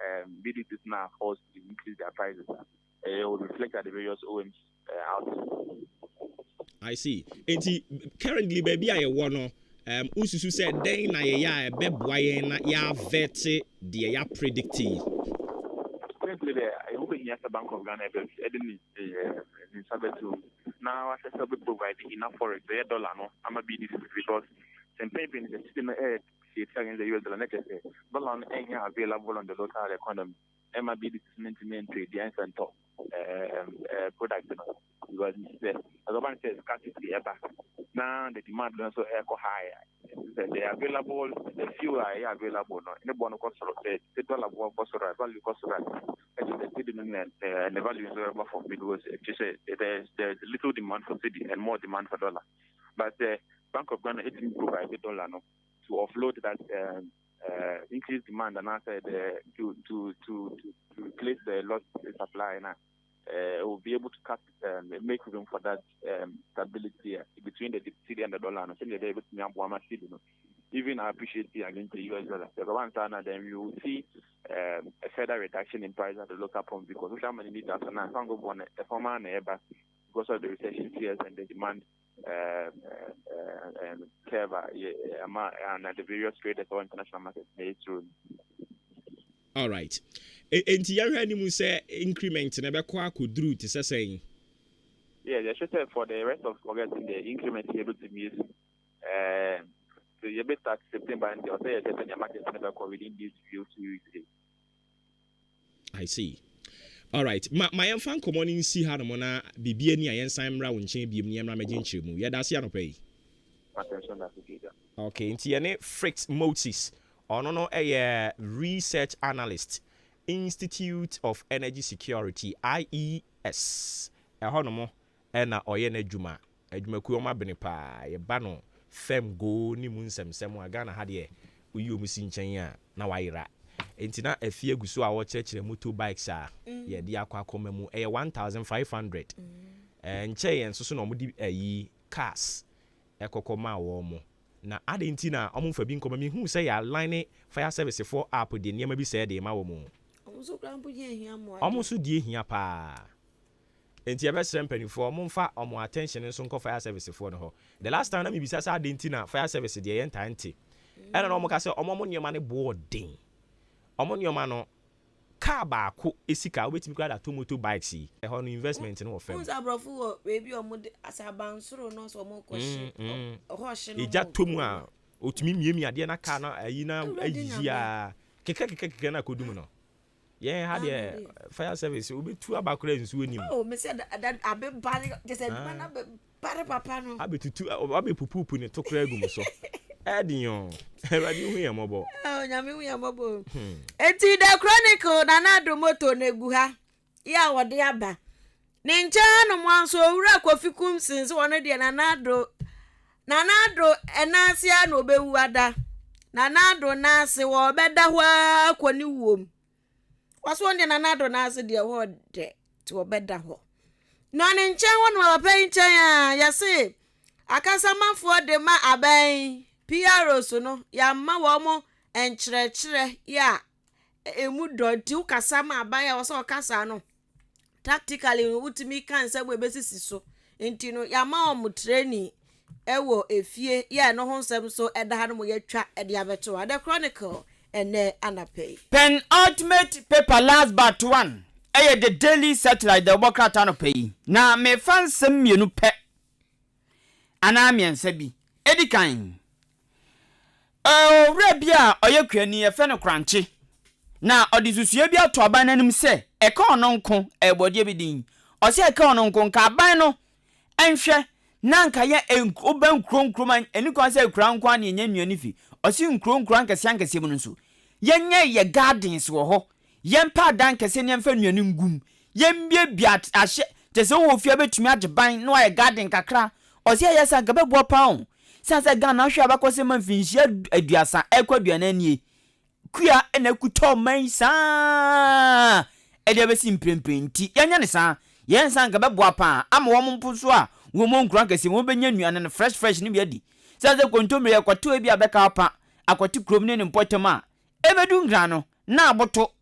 C: BDCs now forced to increase their prices. It will reflect at the various OMs out.
I: I see. Currently, baby, I want Ususu said, "Day na ya beboye na ya vete the ya predicting."
C: Currently, I hope yes, the Bank of Ghana in Sabetu. Now, I said, we provide enough for it. The dollar, no, I'm a BDC because some paper is still against the US dollar. Dollar ain't available on the local economy. MBD is maintenance trade, the infant product. Because the government says scarcity ever. Now the demand is also high. They are available, the few are available. No, in the bond cost of the dollar cost of value cost of the value is available for because there's little demand for city and more demand for dollar. But the Bank of Ghana didn't provide the dollar to offload that increased demand and I said to replace the lost supply now. Will be able to make room for that stability between the city and the dollar. And they're able to even I appreciate it against the US dollar. The one time then you will see a further reduction in price at the local pump because we have many liters and I can't go on a former neighbor because of the recession fears and the demand curve and the various traders or international markets made through.
I: All right. Enti ya hwani mu say increment na be kwa kudru ti say saying.
C: Yeah, they should say for the rest of August the increment able to be so you better start September and they say the market never go within these few 2 weeks.
I: I see. All right. My fan come on in see how the mona bibie ni ayensan mra wonchen biem ni amra magin chemu. Ya da se anopai.
C: Attention that is.
I: Okay, enti ya ne Fritz Moses. No, a research analyst, Institute of Energy Security (IES). Honomo ena oyene juma. Ejuma kuoma benepa. Ye bano fem go ni munsem semu agana hadie. Uyu musi nchen ya na waira. Entina efie gusu a wo chechire motorbikes a ye dia kwa komemu 1500. Nche yen so no mudi ayi cars. Ekokoma wo mo. Na adentina omumfa bi nkoma mi hu say ya line fire service for app de niam bi say de ma wo mu.
P: Omuso krampo ye hia mo.
I: Omuso die hia pa. enti ebe srempani for momfa omo attention nso nko fire service for no ho the last time na me bisa sa dentina fire service de yen tante ena no mo ka se omo mo nioma ne boarding omo nioma no car baako esika obetimi kwa da motor bikes yi e ho no investment no ofem
P: unza brofu wo baby omo de asabansoro no so mo kwashi ho hye no
I: eja tomu a otumi miemi ade na car na ayi na ayi a keke na kodum no had fire service obetu abakura nsuo nim
P: me say that abe bari just na bari papa no
I: abetutu abepupupu ne tokura agum so Edion, everybody hu yamobo.
P: Nyame hu yamobo. Eti the chronicle na na do moto na egu ha. Ya wode aba. Ne ncha no mwanso owura kofikum sinse wona de na na do enase a no bewu ada. Na na do na se wo beda ho akoni wuom. Waso de na do na se de ho de ti wo beda ho. No ne ncha wona wa pa ncha ya se akasa manfo de ma aban PROs no ya ma wo mo enkyerɛkyerɛ ya emu dɔnti ukasa ma aban ya wo so kasa no tactically utimi kan se bo ebesisi so enti no ya ma wo training ewo efie ya no ho nsɛm so ɛda ha no mo yɛtwa ɛde abeto the chronicle ene anapay
O: pen ultimate paper last but one the daily satellite the bokrata no pay na me fansem mienu pɛ ana miensa bi edikan rebia oyekwani efe no kranche na odisusuye bi ato aban nanim se eka ono nko ebode bi din ose eka ono nko ka aban no enhwe na nka ye oban kronkroman eni kwa se kranko an yenye nuani fi ose nkronkran kese ankese mu nso yenye ye gardens wo ho yempa dan kese ne mfa nuani ngum yembie biat ahye tese wo fi abetumi ageban no ye garden kakra ose yesa gabebo paun sansa Ghana hwe abakose manfinhia aduasa ekwaduana nie kua ena kuto man sa ede besi mprempenti yanya ne sa yensa gabebo pa ama wo mpuso a wo mo nkura kase wo benya nuane ne fresh ne biadi sansa kontomre yakwato ebi abeka pa akwati krom ne mpotem a ebedu ngra no na aboto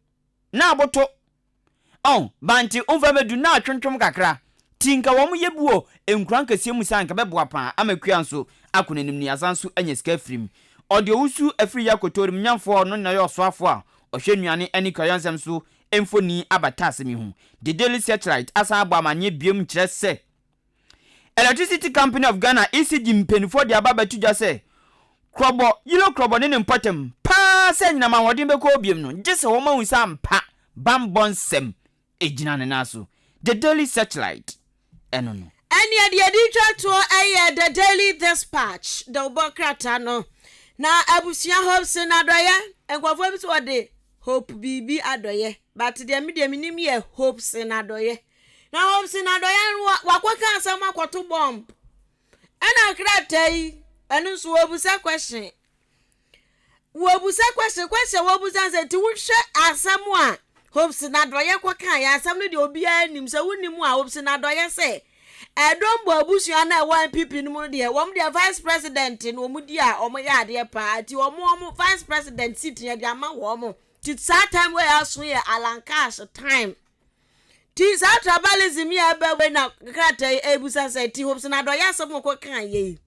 O: banti umfa bedu na atwentwom kakra tinka wo mo yebuo enkran kase mu sanka bebo pa amakua nso akonanim ni asanso anya sika frim ode owusu afri yakotorim nyamfo no na yosoafo a ohwenuane ani kayansem so emfoni abatase mi hu the daily satellite asa agba manye biem kire se Electricity Company of Ghana ECG mpenifo de ababatu dwa se krobo ne mpotem pa se nyina ma hodin be ko biem no gese wo ma hu sa mpa bambonsem ejina ne naso the daily satellite enono
P: Any the editor to the daily dispatch the bokrata no na abusia hopes na doye enkwafo bi so de hope bibi adoye but the medium nim ye hopes na doye na hopes na doye wakwaka asam akwoto bomb ena krata yi enu so obusa question wobusa say ti wohwe asam a hopes na doye kwaka ya asam no de obi anim se wonimu a hopes na doye say Edombo abusia na one people no de wom de vice president no mu di a omo ya de pa ati omo vice president sit ya de ama wo ti that time we aso ye alankash time ti that tribalism ya be na krata ebusa say ti hopes na do ya so mo ko kan ye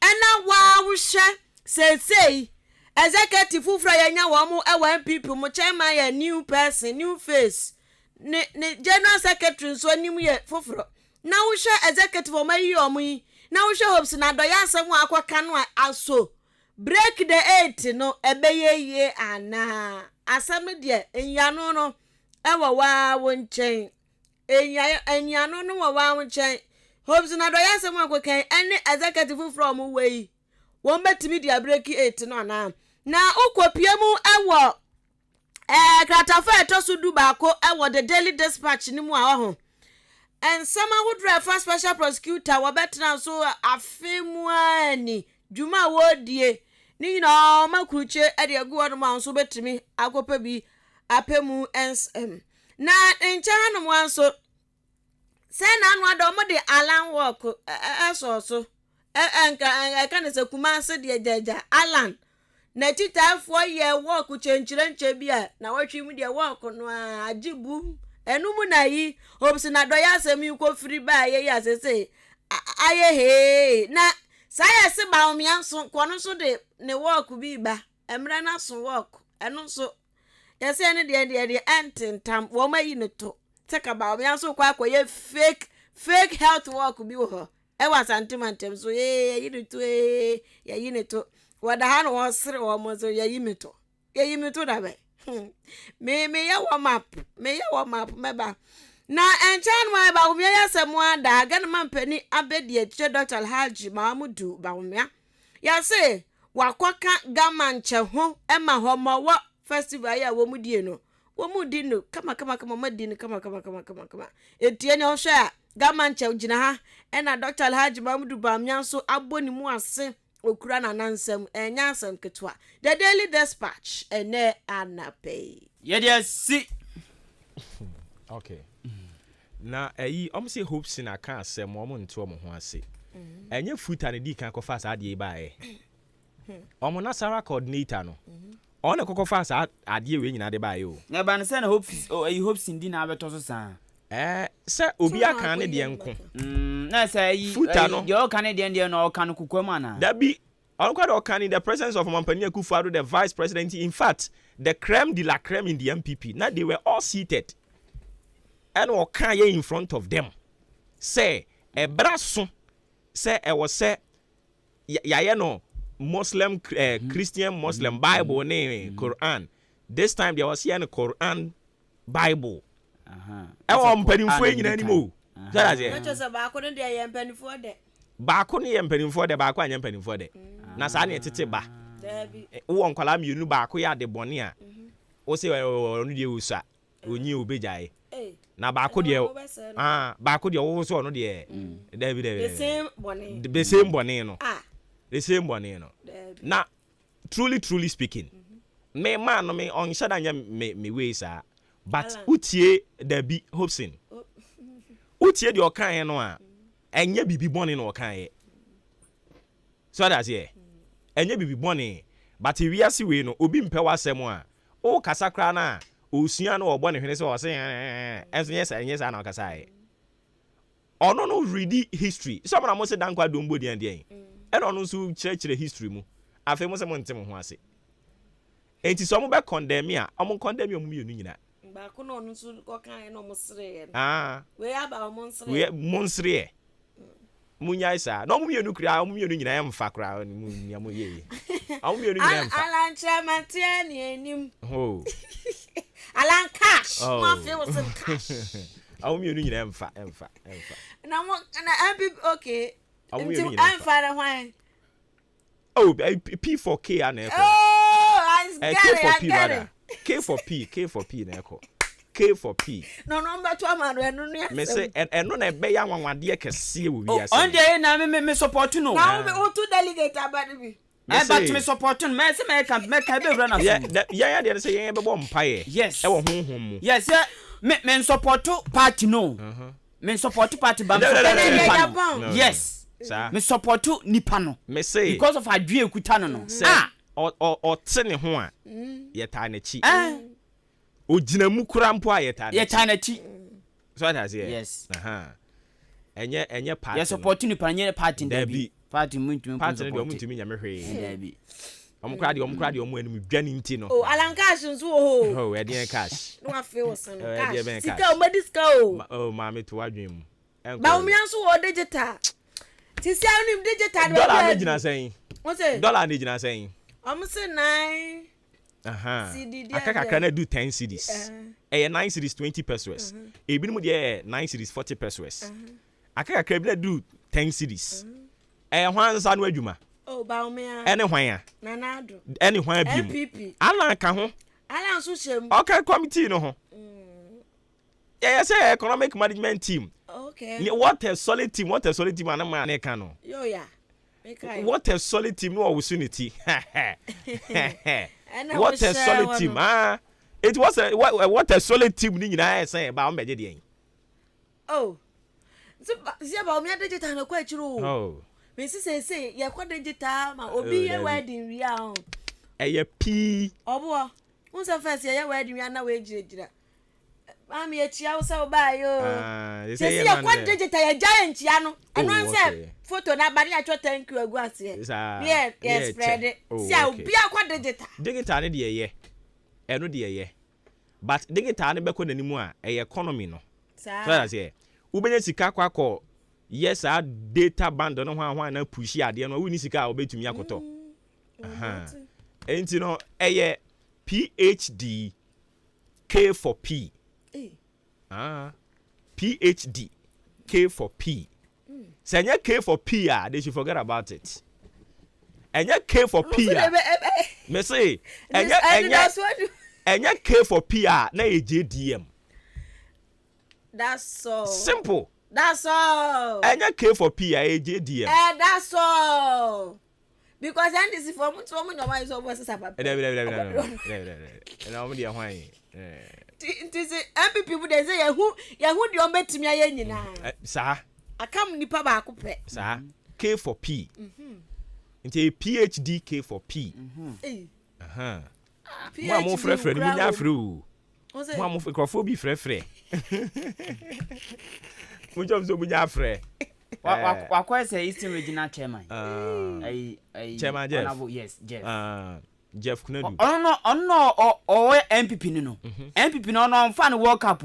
P: ena wa wo hye say executive fufra ya nya wo mo one people mo chairman ya new person new face ne general secretary so nim ye fufra na wo hwe executive o mayi omu na wo hwe hopes na do ya asem akwaka no aso break the 8 no ebeye ana asem de enyano no ewa wa wo nchen enyano no wa wo nchen hopes na do ya asem akwaka ene executive from wey wo metimi dia break 8 no na ukopie mu ewo kratafa etosu du baako ewo the daily dispatch ni mu a ho and some would refer special prosecutor wabetna so afemuani juma wodie ni no makruche ade agu no ma so betimi akopa bi apemu nsm na ncha hanom anso se na anu ado mo de alan work so enka ne se kuma se de jaja alan na titafo ye work chenchire nche bia na watwi mu de work no ajibu Enumu na yi hopes na do ya asem yi ko free ba ye ya say aye he na saya se ba o mia so kono so de ne work bi ba emre na so work eno so yes ene de antentam wo ma yi ne to take about me so kwa ye fake health work bi wo e wa santimantem so ye ne to ye yi ne to wada ha no sere wo mo so ye yi me to da be me ya warm up me ba na enchan ma ba wo ya semu ada ga na mampani abedi e Dr. Alhaji Mahmudu ba wo ya say wakwaka gamanche ho e ma ho mo wo festival ya wo mu die no kama madini kama etie ne ho hwa gamanche gina ha e na Dr. Alhaji Mahmudu Bamyan so aboni mu ase okura na nansam enya asam ketwa the Daily Dispatch ene anape
O: ye dia si
I: okay na say hopes na kan asem o mo nto mo ho ase enye futa ne di kan ko fa sa de ba omo nasara coordinator no on e kokko fa sa ade we nyina de ba o
O: na ba ne se na hopes ndi na abeto so sa
I: se obi aka ne de nko
O: na se
I: futa no
O: de o kan de no o kan kokko ma na
I: da bi on kwado kan in the presence of Mampani Akufo-Addo, the vice president, in fact the crème de la crème in the MPP, now they were all seated and o kan ye in front of them say e braso say e was say ya no Muslim Christian Muslim Bible ne Quran. This time there was here a Quran Bible. E wa mpanimfo nyina ni mo. That's it.
P: Not just about couldn't dey mpanimfo de.
I: Ba ko ne mpanimfo de ba ko anya mpanimfo de. Na sa na tete ba.
P: Debi.
I: Wo nkwala mienu ba ko ya de bone a. O se onu de usa. Onyi obejae. Na ba ko de ba ko de wo so onu de. Debi. The same bone no. The same one, you know. Now, truly speaking, me man no me on shadanya me way sir, but utie there be hoping. Utie the okan no a, enye bibi boni no okan. So that's here. Enye bibi boni, but we asi we no obi mpe wasem a, o kasakra na, osua no obone hwene se o se yes na okasa e. Ono no read history. Some na mo se dankwa dombo de ande. And on also church history mu afa mo se mo ntem ho ase enti so mo be condemn me a mo condemn me mu nyina
P: ba ko no nso ko kan no mo sere
I: we
P: aba mo sere
I: mo sere munya isa no mo mienu kura mo mienu nyina emfa kura mu nya mo ye mo mienu nyina emfa
P: alan chamantia ni enim
I: ho
P: alan cash mo fe wo some cash
I: mo mienu nyina emfa
P: na mo na okay. I'm far away.
I: Oh, P4K and echo.
P: Oh, I get it.
I: K for P and echo. K for P.
P: No, but 2 man.
I: Me say, and no, be young one dear can see we are.
O: On day, now me support no.
P: Now we all 2 delegates about me.
O: But me support no, me can make a bit run.
I: Yeah, they say, one pie.
O: Yes, yes, me support party no. Me support party, but yes. Me support nipa no.
I: Me say
O: because of adwe ekuta no no.
I: O tene ho a ye ta na chi. O gina mu kura mpo a ye ta
O: na chi.
I: So that is here.
O: Yes.
I: Enye party.
O: Ye support nipa nye party
I: Dabi.
O: Party muntu
I: party no muntu mi nyame hwe.
O: Dabi.
I: Omkrade omu enu dwane nti no.
P: Oh, alan cash nso ho.
I: Oh, e dey cash.
P: No afi wo san cash.
I: Sika
P: o mediska o.
I: Oh, ma me to wadwen mu.
P: Ba o mi anso wo digital. Ti si anim digital no.
I: Dollar na gina sen.
P: What say?
I: Dollar na gina sen.
P: Say 9.
I: Akaka na do 10 cedis. 9 cedis 20 pesos. Ebinim de 9 cedis 40 pesos. Akaka bi na do 10 cedis. Hwansa no adwuma.
P: Oh, ba o me a.
I: Ene hwan a?
P: Nanado.
I: Ene hwan bi mu.
P: MPP.
I: Alan ka ho.
P: Alan so shem.
I: Okay, committee no ho. Yeah, say economic management team.
P: Okay.
I: What a solid team, and man can no.
P: Yo yeah.
I: What a solid team, no opportunity. What a solid team. It was what a solid team ni nyina say about me dey.
P: Oh. See about me digital no kwa chiro.
I: Oh.
P: Me say ye kwa digital ma obi ye wedding wi a.
I: Eye P.
P: Obo. Unsa first ye wedding wi na we gira. Mami etia wo se oba yo.
I: They
P: say
I: say
P: ya kwa digital ya giant ya no. Eno say photo na ba na cho thank you agu ase. Yes, spread it. See obi akwa digital.
I: Digital ne de ye. Eno de ye. But digital ne be ko nanimu a economy no. So that say ubenya sika kwa yes a data band no ho na push ade no woni sika obetumi akoto. Enti no PhD K for P. PhD K for P. Say K for P they should forget about it. And K for P me say and K for P na JDM.
P: That's all.
I: Simple.
P: That's all.
I: And K for P JDM.
P: That's all. Because then this is for me your mind is over papa.
I: And I'm the why.
P: This MP people they say who the ombetimi aye nyina.
I: Sir.
P: Akam nipa ba ko pe.
I: Sir. K for P. Into PhD K for P. Mo mo frefre ni munya frɛ o. Mo mo mikrofo bi frefre. Mo jom so munya frɛ.
O: Wakwa say Eastern Regional Chairman.
I: Chairman Jeff.
O: Yes, Jeff.
I: Jeff Kunedu.
O: Oh MPP no. MPP no mfa no World Cup.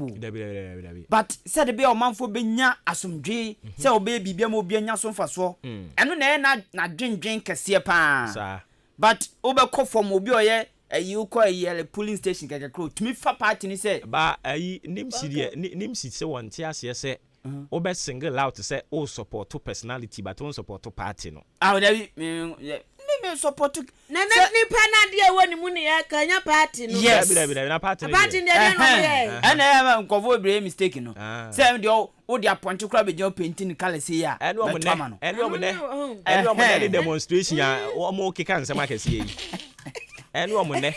O: But said the be o manfo benya asomdwe, say obe bibia mo bia so mfa so. Eno na dwendwen kese pa.
I: Sir.
O: But obe kɔ from obi oye you call a polling station kekekro. Tumi fa party ni say
I: ba nimsi se wonte ase se obe single out say o support to personality but won support to party no.
O: Me support to
P: na nipa na de woni mu ne ya kanya party no.
I: Yes. Na party no.
P: Party de no ye.
O: Ana nkofo bre mistake no. Say de o de appoint kra be jo painting color say ya.
I: Eno mo ne demonstration ya o mo keka nsema kese yi. Eno mo ne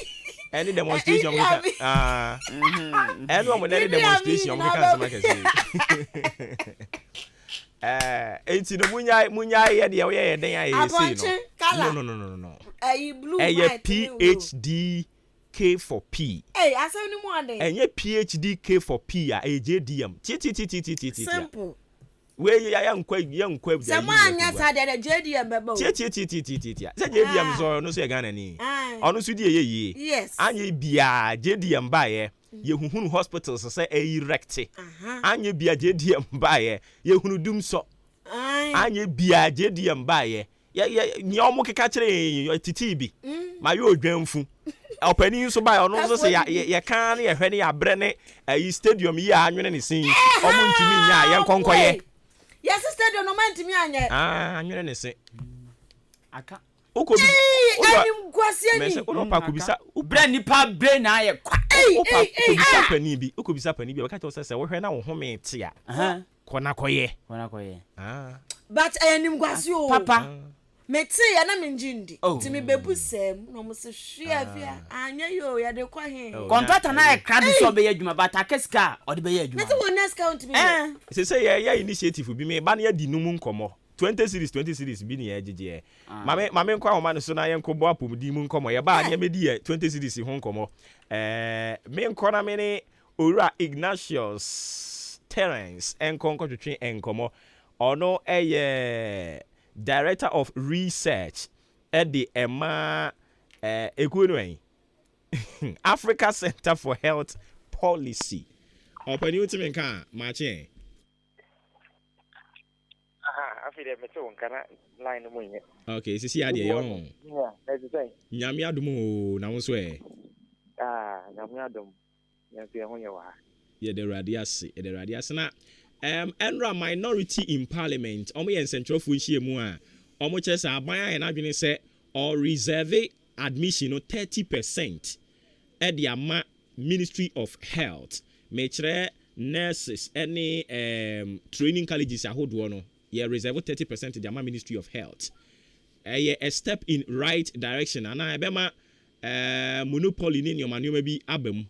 I: any demonstration any demonstration nsema kese yi. Enti no munya ye de ye den aye say no. No.
P: Blue
I: PhD K for P.
P: Asem ni mu ade.
I: PhD K for P JDM.
P: Simple.
I: We ya nkwa
P: Sama anya sa de JDM bebo.
I: Say JDM so no so Ghana ni. Ono so di ye.
P: Yes.
I: Anya bia JDM ba ye. Ye huhunu hospitals say erect. Anya bia JDM ba ye. Ye hunu dum so. Anya bia JDM ba ye. Ni omo keka kire titi bi. Ma yo odwanfu. Opani so ba ono so say ye kan na ye hwe ne ya bre ne stadium yi anwene ne sin. Omo ntimi nya ye nkonkoye.
P: Yes stadium no man ntimi anya.
I: Anwene ne sin.
O: Aka
I: Okobi.
P: Anim kwase ni.
I: Me se ko pa kubisa.
O: Bre nipa bre na ye kwa.
I: Okobisa pani bi. Okobisa pani bi. Wakati o se wo hwe na wo home te a. Kona koye.
P: But anim kwase o.
O: Papa.
P: Meti ya na menjindi. Timi bebu sem no mo se hwe afia. Anya yo ya de kwa he.
O: Contractor na e kradu so be adwuma but akeska o de be adwuma.
P: Meti won next count me.
I: Se ya initiative bi me ba na ya di numu nkomo. 20 series bi ni ya jeje. Mame nkwa homa no so na yenko bo apomdi mu nkomo. Ye ba na medi 20 series ho nkomo. Me nkona me ne Owura Ignatius Terence enkonko twetwe enkomo. Ono Director of Research at the Africa Center for Health Policy. Open you to me can Maakye.
C: Afide me to kana line mu nye.
I: Okay, sisi ade yo.
C: Yeah, that's it.
I: Nyame adumo na wo so
C: nyame adum. Ya se ho ye wa.
I: Ye the radias na Enra minority in parliament omo yen central funchie mu a omo chese aban aye na dwene se or reserve admission 30% at the ama Ministry of Health me kire nurses any training colleges ahodo no ye reserve 30% at the ama Ministry of Health a step in right direction ana ebema monopoly ni nyoma bi abam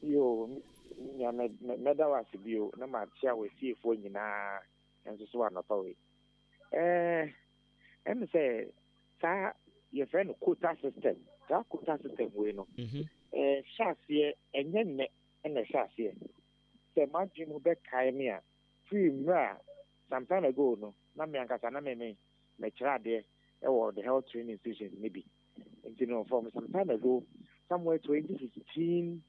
C: yo ya meda wase bio na ma tia we siefo nyina enso so anapa we em say sa ye friend quota system we no
Q: Shasia and yen and a shasia. The margin who back Kaimia, free mra some time ago, no, Namiankasana me there, or the health training station, maybe. And you know, from some time ago, somewhere 2015,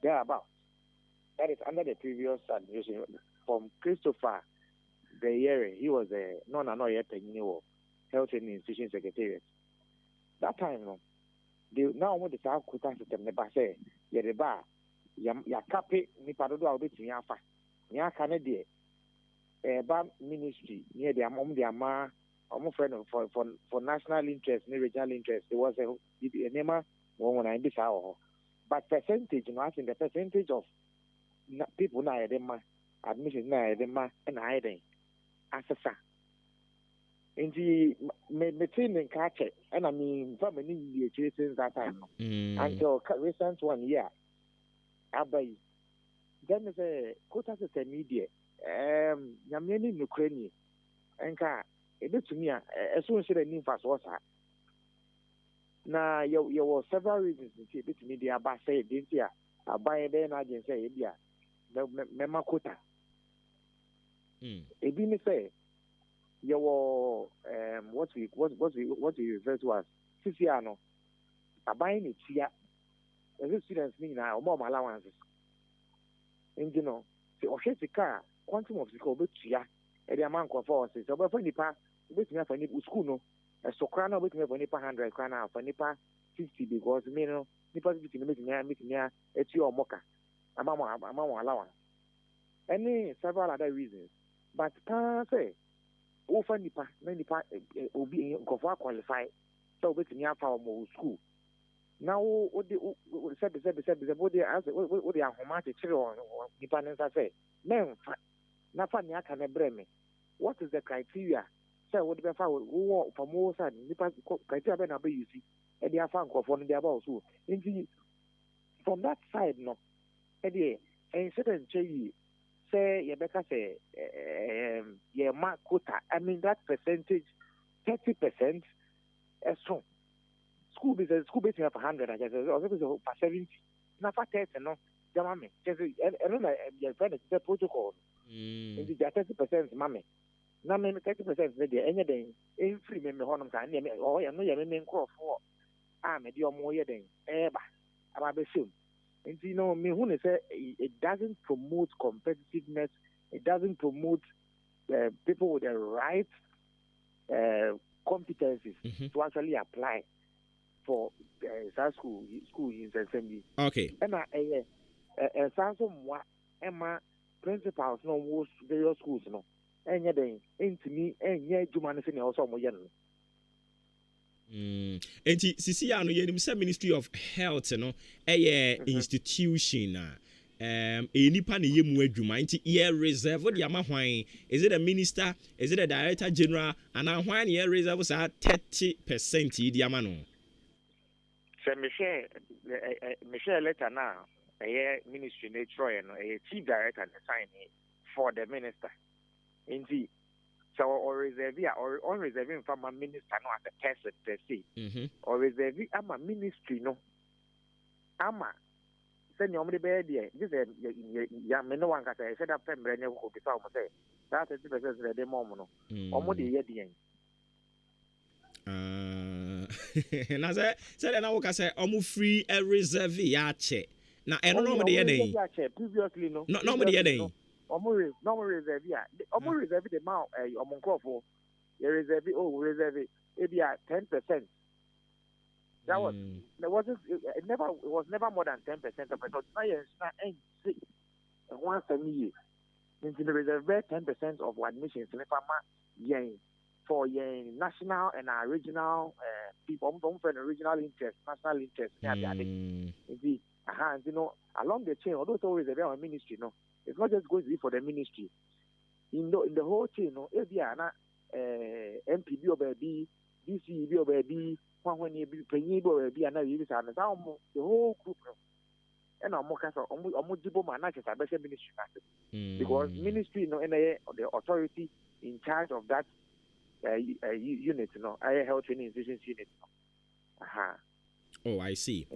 Q: thereabout. That is under the previous administration from Christopher the year he was a health training institution secretariat. That time, no, they now want the South quota system. Never say, Yereba, Yakape, Nipadodo, I'll be to Yafa, Yakanadi, a ministry near their mom, their ma, almost friend for national interest, regional interest. There was a name when I be sour. But percentage, you know, I think the percentage of people now, admission now, and hiding. Asasa. In the maintain and catch it, and I mean, for many years since that time until recent 1 year. Abai. Then is a quota system media. Yamini Ukraine. Enka, a bit to me, as soon as the name fast was her. Now, you were several reasons to bit media, but say, this year, I buy a then I can say, yeah, the Mema quota. It didn't say your what we refer to as Siciano. A buying it here. As a students mean now more allowances. And you know, the Oshesika quantum of the cobit here at the amount of forces. So, but for Nipa, with me for Nipa school, no, a Socrano with me for Nipa 100 crown for Nipa 50 because me no Nipa making here at your mocha. Among allowance. Any several other reasons. But say, over Nipa, will be qualified. So we can have our school. Now, what they said, what they answer, what they are homatic children, Nipa and say, men, Nafania can bring me. What is the criteria? So, what the found for more side, Nipa criteria, you see, and they are found for the about so. Indeed, from that side, no, and certain say Rebecca say mark quota. I mean that percentage 30% as so school business have 100 I guess or for 70 now for 30 no jamame just I don't know your friend is the protocol in the 30% mame now me 30% there anything in free me honum kan or you know you me crop for me the more ye den eba aba be soon. And you know, me who say it doesn't promote competitiveness. It doesn't promote people with the right competencies to actually apply for school in assembly.
I: Okay.
Q: And some more Emma principals no most various schools no. And yet, into me, and yet, you manage also more young.
I: And Sisi ano yenim say Ministry of Health no institution nipa ne yemu adwuma nti ye reserve the ama hwan is it a minister is it a director general and hwan ye reserve sa 30% di ama no
Q: say me share letter now ministry nature no chief director sign for the minister nti so or reserve or on reserving from a minister no as a person per se or reserve am a ministry no ama send your money there this ya me no one can say that pembre ne ko bi fa mo say that 30% the mom no omo de ye de
I: na say na wo ka say omo free a reserve ya che na eno no mo de ye den
Q: previously no
I: mo de ye den
Q: no reserve ya reserve the amount for reserve it be at 10%. That was it was never more than 10% of it. Now it's not once a year. Into the reserve 10% of admissions for national and regional people for the regional interest, national interest. You know, along the chain, although it's always a ministry, no. It's not just going to be for the ministry. In the whole chain, no, if you are not MPB or baby, DCB or baby, when you be paying or be another use, and the whole group. And I'm more careful, almost Jibo Manaka, I bet ministry. Because ministry, no, and the authority in charge of that unit, no, I health training institutions unit.
I: Oh, I see.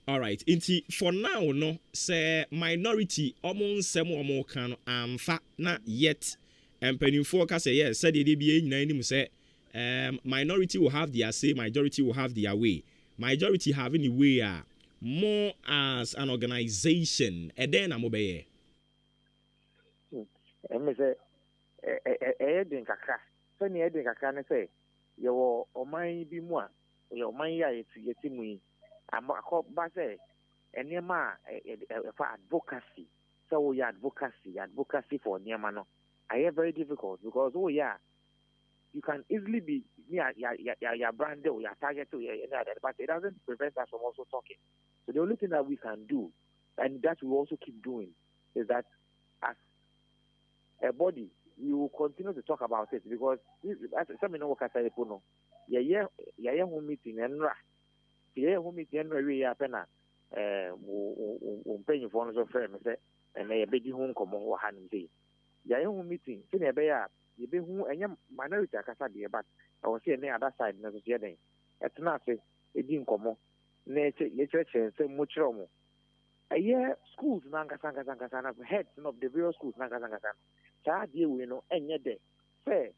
I: All right. Inti for now no say minority nsem omo kan amfa na yet empanimfo ka say yes said dey be nyina nim say minority will have their say, majority will have their way. Majority have any way more as an organization and then amobeye.
Q: Me say den kakra. So ni den kakra ne say yo oman bi mu a yo oman ya yeti mu yi akọ ba say enema for advocacy. So we advocacy for enema no. I hear very difficult because you can easily be your brand or your target to but it doesn't prevent us from also talking. So the only thing that we can do, and that we also keep doing, is that as a body, we will continue to talk about it because some know what I say. Yeah, home meeting and home meeting and we happen paying for us friend and a baby home come on hand say. Yeah, home meeting. You be who any minority akasa dey but I was say any other side na so say den etna say e di nkomo na ye church say mo chiro mo schools na nkasa na heads of the various schools na nkasa cha dey we no enye dey say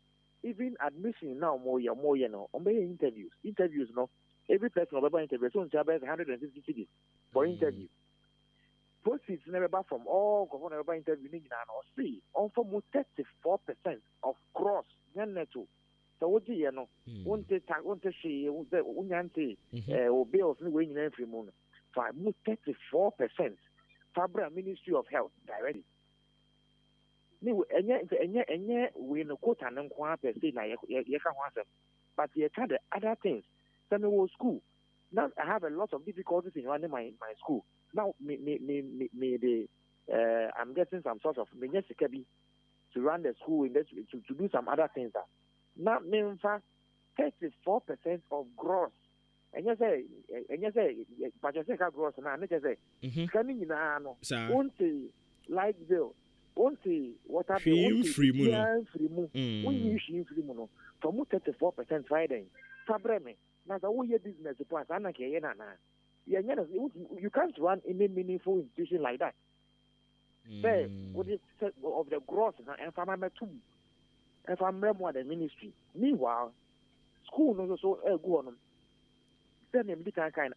Q: even admission now more no on be interviews no every person over interview so ncha be 150 cities for interview. Proceeds never back from all governor interview no see on for 34% of gross neto. So what you know won't she unyante obey of way in every moon for 34% Fabra Ministry of Health directly. Any we no quota and per se na but you had the other things. Some school. Now I have a lot of difficulties in running my school. Now, I'm getting some sort of to run the school in this, to do some other things. Now, 34% of gross. And you say, but you say gross now. And you say, coming in only light bill, only water bill, free moon. When you free moon, from 34% Friday, Fabreme. Now the whole business is part. You can't run any meaningful institution like that. Say, what is of the gross and if I'm more the ministry. Meanwhile, school knows also go on. I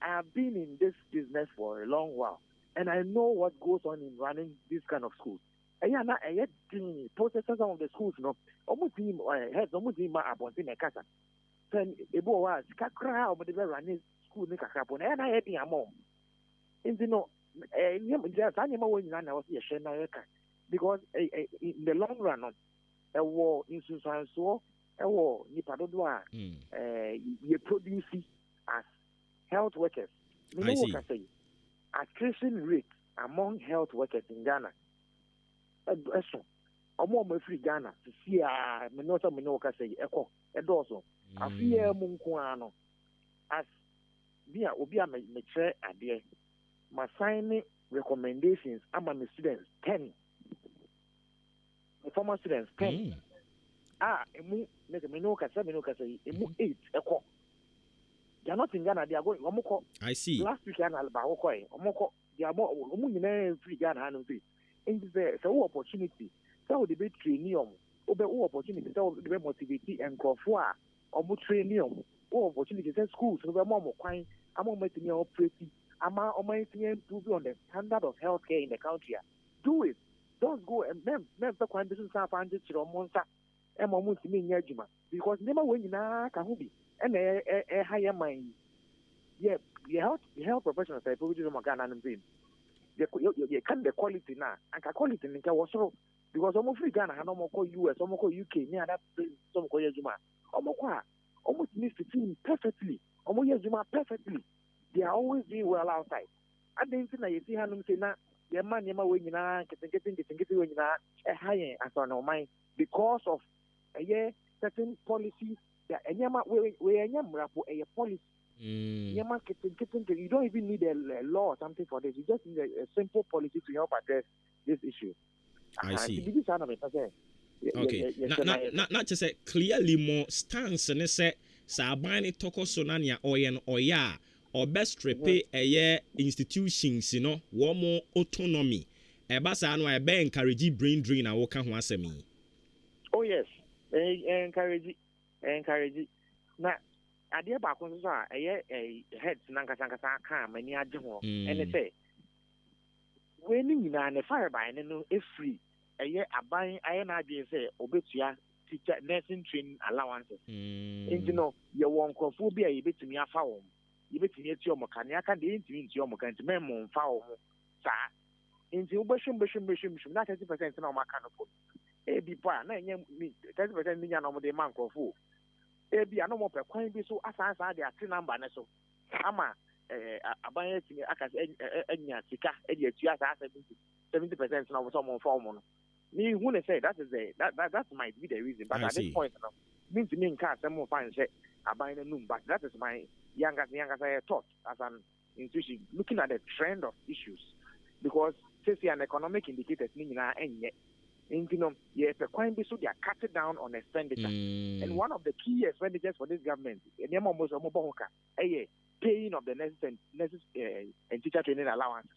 Q: have been in this business for a long while, and I know what goes on in running this kind of schools. And yeah, I yet the processes of the schools, no, almost heads almost in my abundant casa. Then a boy was crowd, but they were running school make a crap on, and I had the amount. And you know, because in the long run, a war in Susan so a war Nipadodua, you produce as health workers. I see. Attrition rate among health workers in Ghana. More free Ghana to see a Minota Minoka say echo a dozo. I fear Munkuano as via Obia Metre Adie. My signing recommendations among my students 10. The former students 10. Emu Minoka say emu 8 echo. They are not in Ghana, they are going Omoko. I see. Last week and Albaokoi, Omoko, they are more free Ghana and in the opportunity. So the big training, opportunity, so the motivate and Crawford, or more training, opportunity, schools, so the more kind, among making operating, among improving on the standard of healthcare in the country. Do it. Don't go and never find business advantage or monster, and almost mean Yajima, because never when you know Kahubi and a higher mind. Yeah, the health professionals, I put it on Ghana and Zim. You can't the quality now, and quality in the because almost free Ghana, no more US, almost UK, near that place, some call Yajuma. Almost needs to team perfectly, almost Yajuma perfectly. They are always doing well outside. I didn't think that you see Hanum say, nah, your man, your man, getting when a higher as on our mind because of a certain policy that a yama where a policy. You don't even need a law or something for this. You just need a simple policy to help address this issue.
I: I see. Okay. Not just say clearly more stance and say Sabani toko sonania oyen oya or best repe institutions no more autonomy ebasa no ebe encourage brain drain na wo ka ho asemi.
Q: Oh yes, encourage na ade ba ko so a heads nankasa ka mani age ho ene say we ni nyina ne fire by no e free aban na ade say obetua teacher nursing training allowances enti no ye won krofo bi a yebetumi afa wo yebetumi ati omo kan ya ka de enti enti omo kan ti memo mfa wo sa enti ubeshum na 30% na omo kan no ebi pa na enye 30% nya na omo de man krofo ebi ano mo pe kwan bi so asa de ati number ne so ama aban etimi aka enya sika edi atu asa 70% na omo so mo fa omo no me who they say that might be the reason, but at this point now, means me can't some more fine say about the noon, but that is my youngest thought as an institution looking at the trend of issues because since an economic indicators and yet yes, the crime be so they are cutting down on expenditure, and one of the key expenditures for this government, paying of the necessary and teacher training allowance,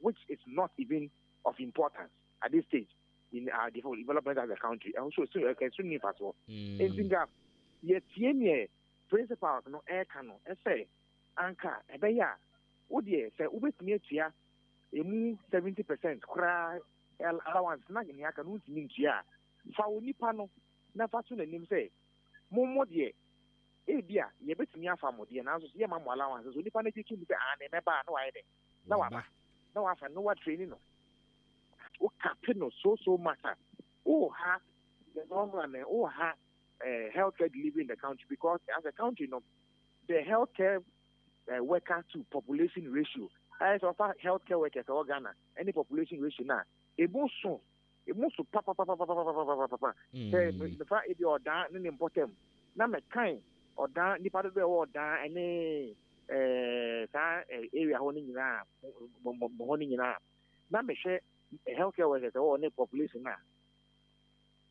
Q: which is not even of importance at this stage in our development as a country. And also, extremely fast. And think that yet, principal no air cano, say, anchor, ebeya, Udia, say, Ubet near Tia, 70% cry allowance, nagging Yakan, mean Tia. Fauni pano, Nafatun and him say, Momo dear, Ebia, ye bet me a family, and I was Yamam allowances, only panic to me, and never no idea. No, I know what training. O capino so matter. Oh, have the normal and have healthcare delivery in the country because as a country, the healthcare worker to population ratio, as of healthcare workers or Ghana, any population ratio now, it moves to papa. The fact if you are down in important, now my kind or down the part of the world down any area holding now, now me share. Healthcare workers or any population now.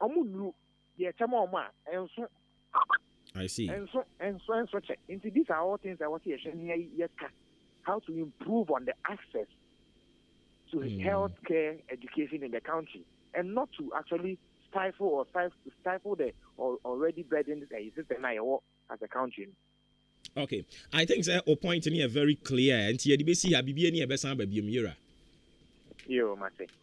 Q: Omu ye chama oma enso.
I: I see.
Q: Enso check. Into these are all things I want to share how to improve on the access to healthcare education in the country and not to actually stifle the already burdened system as a country.
I: Okay, I think that point to me very clear. And here the basic abibi any besan baby mira.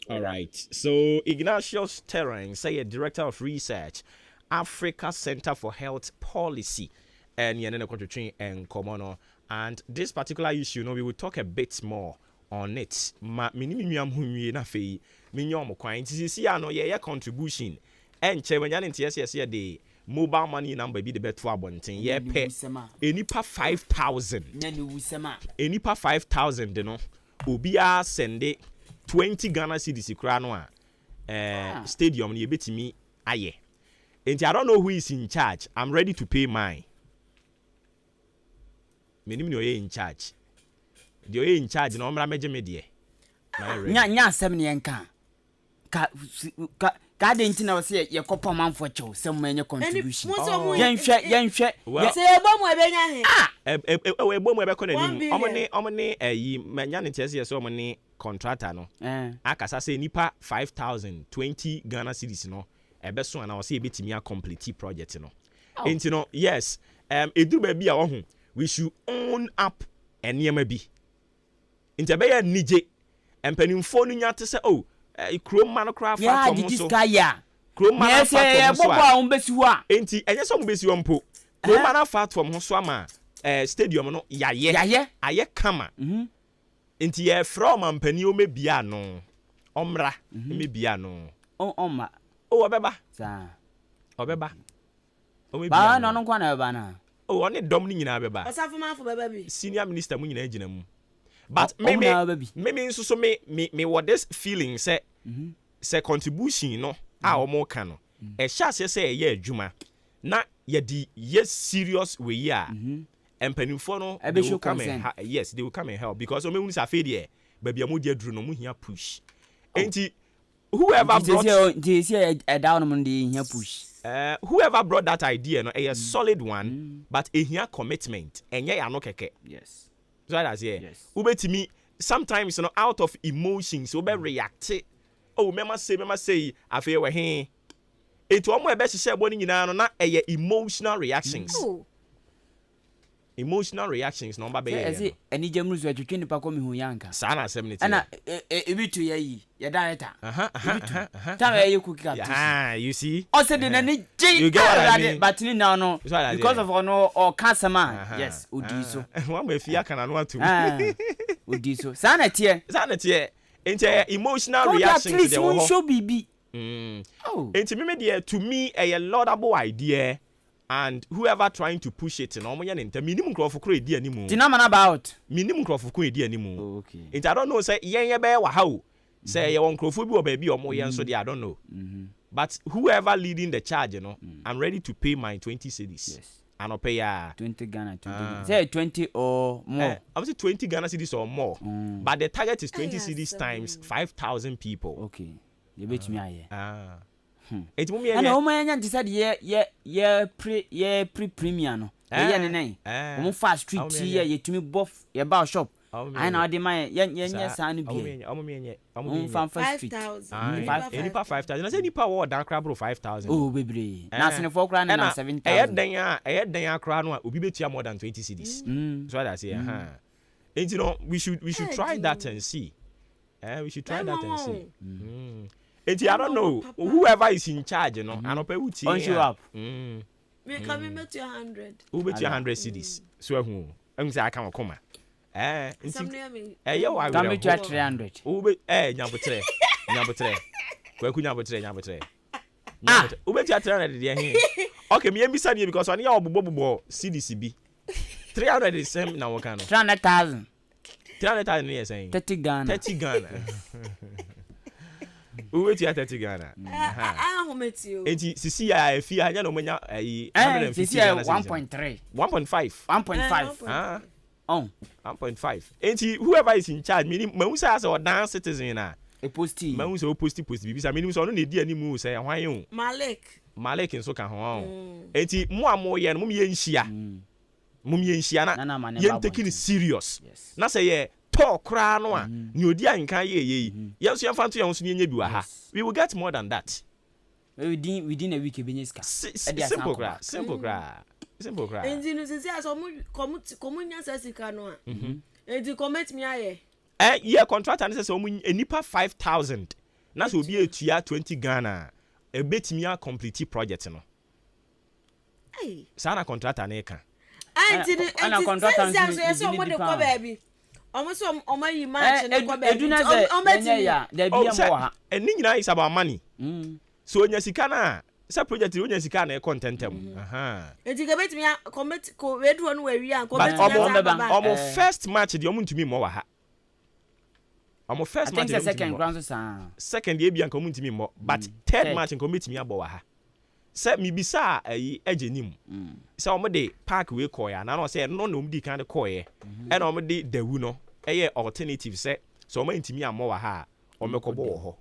I: All right. So Ignatius Terence, say a director of research, Africa Center for Health Policy, and Yanena Country and Komono. And this particular issue, we will talk a bit more on it. Minimum humi na fe minimum coin. See, I know your contribution. And Chevenyan TSS the mobile money number be the bet for abonting. Yeah, pay any pa 5,000. Any pa 5,000, you know. Ubia send it. 20 Ghana cedis kura no a stadium ni ebetimi aye. And I don't know who is in charge. I'm ready to pay mine. Menim no in charge. The in charge no mra meje me de.
O: Nya asem ne enka. Ka de ntina wo se ye kopo manfo chew sem menye contribution. Yenhwe say ebo mu ebenya he.
I: Ebo mu ebekọ nanim. Omne ayi manya ne tese so omne contractor no. Akasa say nipa 5,000 20 Ghana cedis no. Ebeso ana wo se ebetimi a complete project no. Enti no yes, edu ba bi a wo ho we should own up enema bi. Enti be ya nije empanimfo no nya te se oh Chrome man craft from so. Chrome man fat from so. Enti enye so mbesi wompo. Chrome man fat from so ama stadium no yaye aye kama. Enti ye from ampani o mebia no. Omra mebia no.
O: Omma.
I: O obeba.
O: Sa.
I: Obeba. O mebia.
O: Ba no kwa na beba na.
I: O one dom ni nyina beba.
P: Osafo manfo beba bi.
I: Senior minister mu nyina agina mu. But maybe so me what this feeling say contribution no a omo kan no e sha say ye adwuma na ye di yes serious way ya empanifo no they will come and yes they will come and help because omo say afedi e ba bia mo di aduru no mo hia push enti whoever brought that idea no a solid one but a hia commitment enye ya no keke
O: yes
I: So that's ubetimi sometimes out of emotions ube react. Oh, mema say afi we he. Etu omo ebe hye bo ni nyina no na emotional reactions. Emotional reactions no ba be ye.
O: Say eni jamru so atwetwe nipa ko me hu yanka.
I: Sa na asem ni te.
O: Ana ebitu ye director. Tell you cookie cap.
I: You see?
O: O say the nani
I: you get what I mean?
O: But ni now no because of no or cancer man. Yes, odi so.
I: One be fia kana no atu.
O: Odi so. Sa na tie.
I: Enti emotional reactions to the
O: one show bibi.
I: Enti me there to me a laudable idea. And whoever trying to push it, no money enter minimum crop for credit anymore.
O: Dinamana about
I: minimum crop for credit anymore.
O: Okay.
I: It I don't know. Say yen be wa how. Say you want crop or baby or more yen so I don't know. But whoever leading the charge, you know, I'm ready to pay my 20 cedis.
O: Yes.
I: And I'll pay
O: 20 Ghana. 20. Say 20 or more.
I: I would say 20 Ghana cedis or more. But the target is 20 cedis times 5,000 people.
O: Okay. You bet me aye.
I: It won't be
O: and o man yan decide pre premium no ye ne o fast street here ye tumi bof ye ba shop I know the man ye san bi o fan fast street
I: 5,000 5,000 I say nipa wo dan kra bro 5,000
O: oh bebre na sene for kra na 7,000
I: den akra no obi betua more than 20 cedis so that say and you know we should try that and see we should try that and see I don't know whoever is in charge, you know. I don't pay with you.
O: Show up.
P: Me coming met you 100.
I: Who bet you 100 cedis? So who? I'm say I can't come.
O: Yo, I will bet you 300.
I: Who bet? Nyambotre. Kweku nyambotre. Who bet you 300 there? Okay, me be sad because on your bobo CDCB. 300 is same now. What kind of
O: 300,000?
I: 300,000 yes saying
O: 30 Ghana.
I: 30 Ghana. Who wait you 30 Ghana?
P: I met you.
I: Enti sisi ya fi anya no manya 150
O: sisi 1.3
I: 1.5
O: 1.5
I: oh 1.5 enti whoever is in charge meaning mahu say as a dan citizen na
O: e posti
I: mahu say o posti bibi say meaning so no na di animu say hwan yo Malik nso ka ho enti mo amoye no mo ye nhia na ye take it serious na say ye talk kra no a ni odi anka ye yenso yemfa to yenso nye bi wa ha we will get more than that
O: within a week ebenyeska
I: simple kra
P: enzi no sisi aso komu nya sasika no a enzi comment me aye
I: yeah contractor say omu enipa 5,000 na so obi etua 20 Ghana e betimi a complete project no sana contractor na eka
O: ana contractor
P: so mo de ko baby almost yi match na ko be
O: eduna ze ya da bia mo ha
I: eni nyina is about money so onya sika na sa project onya sika na e contentem
P: enti ga betimi commit ko wedu no we an ko betimi
I: omo first match de omo ntumi mo wa ha omo first match
O: the second round
I: second ye bia nko omo ntumi mo but third match nko betimi abo wa ha se mi bisa ayi ejenim se omo de park we ko ya na no se no na omo di kan de ko ye e na omo de dawu no eye alternative se so omo ntimi amo wa ha omo ko bo ho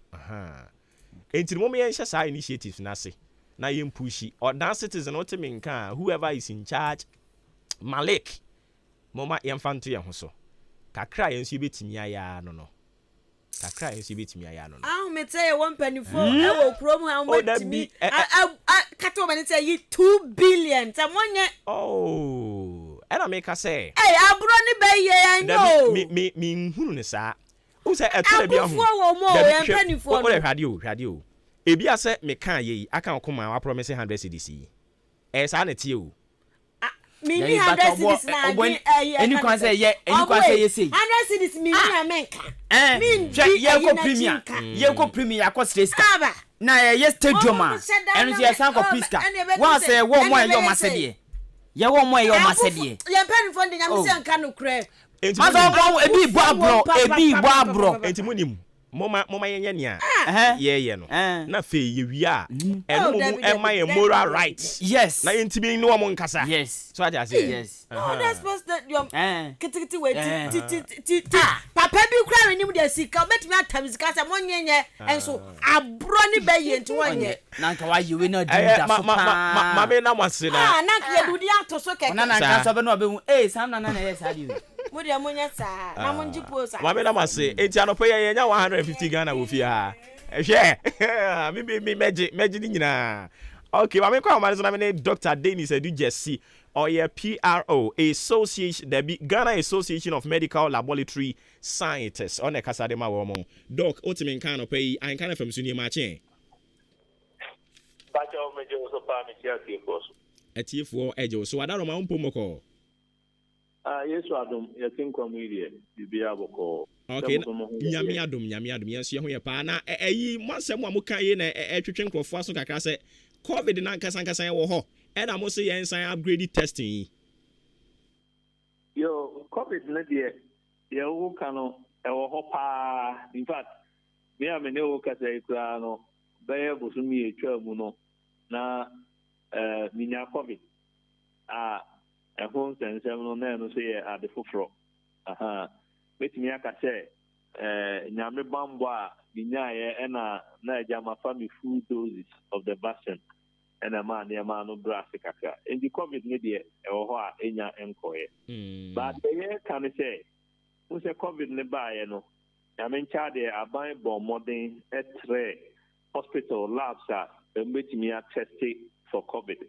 I: enti mo me yen hye sa initiatives na se na yen pushi or dan citizen otimi nka whoever is in charge Malik moma yen fanto ye ho so kakra yen so betimi aya no kakra yen so betimi aya no
P: me tell you one penny for e wo promo how much me kato mani say 2 billion tamonye
I: and I make her say
P: abro ni be ye anyo
I: me hunu ne sa o say e to bia hu
P: penny for
I: o le radio e bia say me kan ye aka koma wa promise 100 cedis sa na tie o
P: me ni 100 cedis na
O: any kwan say ye say
P: 100 cedis me ni amenka
O: ye ko premier akọ streska na ye stadium a enu ye san ko piska wa say wo mo ye masede ye wo mo ye masede
P: ye pen for the nyam say nka no kre
O: mazo ebi bo abro
I: enti munim moma yenye nia ye no na fe ye wi a eno mo ema ye moral rights
O: yes
I: na yentimi no mo nkasa
O: yes
I: so aja say
O: yes
P: that's supposed that your kitikiti wait papa bi kra we nim de sika betimi atam sika sa mo nyenye enso abro ni be ye nti wonye
O: na nka wa yewe na di da so
I: ma be na mwase na
P: na nka ye dudi ato so keke
O: na nka so be no be sam na yes ali
P: Mudia munya sa na munji post.
I: Ma me na ma say enti anopo ye nya 150 Ghana wo fi ha. Hwe me meji ni nyina. Okay, ma me kwa ma na me Dr. Dennis Edu Jesse or your PRO Association the Ghana Association of Medical Laboratory Scientists on the Casadema Womo. Doc, Otimin can of pay, I can from Sunny Mache.
R: But your major was a party, of course.
I: A T4 Edge, so I don't know my own Pomoko.
R: Yes, Adam, you think comedian, you be able to call.
I: Okay, Yami Adum, yes, you're partner. Once someone who can in a twitching for Faso Kakase, COVID in Ankasanka or ho, and I'm also saying upgraded testing.
R: Yo, COVID, not yet. You cannot, in fact, me am no Casano, Bear was me a Chermuno, na Minya COVID. A home and 7 men say at the fufro. With me, I can say, Nyame Bamba, Minya, and Najama family full doses of the vaccine, and a man, the man of Brassica. In the COVID media, or what, in your enquiry. But the year can say, who's a COVID nearby, you know. I mean, Charlie, I buy bomb modern at hospital labs are making me tested for COVID.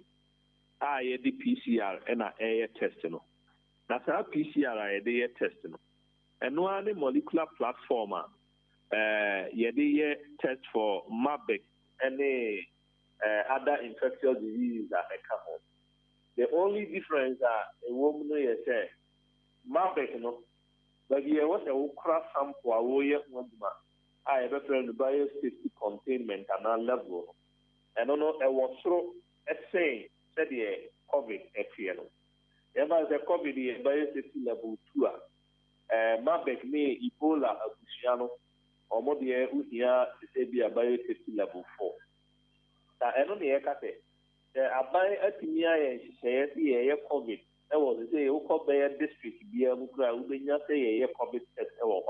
R: I the PCR and a testing. That's how PCR I the testing. And one molecular platform, test for Maakye and other infectious diseases that come home. The only difference a woman say Maakye, but here was a craft sample a warrior one man. I have a friend biosafety containment and our level. And I was so saying said the COVID FPN. Ever the COVID biosafety level 2. Maakye me Ebola Abusiano or more the who here say be a biosafety level 4. Now I don't hear I buy at me and say COVID. I was say Okobe district be a mukra who say a COVID test or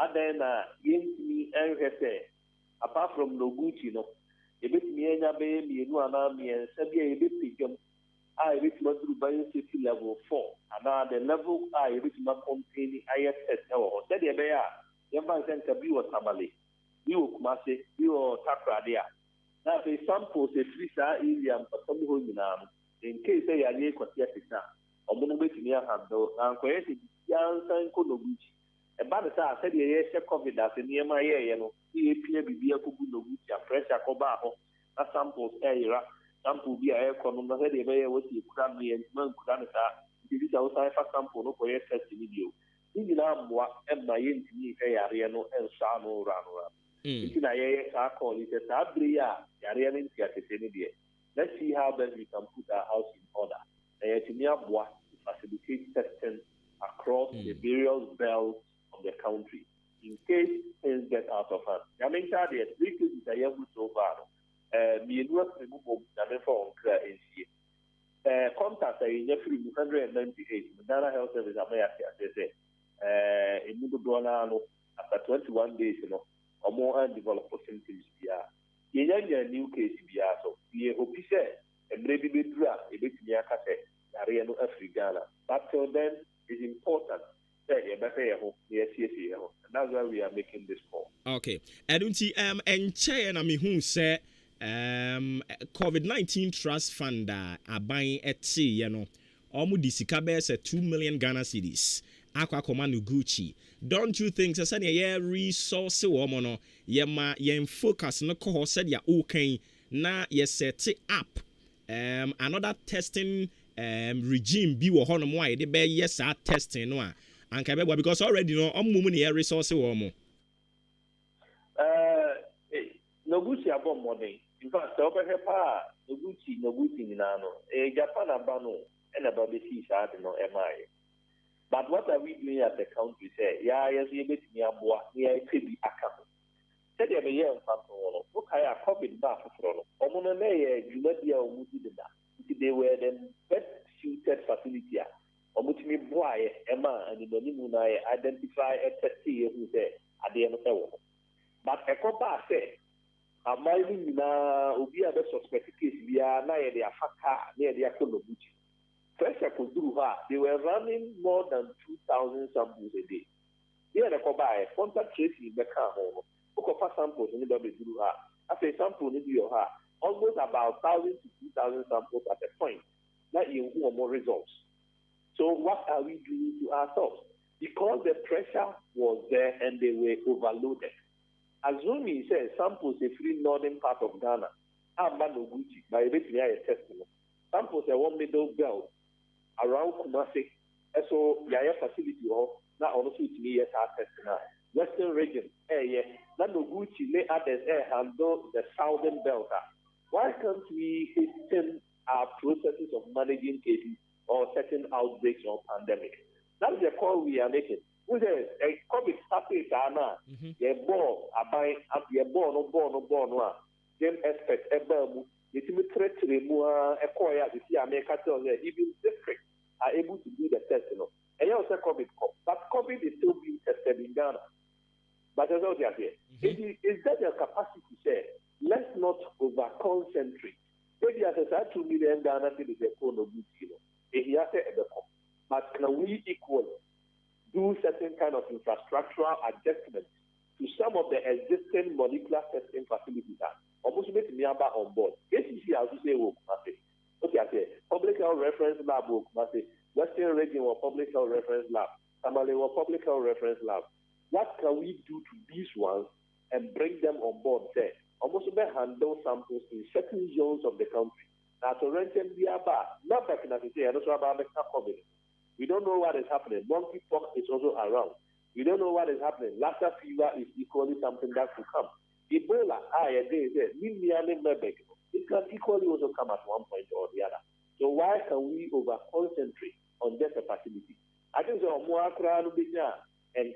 R: and then me and say apart from Noguchi, a bit me and a baby, no army and Sabia a bit pigum. I reach not through biosafety level 4. And the level I reach not containing ISS or said a bear. Your man sent a view of Tamale. You Kumase, you or Takradia. Now the samples a freezer easy and some in case they are near Quatiatica or Monomate near Hando and created young San Konoguchi. About the time said the COVID as near my ear, he appear to be a Kubunoguchi and pressure Kobaho, a samples era. Sample be a economy head a what you could be and man could this is outside for sample no for your test video. This is and my me area no and Sano Rano. It's in a call it a Sabria, Arian Let's see how best we can put our house in order. To facilitate testing across the various belts of the country in case things get out of hand. I mean, there are 3 cases I have so far. Me and work removal for contact in 198 Ghana Health Service America. They say in Mudu after 21 days, or more undeveloped symptoms. You a new case. So we hope he said, and maybe be dry a bit near Cate, Ariano Africana. But till then, it's important. And that's why we are making this call.
I: Okay. I don't see and China me who say COVID-19 Trust Fund are buying at sea, almost the Sikabe 2 million Ghana cedis. Aqua Command Gucci. Don't you think that a resource woman yen focus no ko said ya okay na ye set up another testing regime bi wo hono mo de be yes testing no and because already no mumu ne resource woman
R: no Gucci abom money. In fact, over here pa no Gucci ni na no Japan abano and about the sea side no MI. But what are we doing at the country? Say, yes, you bet me a boy, yeah, it could be a couple. Said you have a year and something. Look, I have COVID back from Omoname, you let the Mudida. They were the best suited facility. Omutimi boy, Emma, and the Nimuna identify a testy who say at the end of the world. But a compa said, a mining na Ubia the suspect case via Naya de Afaka near the Akonobuchi. pressure could do her. They were running more than 2,000 samples a day. Here they come by contact tracing in the car home. For samples in the do her. After sample in your her, almost about 1,000 to 2,000 samples at a point. That you want more results. So what are we doing to ourselves? Because the pressure was there and they were overloaded. Assuming says samples a free northern part of Ghana, Gucci, by a bit a testimony. Samples a one middle belt around Kumasi, so Yaya facility or not also to me yes our testimony. Western region, yes, Gucci lay others handle the southern belt. Why can't we hasten our processes of managing cases or certain outbreaks or pandemic? That is the call we are making. We say a COVID started Ghana, a ball, a buy up your ball, no, then expect a ball, the threat to remove a coya, the sea America, even district are able to do the test. And you also COVID, but COVID is still being tested in Ghana. But as all they are here, is that your capacity share? Let's not over concentrate. Maybe as I 2 million Ghana is a phone of but can we equally do certain kind of infrastructural adjustments to some of the existing molecular testing facilities? Almost make me on board. ACC, as you say, okay, I say public health reference lab, Western region or public health reference lab, Tamale or public health reference lab. What can we do to these ones and bring them on board there? Almost handle samples in certain zones of the country. Now, to rent them via bar, not back in the day, and also about COVID. We don't know what is happening. Monkeypox is also around. We don't know what is happening. Lassa fever is equally something that could come. Ebola, it can equally also come at one point or the other. So why can we over concentrate on just a facility? I think so more and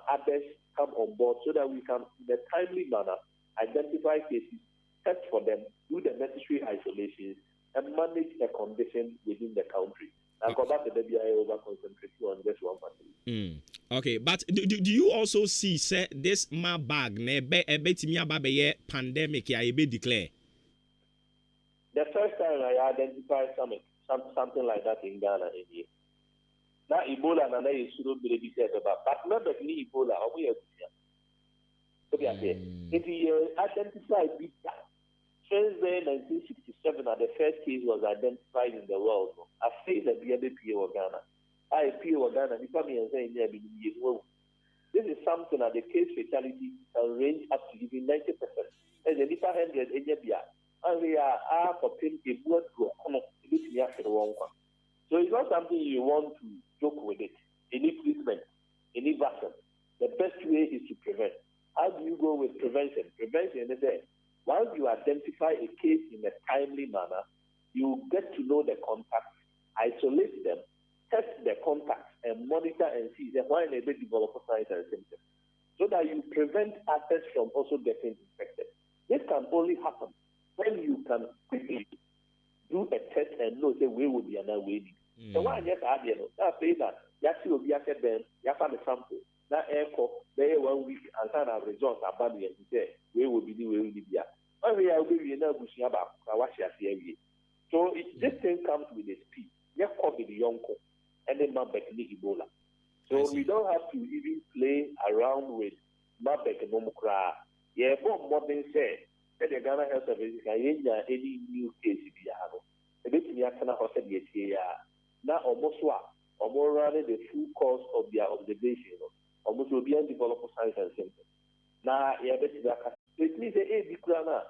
R: others come on board so that we can, in a timely manner, identify cases, test for them, do the necessary isolations, and manage the condition within the country. And come back to the BIA over concentration on just one facility.
I: Okay, but do you also see say this bag pandemic be declare?
R: The first time I identified something like that in Ghana in here. Now Ebola and I shouldn't be said about, but not that me Ebola or we are if you identify big since then 1967 the first case was identified in the world. I say that the PA of Ghana. I PA of Ghana, this is something that the case fatality can range up to even 90%. As a different 100 and we are for pain a word to so it's not something you want to joke with it. Any treatment, any vaccine. The best way is to prevent. How do you go with prevention? Prevention is that once you identify a case in a timely manner, you get to know the contacts, isolate them, test the contacts, and monitor and see why they develop signs and symptoms, so that you prevent others from also getting infected. This can only happen when you can quickly do a test and know the way will be another way. So why just add that say that you will be after them, you have a sample. That echo, they 1 week and kind of results are bad and say, we will be the way we be here. Oh, we are going to about what you see. So this thing comes with a speed. You have the young and then Mabek Ebola. So we don't have to even play around with Mabek and Momokra. Yeah, but modern say that the Ghana Health Service can any new case if you have. A bit in Yakana Hotel here. Now almost running the full course of their observation. Almost will be and develop signs and symptoms. Now, it means a big crana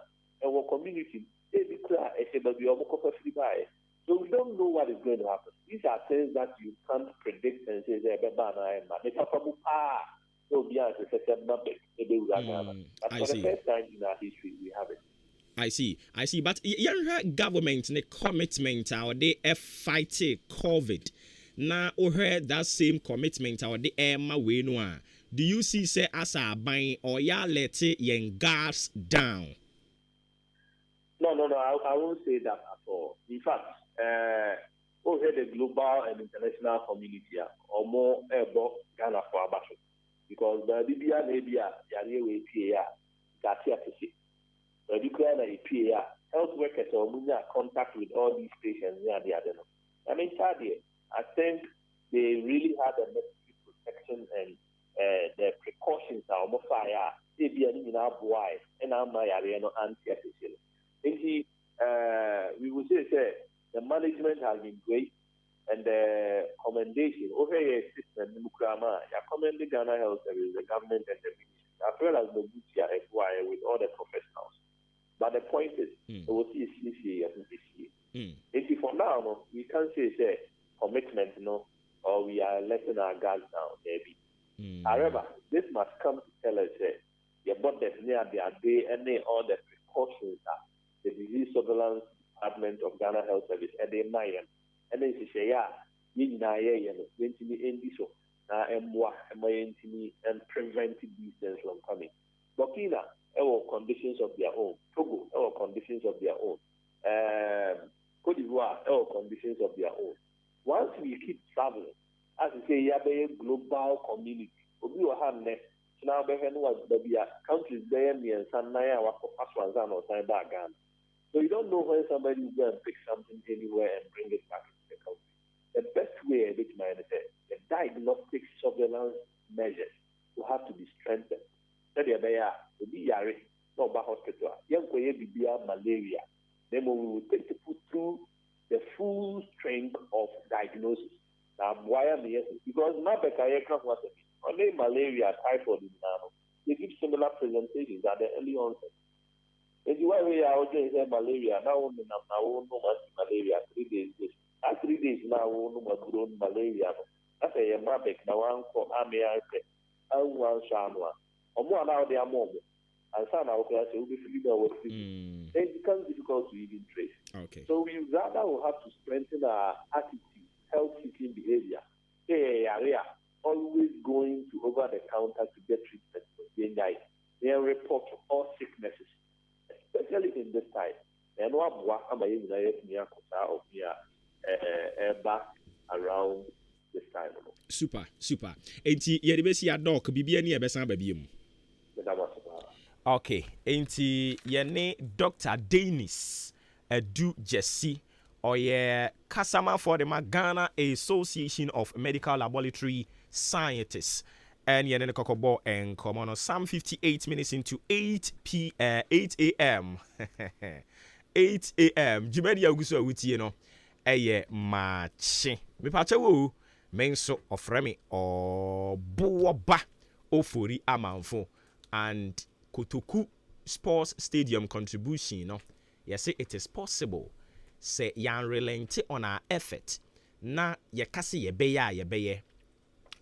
R: and our community, a big cry, a be almost free by. So we don't know what is going to happen. These are things that you can't predict and say, so beyond the second number, but for the first time in our history, we have it.
I: I see. But young government the commitment our they fight COVID. Now, heard that same commitment our the Emma Winua. Do you see say as a buying or ya let it yen gas down?
R: No, I won't say that at all. In fact, heard the global and international community or more about Ghana for Abasho. Because the Libya, Yare, PA, that's here to see. The Ukraine, PA, health workers or contact with all these patients near the other. I mean, I think they really had a necessary protection and the precautions are more fire. They be in our boy and our my area anti-official. We would say the management has been great and the commendation over a system in Mukrama, I commend the Ghana Health Service, the government and the ministry, as well as the FY with all the professionals. But the point is, it was CCA and CCA. For now, we can't say commitment, or we are letting our guards down, maybe. However, this must come to tell us about the near their day and all the precautions that the Disease Surveillance Department of Ghana Health Service and they Mayan and then say, and prevent these things from coming. Burkina, our conditions of their own. Togo, our conditions of their own. Cote d'Ivoire, our conditions of their own. Once we keep traveling, as you say, you have a global community. We will have next. Now, countries there and Sanaya or Paswanzan or Ghana. So you don't know when somebody is going to pick something anywhere and bring it back into the country. The best way, which my understand, the diagnostic surveillance measures will have to be strengthened. So they will be yari, not by hospital. Young malaria. Then we will take people through the full strength of diagnosis. Why am I because Mabeka aircraft was only malaria, typhoid, they give similar presentations at the early onset. If you are against malaria, now no malaria 3 days. At 3 days now, no malaria. That's a Mabek, now one for America, and one Shanwa. Or more now they are more. And some of us will be familiar with it. It becomes difficult to even trace.
I: Okay.
R: So we rather will have to strengthen our attitude, health-seeking behavior. Always going to over the counter to get treatment for the they report all sicknesses, especially in this time. And what back around this time.
I: Super. Enti yede besi ya doc bibia ni ebesan ba biem. Okay, enti yene Dr. Dennis Edu Jesse oye customer for the Ghana Association of Medical Laboratory Scientists. And yene ne kokobo en komono Psalm 58 minutes into 8 a.m. 8 a.m. Jimedi aguso awutie no eye Maakye. Me pacha wo menso ofremi oboba ofori amanfo and Kotoku Sports Stadium contribution no. Yes, it is possible. Say yan relent on our effort. Na yekasi yebeye.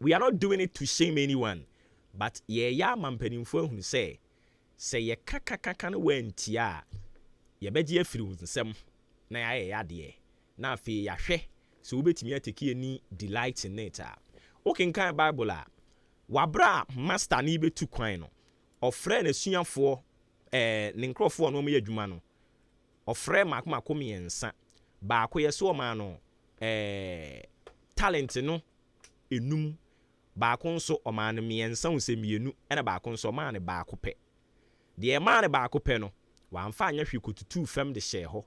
I: We are not doing it to shame anyone, but ya mampenimfo hu say ye kaka no wentia ye beje afiri nsem na ya de na afi ya hwe so obetimi ateki ani delight in it a okenkan Bible a wabra master ni betu kwan no ofre na suafo ne nkrofo no mo yadwuma no ofre makoma miensa ba akoye so ma no talent no enum ba akonso o ma no miensa usemienu ena ba akonso ma ne ba akopɛ de ma ne ba akopɛ no wamfa anya hwe kotutu fam de hye ho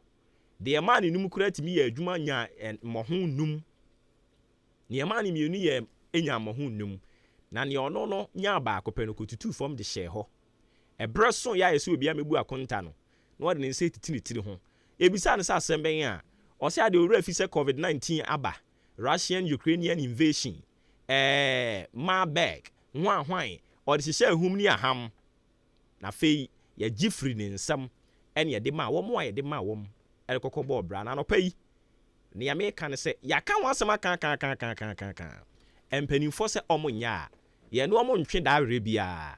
I: de ma ne num kura timi ya adwuma nya moho num ne ma ne mienu ye enya moho num na ne ono no nya ba akopɛ no kotutu fam de hye ho ebreso ya yeso obi amebu akonta no na wode ne nse titiri ho ebisa ne sa asɛmben a ɔse ade owura fi sɛ COVID-19 aba Russian-Ukrainian invasion Maakye hwan ɔde hyehyɛ ahum ni aham na fei ya gifri ne nsam ɛne yɛde ma wɔn a yɛde ma wɔn ɛkɔkɔ bɔ bra na nɔpa yi ne ya meka ne sɛ yaka wɔn asɛm aka empanimfo sɛ ɔmo nya yɛ no ɔmo ntwe da awere bia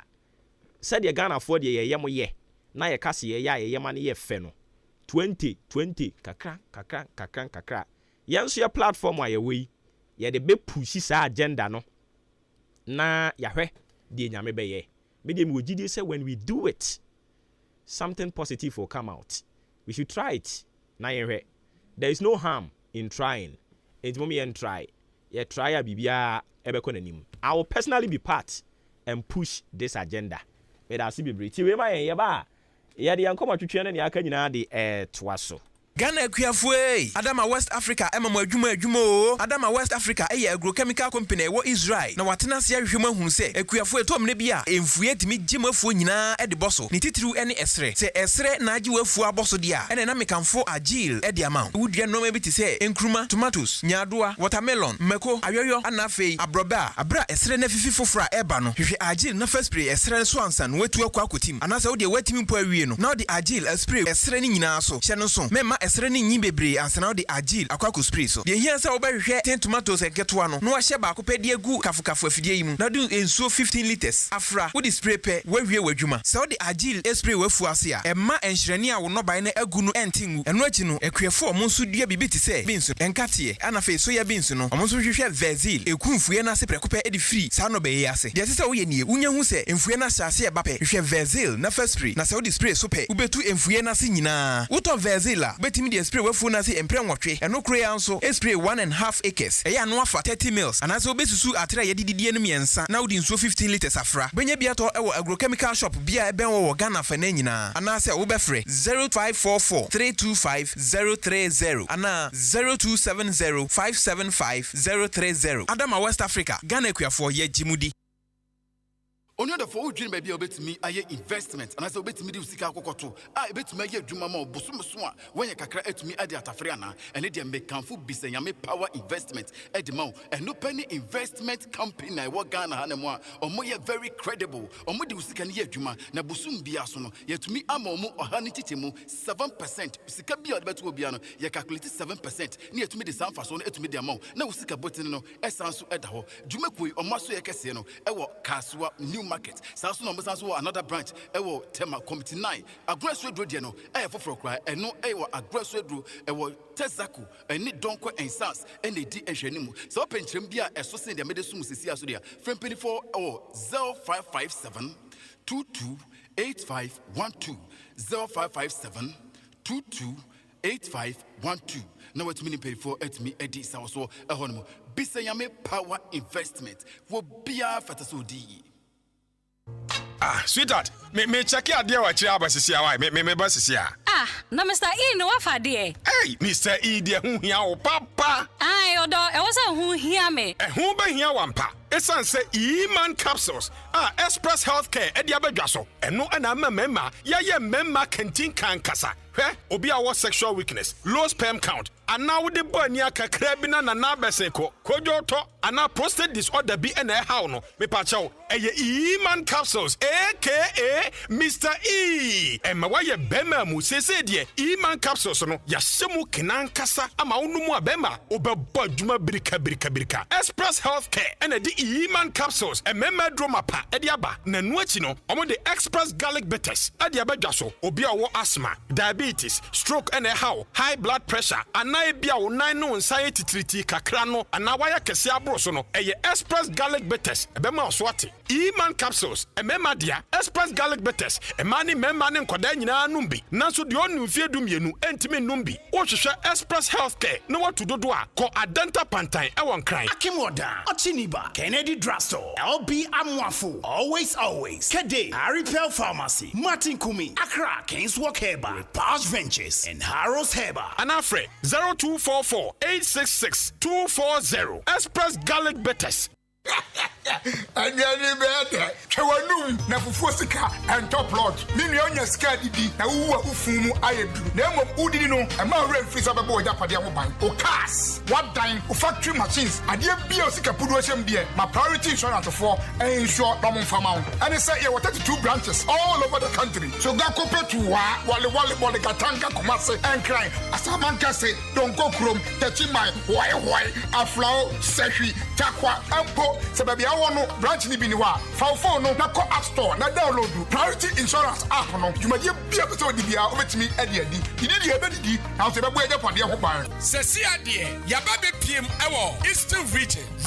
I: sɛ de Ghana fo de yɛ mo yɛ na yɛ kase yɛ ma ne yɛ fɛ no 20 kakra yɛn so yɛ platform a yɛwɔ yi yɛde be push sa agenda no na yahwɛ de nyame bɛyɛ me dem wogidi say when we do it something positive will come out. We should try it. Na yɛhwɛ there is no harm in trying. Enti mo me try. Ye try a bibia ebekɔ nanim. I will personally be part and push this agenda. Me da si bebre ti we ma yɛ ba yɛde yankɔma twetwe ne aka nyinaa de toa so.
S: Ghana Ekuafue Adama West Africa emamo adwuma o Adama West Africa eye agrochemical company wo Israel na watena se ahwehwem ahunu se Ekuafue tom ne bia emfue timi gimafuo nyina de boso ne titiru ene esre se esre na agi wafuo aboso dia ene na mekamfo agile de ama wudua no bi te se enkruma tomatoes nyadoa watermelon meko ayoyo anafe abroba abra esre na fifi fofora eba no hwehwe agile na first spray esre so ansa no watu akwa akotim anasa wo de watimi mpo awie no na wo de agile spray esre ni nyina so hye no so mema esre ni nyi bebre ansana de agile akwa spray so de hia sa wo behwe 10 tomatoes eketo ano no ahye ba akopɛ de agu kafukafu afidie yi mu na du ensuo 15 liters afra wo de spray pɛ wawie wadwuma sa wo de agile spray wafu ase a emma enhyerene a wo no ban na agu no entingu eno achi no ekuefo mo nso dua bibi te sɛ beans enkate ana fe so ya beans no mo nso hwehwɛ vezil ekunfue na se prekopɛ edi free sa no be yi ase de sɛ wo ye nie unya hu sɛ enfue na hyase e ba pɛ hwehwɛ vezil na first spray na sa wo de spray so pɛ ubetu enfue na se nyina wo to vezil a betimi de spray wafu na se empre nwotwe eno kro ya nso spray 1.5 acres eya no afa 30 mils ana se obesusu atre ye dididie no miensa na wo de nsuo 15 liters afra benya bia to ewo agrochemical shop bia eben wo Ghana fa na nyina ana se wo befre 0544 325 030 ana 0270 575 030 Adama West Africa Ghana Ekuafo ye jimudi.
T: Only the four dream baby obey me aye investment and as obey me di sika akokoto a ebetumi aye adwuma ma obosomoso a when ye kakra etumi ade atafre ana ene de mekanfo bisanyame power investment edema eno penny investment company na wo Ghana ha na mo a omo ye very credible omo di sika ne ye adwuma na bosum bia so no yetumi ama omo oha ne titemu 7% sika bia de beto bia no ye calculate 7% ne yetumi de sanfa so no etumi de ama na wo sika botin no esanso eda ho dwuma koi omo so ye kese no ewo kaswa new market saso no mbesanso another branch ewo tema committee 9 agresso edro de no foforo kra eno ewo agresso edro ewo tezaku eni donko ensans eni di ehwanimu so penchirem bia eso sen de medesum sisi aso dia frempeni for ewo 0557 228512 0557 228512 na what meaning pay for at me edi sawo ehonmo bisanyame power investment wo bia fatasodi.
U: Sweetheart, me check out there what you have asisi awai me basisi.
V: Na Mr. E no wafa there.
U: Hey, Mr. E there hu hia o papa.
V: Odo, e was hu hia me.
U: Hu be hia wampa. Esan say E-man capsules. Express Healthcare edi abedwa so. Eno na memma ye memma canteen kan kasa. Obi a sexual weakness, low sperm count, and now with the boy near Kakrabina and Nabeseko, Kojoto, and now prostate disorder be an how no, me pacho, E-man capsules, aka Mr. E. And my way Bema Musese, E-man capsules, no, Yasemu Kinan Kasa, Amaunumua Bema, Obabajuma Brika. Express Healthcare, and the E-man capsules, and Mema Dromapa, Ediaba, Nanuachino, among the Express Garlic Bitters, Adiabajaso, Obia asthma, diabetes, stroke and how, high blood pressure, and na bia wo nan no anxiety triti kakra no ana waya kese abroso no express garlic bitters ebema oswate E-man capsules emema dia express garlic bitters emani memma ne nkoda nyina numbi nanso de onu fie dumienu entimi numbi wo hwehwe express healthcare no watu dodo a ko adenta pantan ewon kran
W: akimoda ochiniba Kennedy Drugstore LB Amwafo always Kede Repair Pharmacy Martin Kumi Accra Kings Walk Heba Posh Ventures and Harrows Heba
U: Anafre 0244-866-240 Express Garlic Bitters.
X: And yani better. Chawanum na fufosika and top lot. Mini onya skadi na uwa ufumu ayedu. Nemo udini no ama rent freezer bebo oja pade amoban. O cars, what time, o factory machines. Adie bia osika pudu oshem die. My priority insurance for ensure domon famount. And say here 32 branches all over the country. So go compare to wale katanga kumase and cry. Asamanka say don't go krom techimai why aflao sehi takwa ampo sababi awono branch ni biniwa fa no na call app store na download priority insurance app no jumadie bia beto di bia obetimi ade idi ebedidi na so bebo eje pade ho ban
U: sesi ade ya ba be pm ewo Eastern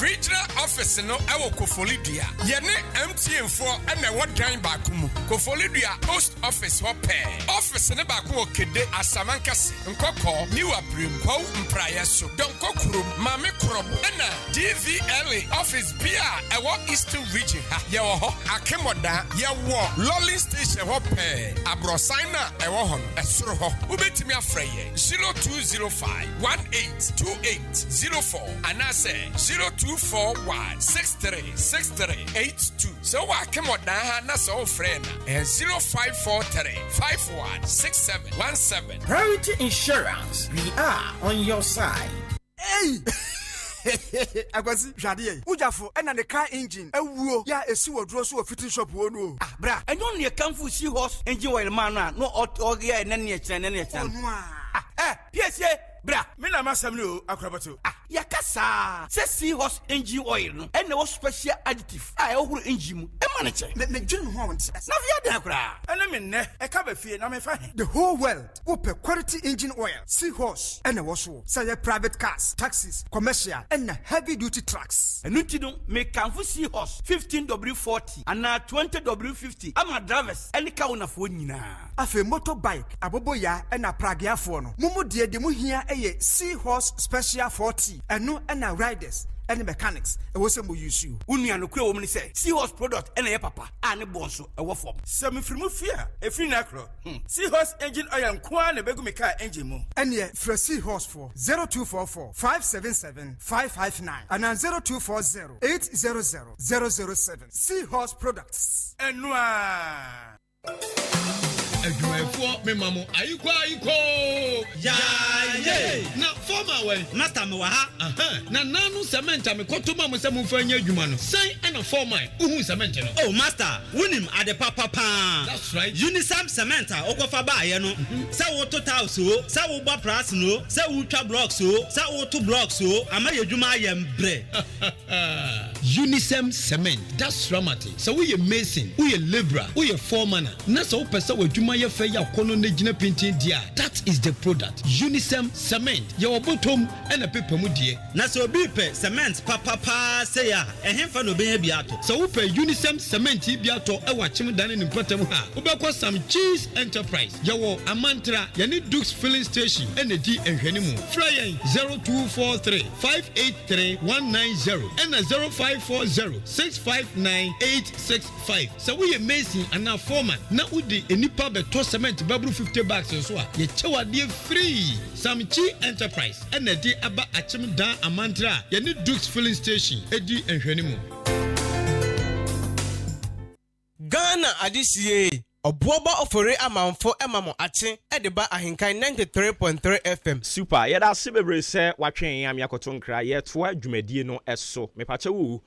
U: regional office no ewo Kofolidua ye ne MTN for na wo dan ba kumu Kofolidua post office ho pe office ne ba ko Kede Asamankase nkoko niwa prim ko mpraye so don kokurum mame krom na DVLA office bia
A: ɛwɔ Eastern Region ha. Yɛwɔ hɔ Akemoda, yɛwɔ Lolly Station hɔ pɛɛ. Abrosan na ɛwɔ hɔ no. Ɛsoro hɔ. Wobɛtumi afrɛ yɛn 0205-182804 anase 0241-636382. So what come on now? That's all friend. 0543-516717.
W: Priority Insurance, we are on your side.
B: Hey! Akwasi hwade ujafo ena ne car engine ewuo ya esi wodro so fitting shop wo no
W: ah bra enyo ne kanfu si horse engine oil man no oge na ne kyerɛ PSA bra me na masam no akrabato yakasa se seahorse engine oil no ene wo special additive a ehuru engine mu e ma ne kyɛ
B: me dwene ho wonte
W: na via da kra ene me ne e ka ba fie na me fa he
B: the whole world open quality engine oil seahorse ene wo so say private cars taxis commercial and heavy duty trucks
W: enu ti no me kanfo seahorse 15W40 and 20W50 ama drivers ene ka wona fo nyina
B: afi motorbike aboboya ena pragiafo no mumu de mu hia eye seahorse special 40 eno ena riders and mechanics e wo se mo use you
W: unua no kura wo me say seahorse product ena ye papa ani bonso e wo fom se me frimu fia e free na kro seahorse engine oil nko na begu me car engine mu
B: ene fra seahorse for 0244-577-559 and 0240-800-007 seahorse products
W: enua
D: adwumayɛfoɔ me ma mo ayikɔ yaaye na fɔma wɛ
G: master me wɔ ha
D: na nanu cement a mekɔtɔ ma mo sɛ momfa nyɛ adwuma no sɛn ɛna fɔma wohu cement no
G: oh master wonim ade papa paa
D: that's right
G: unisam cement a wokɔfa baayɛ no sɛ woto tiles o sɛ wobɔ pras no sɛ wotwa blocks o sɛ woto blocks o ama yɛ adwuma ayɛ mbrɛ
D: unisam cement that's ramate sɛ woyɛ mason woyɛ labourer woyɛ foreman na sɛ wopɛ sɛ w'adwuma yɛ fɛ yɛ akɔnɔ ne gyina pintin dia that is the product unisam cement yɛwɔ bɔtɔm ɛna pepa mu die
G: na sɛ obi pɛ cement papapaa sɛ ya ɛhemfa no bɛnya bi ato
D: sɛ wopɛ unisam cement bi atɔ ɛwɔ akyem dane ne mpatam ha wobɛkɔ some cheese enterprise yɛwɔ amantra yɛne dukes filling station ɛna di nhwɛne mu frɛ yɛn 0243-583-190 ɛna 0540-659-865 sɛ woyɛ mason anaa foreman na wode enipa bɛtɔ cement baburu 50 bags so a yɛkyɛw adeɛ free samchi enterprise ɛna di aba akyem dan amantra yɛne dukes filling station edi nhwɛne mu
F: Ghana adesie Obuoba ofore amanfo emamo ache edeba ahenkan 93.3 FM
I: super yɛda se bebre sɛ watwen yam yakoto nkra yɛtoa dwumadie no ɛso mepache wu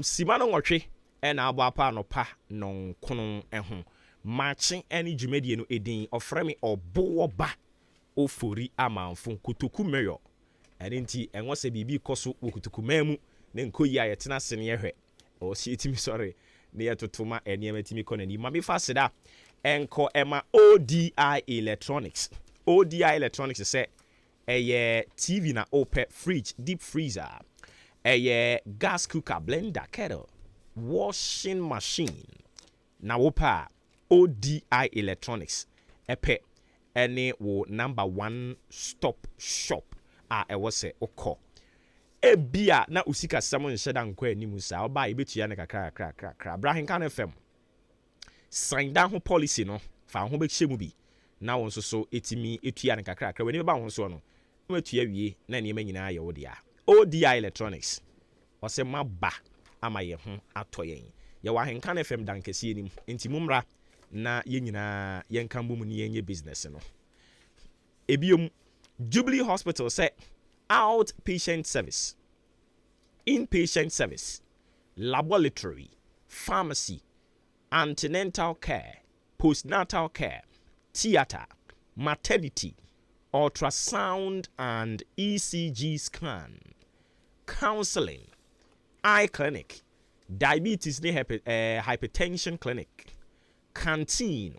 I: sima no nwɔtwe ɛna abo apa no pa no kono ɛho mache ɛne dwumadie no edin ofre me obuoba ofori amanfo kutuku mayor ɛne nti ɛnwo sɛ bibi kɔso wo kutuku mamu ne nkoyi a yɛtena se ne yɛhwɛ o si etimi sorry ne yɛtotoma ɛniɛma timi kɔ nani ma me fa seda ɛnkɔ ɛma ODI Electronics sɛ ɛyɛ TV na opɛ fridge deep freezer ɛyɛ gas cooker blender kettle washing machine na wopa ODI Electronics ɛpɛ ɛne wo number 1 stop shop a ɛwɔ sɛ okɔ ebia na usika samo nhyeda nkɔ animu sa oba ebetua ne kakra AHENKAN933 sign down ho policy no fa ho bekyɛ mu bi na won so etimi etua ne kakra wani ba ho so no metua wie na ne nyinaa yɛ wo dia ODI Electronics ɔsɛ maba ama yɛ ho atɔ yɛn yɛ wa AHENKAN933 dankɛsie nim enti mumra na yɛ nyinaa yɛn kan bom ne yɛn business no ebiom Jubilee Hospital sɛ outpatient service, inpatient service, laboratory, pharmacy, antenatal care, postnatal care, theater, maternity, ultrasound and ECG scan, counseling, eye clinic, diabetes hypertension clinic, canteen,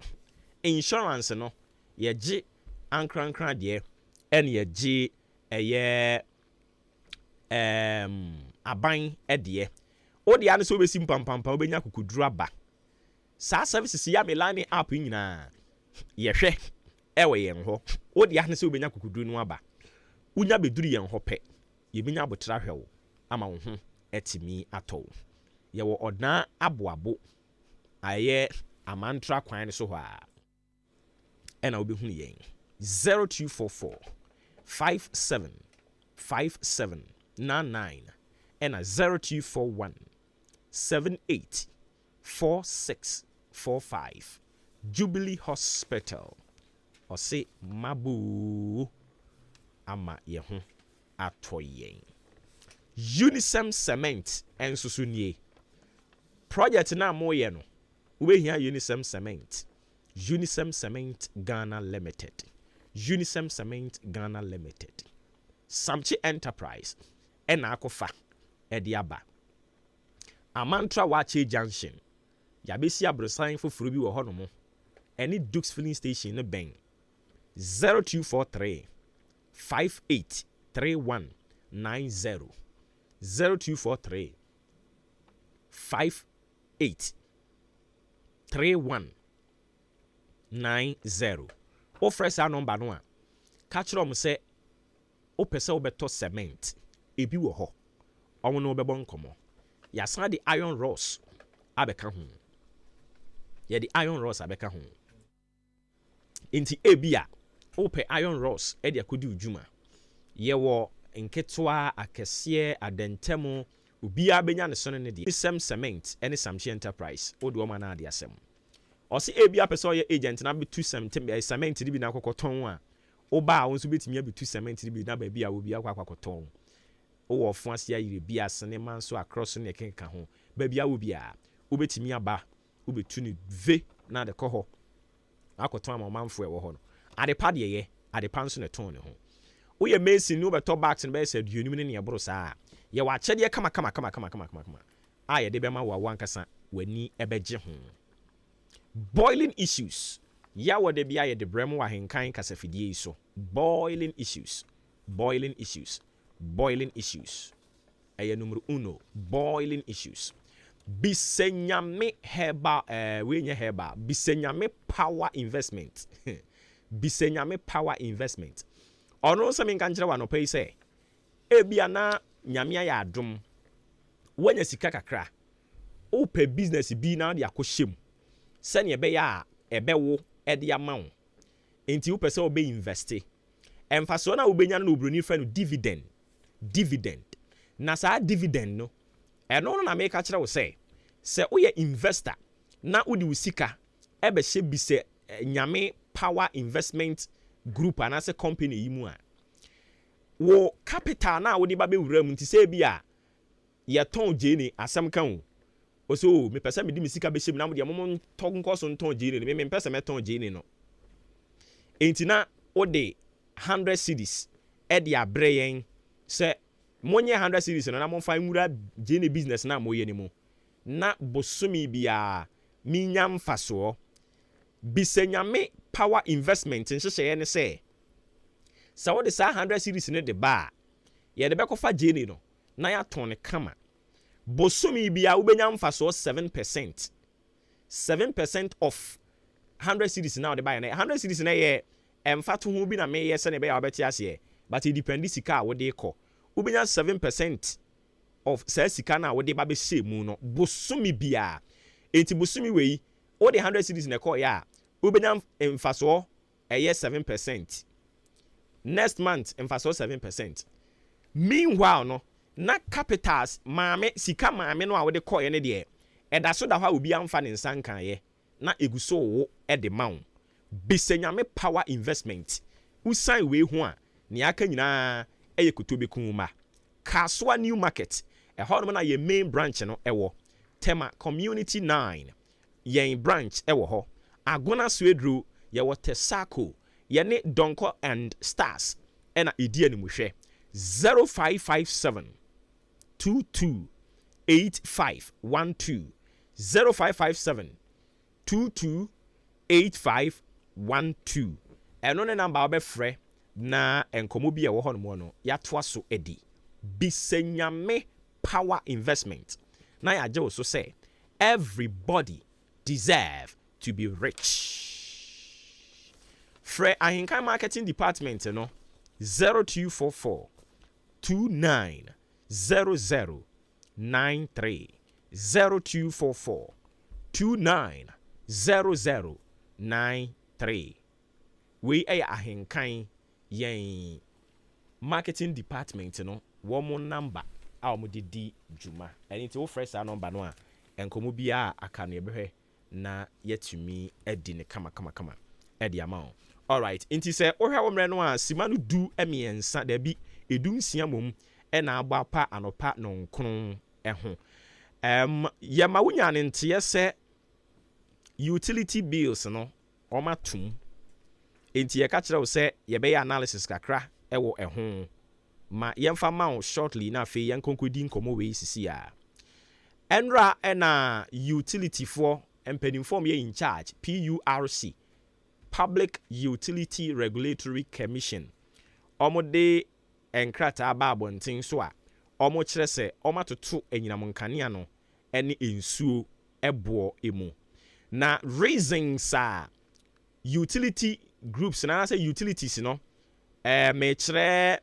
I: insurance no, yeji ankran de and yeji ɛyɛ aban ɛdeɛ odi ane so besi mpampampa obenya kukuduru aba saa services ya me line app nyinaa yɛhwɛ ɛwɔ yɛn hɔ odi ane so obenya kukuduru no aba unya beduru yɛn hɔ pɛ yɛbenya abotra hwɛwo ama wo ho ɛtimi atɔ yɛwɔ ɔdan aboabo ayɛ amantra kwan no so hɔ a ɛna wobɛhunu yɛn 0244 575799 ɛna 0241 784645 Jubilee Hospital ɔse mabu ama yɛho atɔ yɛn Unisem Cement ɛnso so nie project na moyɛ no wobɛhia Unisem Cement Unisem Cement Ghana Limited Unisem Cement Ghana Limited Samchi Enterprise ɛna akɔfa ɛde aba Amantra Wache Junction yabesi abrosan foforo bi wɔ hɔ no mo ɛne Dukes Filling Station ne bɛn 0243 583190 0243 583190 offer sa number no a ka kyerɛ mo sɛ wopɛ sɛ wobɛtɔ cement ebi wɔ hɔ ɔmo no wobɛbɔ nkɔmmɔ yasan de iron rods abɛka ho yɛde iron rods abɛka ho nti ebi a wopɛ iron rods ɛde akɔdi udwuma yɛwɔ nketewa akɛseɛ adɛntɛmo obiara benya ne sono ne deɛ Unisem Cement ɛne Samchi Enterprise wode ɔma na ade asɛm ɔse ebi apɛ sɛ ɔyɛ agent na betu cement ne bi na akɔkɔtɔn a woba a wo nso betumi abetu cement ne bi na baabi a obi akɔkɔtɔn wowɔ ɔfo ase ayere bi asene ma nso across ne kenka ho baabi a wo bia wobɛtumi aba wobɛtu ne ve na de kɔ hɔ akɔtɔn ama ɔmanfo ɛwɔ hɔ no adepa deɛ yɛ adepa nso ne tɔn ne ho woyɛ mason ne wobɛtɔ bags no bɛyɛ sɛ aduonum ne neɛboro saa yɛwɔ akyɛdeɛ kama a yɛde bɛma wo ankasa w'ani ɛbɛgye ho boiling issues yɛwɔ de bia yɛde brɛ mu wɔ ahenkan kasafidie yi so boiling issues ɛyɛ numero 1 boiling issues bisenyame herba wenye herba bisenyame power investment bisenyame power investment ɔno sɛ menka nkyerɛ wa no pɛi sɛ ebia na nyame ayɛ adom wanya sika kakra wopɛ business bi na de akɔhyɛ mu sɛnea ɛbɛyɛ a ɛbɛwo ɛde ama wo enti wopɛ sɛ wobɛ investe ɛmfasoɔ na wobɛnya no obroni fɛ no dividend na saa dividend no ɛno no na meka kyerɛ wo sɛ woyɛ investor na wode wo sika ɛbɛhyɛ bi sɛ nyame power investment group anaasɛ company yi mu a wo capital na wode ba bɛwura mu nti sɛ bi a yɛtɔn gyene asɛm ka wo ɔsɛ mepɛ sɛ mede me sika bɛhyɛ mu na mode momo nkɔ so ntɔn gyene no mempɛ sɛ mɛtɔn gyene no enti na wode 100 cedis ɛde abrɛ yɛn sɛ monye 100 cedis no na momfa nwura gyene business na moyɛ ne mu na bosomi bia minya mfasoɔ bisenyame power investment nhyehyɛeɛ ne sɛ wode saa 100 cedis no de ba a yɛde bɛkɔfa gyene no na yɛatɔn ne kama bosomi bia wobɛnya mfasoɔ 7% of 100 cedis na wode ba yɛ na 100 cedis na yɛ ɛmfa to ho bi na meyɛ sɛ ne bɛyɛ wobɛte aseɛ but it depends sika a wode kɔ wobɛnya 7% of saa sika na wode ba bɛhyɛ mu no bosomi bia enti bosomi wei wode 100 cedis na ɛkɔ yɛ a wobɛnya mfasoɔ ɛyɛ 7% next month mfasoɔ 7% meanwhile no na capitals maame sika maame no a wode kɔ yɛ ne deɛ ɛda so da hɔ a obi amfa ne nsa nkaeɛ na egu so wo ɛde ma wo bisenyame power investment usan wei ho a ne aka nyinaa ɛyɛ kotobeku ma Kaswa New Market ɛhɔ no na yɛ main branch no ɛwɔ Tema Community 9 yɛn branch ɛwɔ hɔ Agona Swedro yɛwɔ Tesako yɛne Donko and Stars ɛna ɛdi animuhwɛ 0557 228512 0557 228512 ɛno ne number wobɛfrɛ na enkomo bi ɛwɔ hɔ no no yɛatoa so edi bisenyame power investment na yɛagye wo so sɛ everybody deserve to be rich. Frɛ Ahenkan Marketing Department no 0244 290093 0244 290093. We are ahenkan yen marketing department no one number a mo di juma. And it's all fresh number no a enkomo bia aka no yebehwe na yetumi edi ne kama edi amount. All right, inti se ohwa wo mre no a sima no du emiensa da bi edu nsia mom e na agba pa anopa no nkron eho. Yama wunya ne ntie se utility bills no omatum. Inti ye ka kire wo se ye be analysis kakra ewo eho. Ma yemfa ma wo shortly na fe yen konkodi nkomo we sisi a. Enra ena utility for empenifom ye in charge PURC, Public Utility Regulatory Commission. Omode enkrata aba abonten so a omo kire se omatoto enyinamonkane ano ene ensuo ebo emu. Na reasons are utility groups na say utilities no me kire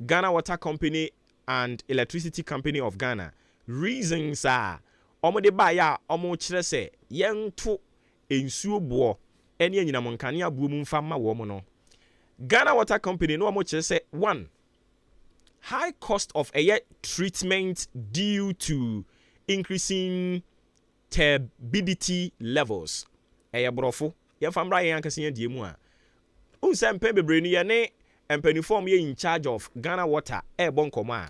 I: Ghana Water Company and Electricity Company of Ghana. Reasons are omode ba ya omo kire se yento ensuo bo ene enyinamonkane abuo mu mfa ma wo mo no. Ghana Water Company no omo kire se 1, high cost of air treatment due to increasing turbidity levels. Eye brofo ye famra ye ankase ye die mu a unsempe bebre ni ye ne empanifom ye in charge of Ghana Water bon komo a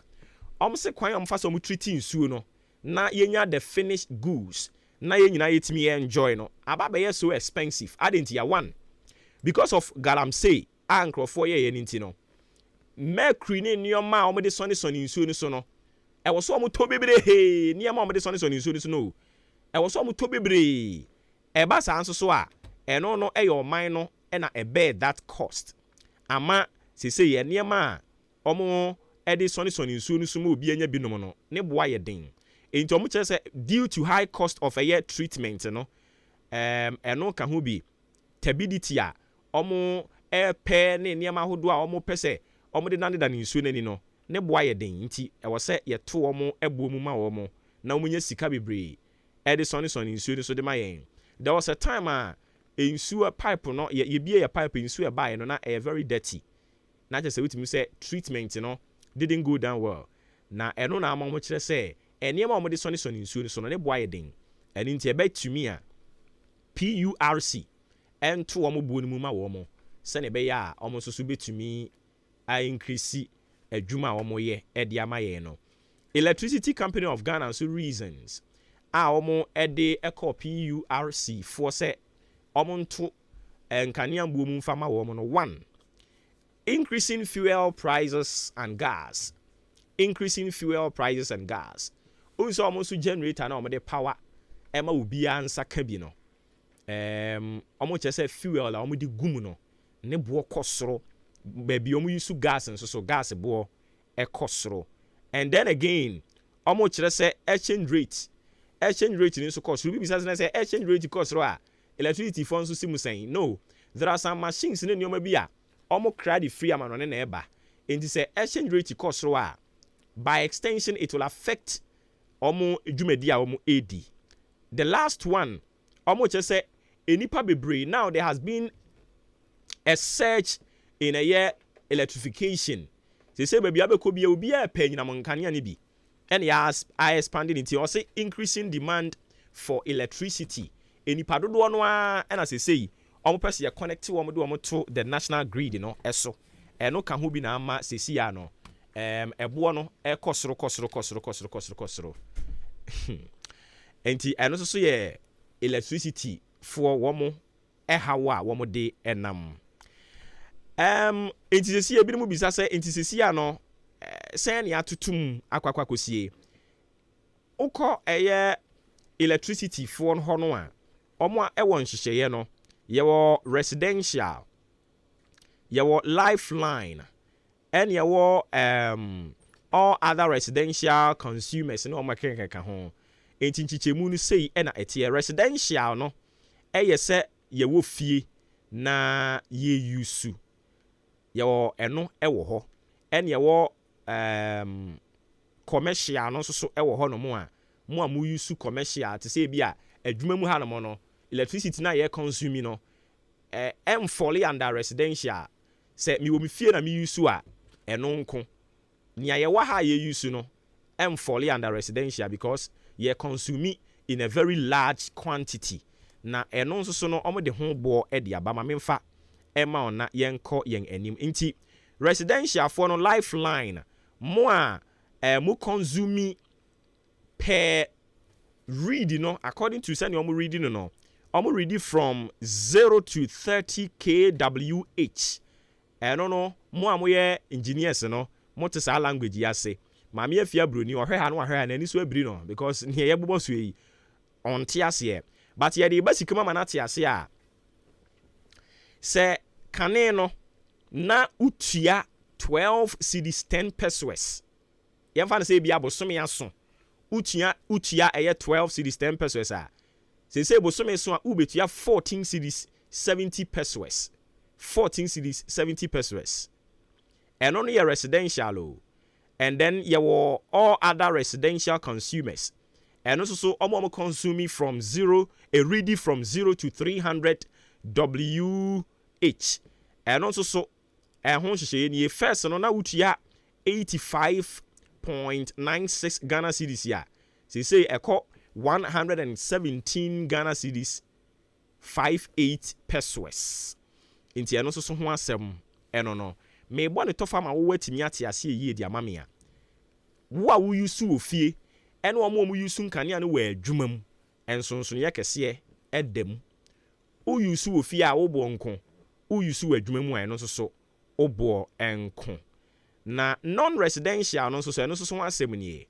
I: omse kwan omfa so mu treating nsuo no na yenya the finished goods na ye nyina yetimi enjoy no aba be so expensive. Adenti ya 1, because of galamsey ankrofo ye nti no mercury ne nioma omde sone nsuo ni so no e wo so omoto bebre he nioma omde sone nsuo ni so no e wo so omoto bebre e ba sa nso so a eno no e your mind no e na e bear that cost ama se ye nioma omo edi sone nsuo ni so mo obi anya binom no ne boa ye den enti omo kire se due to high cost of air treatment no eno ka ho bi turbidity a omo pe ne nioma hodo a omo pese omo de nande da nsuo nani no ne boa ye den nti e wo se ye to omo ebo mu ma omo na omo nya sika bebre edi sone nsuo ni so de ma yen. There was a time nsuo pipe no ye bie ye pipe nsuo e bae no na very dirty na just say witimi say treatment no didn't go down well na eno na amamo kire say eniema omo de sone nsuo ni so no ne boa ye den eni nti e ba tumi a PURC ento omo buo ni mu ma wo mo se ne be ya omo so betumi a increase adwuma omo ye e de ama ye no. Electricity Company of Ghana so reasons omo ede eko PURC for say omo nto nkania mbuo mu mfa ma wo mo no. 1, increasing fuel prices and gas. Also omo so generator na omo de power ema obi ansa ka bi no. Omo chese fuel la omo de gum no ne bo kosoro baby omo use gas nso so gas bo ekosoro. And then again omo kire se exchange rate ni nso kosoro bi bisa se exchange rate kosoro a electricity fund so simu saying no, there are some machines ne nyoma bi a omo credit free amano ne na eba enti se exchange rate kosoro a by extension it will affect omo dwumadi a omo edi. The last one omo kire se enipa bebre now there has been a surge in a year electrification. They say baby abeko bi obi a pe nyina monkane ani bi and yes I expanded into also increasing demand for electricity. Enipa dodo no a na say omo pese ye connect omo do omo to the national grid no eso eno ka ho bi na ama sesi ya no ebo no e kosoro enti eno so ye electricity for womo hawa womo de enam. Enti sesi e bi mu bisa se enti sesi ya no sen ya tutum akwakwa kosie uko eye electricity for no no a omo a ewon hyehyeye no yewo residential yewo lifeline and yewo all other residential consumers no omo kenka ho enti nchichemu no sei na etie residential no eye se yewo fie na ye yusu yewo eno ewo ho and yewo commercial no so ewo ho no mo a mo a mo use commercial to say bi a adwuma mu ha no no electricity na ye consume no fall under residential say mi wo mi fie na mi use a eno nko nia ye wa ha ye use no fall under residential because ye consume in a very large quantity na eno nso so no omo de ho bo e de aba ma memfa ema ona yenko yen anim nti residential for no lifeline mo a mo consume per read according to send omo reading no omo read from 0 to 30 kWh no mo amoye engineers no mo te sa language ya say ma me afia broni ohwe ha no ahwe ha na ni so abiri no because ne ye bobo so yi on tiase but ye de basic mama na tiase a se kane no na utua 12 cedis 10 pesos ye fa na say bia bosom ya so utua eye 12 cedis 10 pesos a se bosom so a ubetua 14 cedis 70 pesos 14 cedis 70 pesos and only a residential and then you were all other residential consumers and also so omo consuming from 0 to 300 WH and also so ho hye ni first no na utua 85.96 Ghana cedis ya say eko 117 Ghana cedis 58 pesos inti eno so ho asem eno no me bo ne tofa ma wo watimi ate ase yi di amame a wo a wo yusu ofie eno omo mo yusu nkane ne wa adwumam enso ye kese edem wo yusu ofie a wo bo nko wo yusu adwumam a eno so obo enko na non-residential no so eno so ho asem nie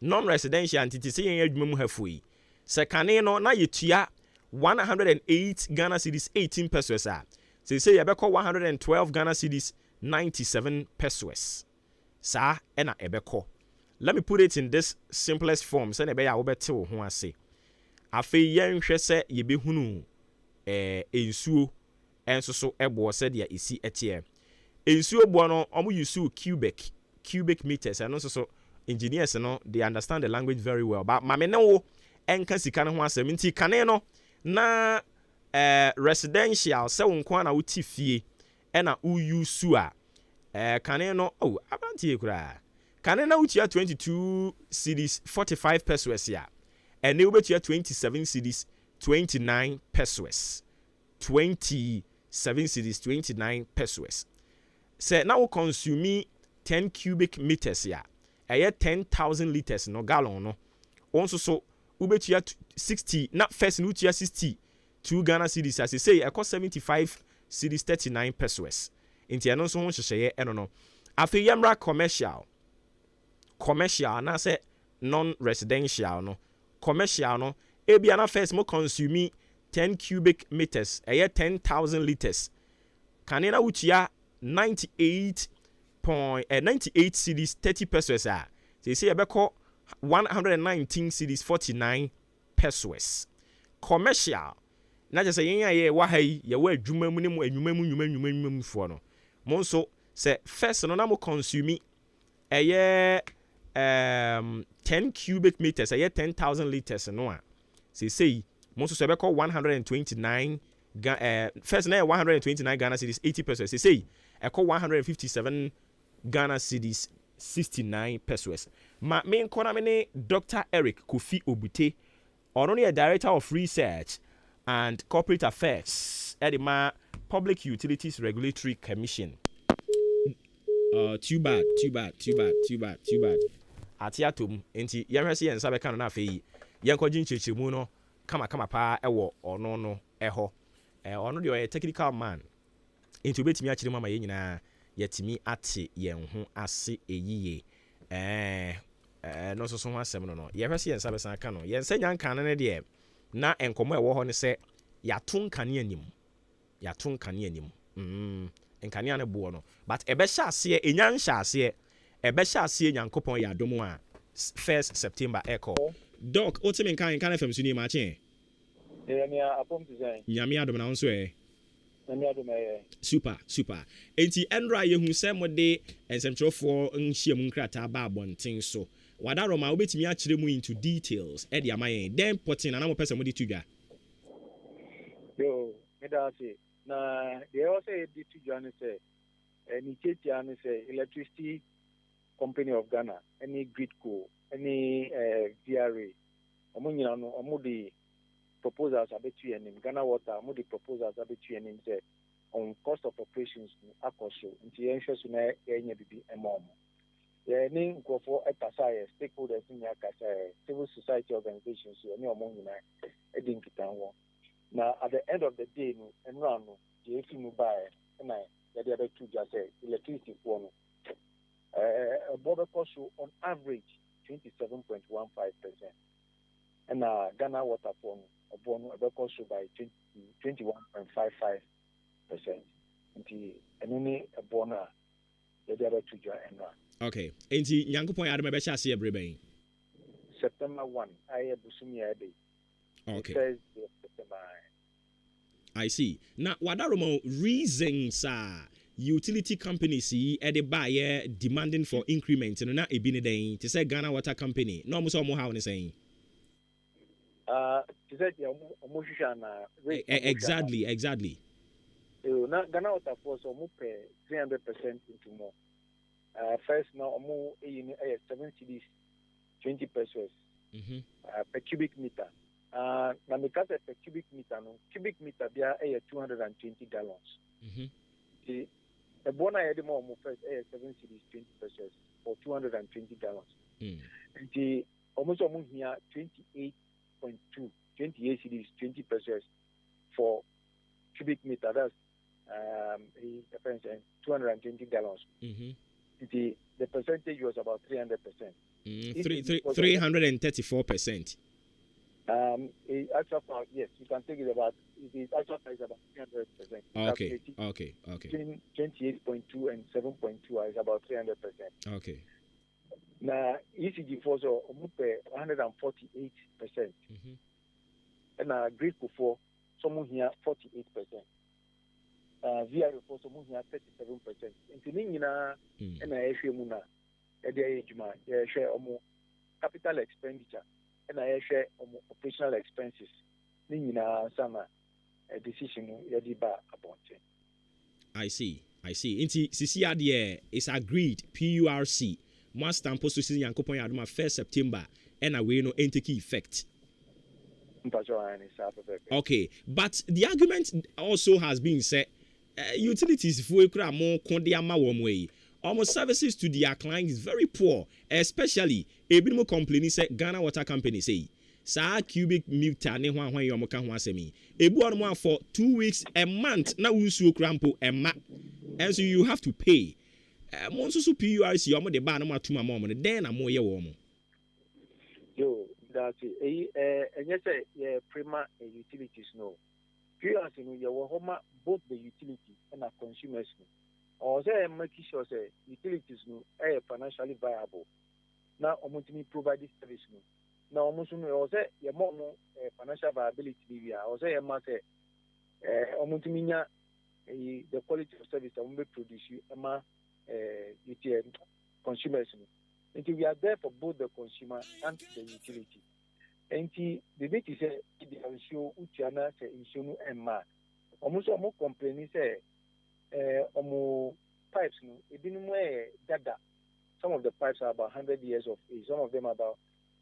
I: non-residential entity say yen adwumam hafui se kane no na yetua 108 Ghana cedis 18 pesos a say ebeko 112 Ghana cedis 97 pesos sa ena ebeko. Let me put it in this simplest form say ebe ya wo bete wo ho ase afei yen hwe se ye behunu ensuo enso so ebo se de esi etie ensuo bo no omo use cubic meters and so engineers no they understand the language very well but mame ne wo enka sika ne ho asem nti kane no na residential se wo nko na wuti fie na use a kane no abantie kura kane na wutia 22 cedis 45 pesos ya ene wubetia 27 cedis 29 pesos 27 cedis 29 pesos se na wo consume 10 cubic meters ya 10,000 liters no gallon no onso so ubetua 60 na first no utua 60 2 Ghana cedis as say e cost 75 cedis 39 pesos inti eno so ho hyehyeye eno no afi yamra commercial na say non residential no commercial no ebia na first mo consume 10 cubic meters 10,000 liters kanena utua 98 cedis 30 pesos a say ebeko 119 cedis 49 pesos commercial na just say yen wa hai ye wa adwuma mu ne mu anwuma mu fo no mo nso say first no na mo consume 10 cubic meters 10,000 liters no a say mo nso ebeko 129 first na 129 Ghana cedis 80 pesos say eko 157 Ghana cedis 69 pesos. Ma me nkona me ne Dr. Eric Kofi Obute, ono ne Director of Research and Corporate Affairs at the Public Utilities Regulatory Commission. Too bad. Atiatum enti yɛhwɛ yɛn nsa bɛka no na afei yɛnkɔgye nkyerɛkyerɛmu no kama paa ɛwɔ ɔno no ɛhɔ ɔno deɛ ɔyɛ technical man enti obetumi akyerɛ mu ama yɛn nyinaa yɛtumi ate yɛn ho ase eyiye no so ho asɛm no yɛhwɛ sɛ yɛn nsa bɛsan ka no yɛn sɛ nyanka no ne deɛ na nkɔmɔ ɛwɔ hɔ ne sɛ yɛato nkane anim nkane ne boɔ no but ɛbɛhyɛ aseɛ ɛnya nhyɛ aseɛ ɛbɛhyɛ aseɛ nyankopɔn yɛ adom a 1st September ɛkɔ doc wotemi nka fam so ni ma kye nyame adom na wo nso super enti ɛnra yɛhu sɛ mode nsɛmtwerɛfoɔ nhyiamu nkrataa ba abɔnten so wadaroma obetimi akyerɛ mu into details e de amayen then potin na mo pese mo de tudwa
Q: yo me da say na they also the tudwa ne say ni chetia ne say electricity company of Ghana any gridco any VRA omo nyina no omo de proposals abetu enim Ghana Water omo de proposals abetu enim say on cost of operations akoso nti ensure so na enya bibi emom ni nkofo ekasa stakeholders ni akasa civil society organizations ni omo nyina edin kitanwo na at the end of the day no enra no je efi mu bae na ya dey abetu just say electricity for no border cost on average 27.15%. And Ghana Water for no cost by 21.55%. And only a bona the other to join.
I: Okay. Enti Yankopon ya be sha se ebreben.
Q: September 1, I busumi ade.
I: Okay.
Q: September.
I: I see. Now, what are the reasons utility companies buy demanding for increment and not a binidane to say Ghana Water Company? No, most of how they saying. Exactly.
Q: Now Ghana Water for so 300% into more. First now 7 cedis 20 pesos per cubic meter. Na because per cubic meter no cubic meter there 220 gallons. The bona yedi mo first 7 cedis 20 pesos for 220 gallons. And almost here 28 cedis 20 pesos for cubic meter. That's 220 gallons. The percentage was about 300%.
I: 334%.
Q: Actual yes, you can take it about the actual price about 300%.
I: Okay.
Q: Between 28.2 and 7.2 is about 300%.
I: Okay.
Q: Now ECG4 so 148%. And Greek for someone here 48%. VI for someone here 37%. And I share muna share capital expenditure. And I share operational expenses. Sama a decision yadiba about it.
I: I see. Inti CCRDA is agreed PURC must stamp post to see Yankopon Yaduma 1st September and away no take effect. Okay, but the argument also has been said utilities for more kondiama way. Almost services to their clients is very poor, especially a bit more complaining say Ghana Water Company say sa cubic meter ne hwan hwan yomo ka ho asemi ebu on more for 2 weeks a month na wusu krampo emma and so you have to pay mo nso so PURC yomo de ba na matuma mo no den na mo ye wo mo
Q: yo that enye say prima utilities no PURC no ye wo homa both the utilities and the consumers no or say making sure say utilities no financially viable now omutimi provide this service no now almost no say your more financial viability be or say say omutimi the quality of service that we produce consumers no. And we are there for both the consumer and the utility. And the bit is the ensure utiana say ensure emma almost complaining say pipes no dada. Some of the pipes are about 100 years of age, some of them are about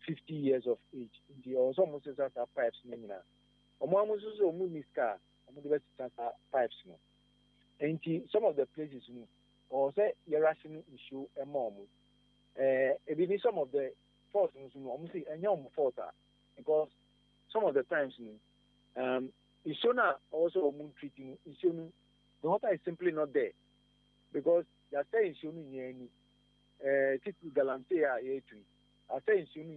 Q: 50 years of age. The also almost as pipes no almost miska pipes no. And some of the places no or say irrational issue even some of the faults no almost fault because some of the times issue also treating issue the water is simply not there because they are saying issue ni tiku galamsey I say issue ni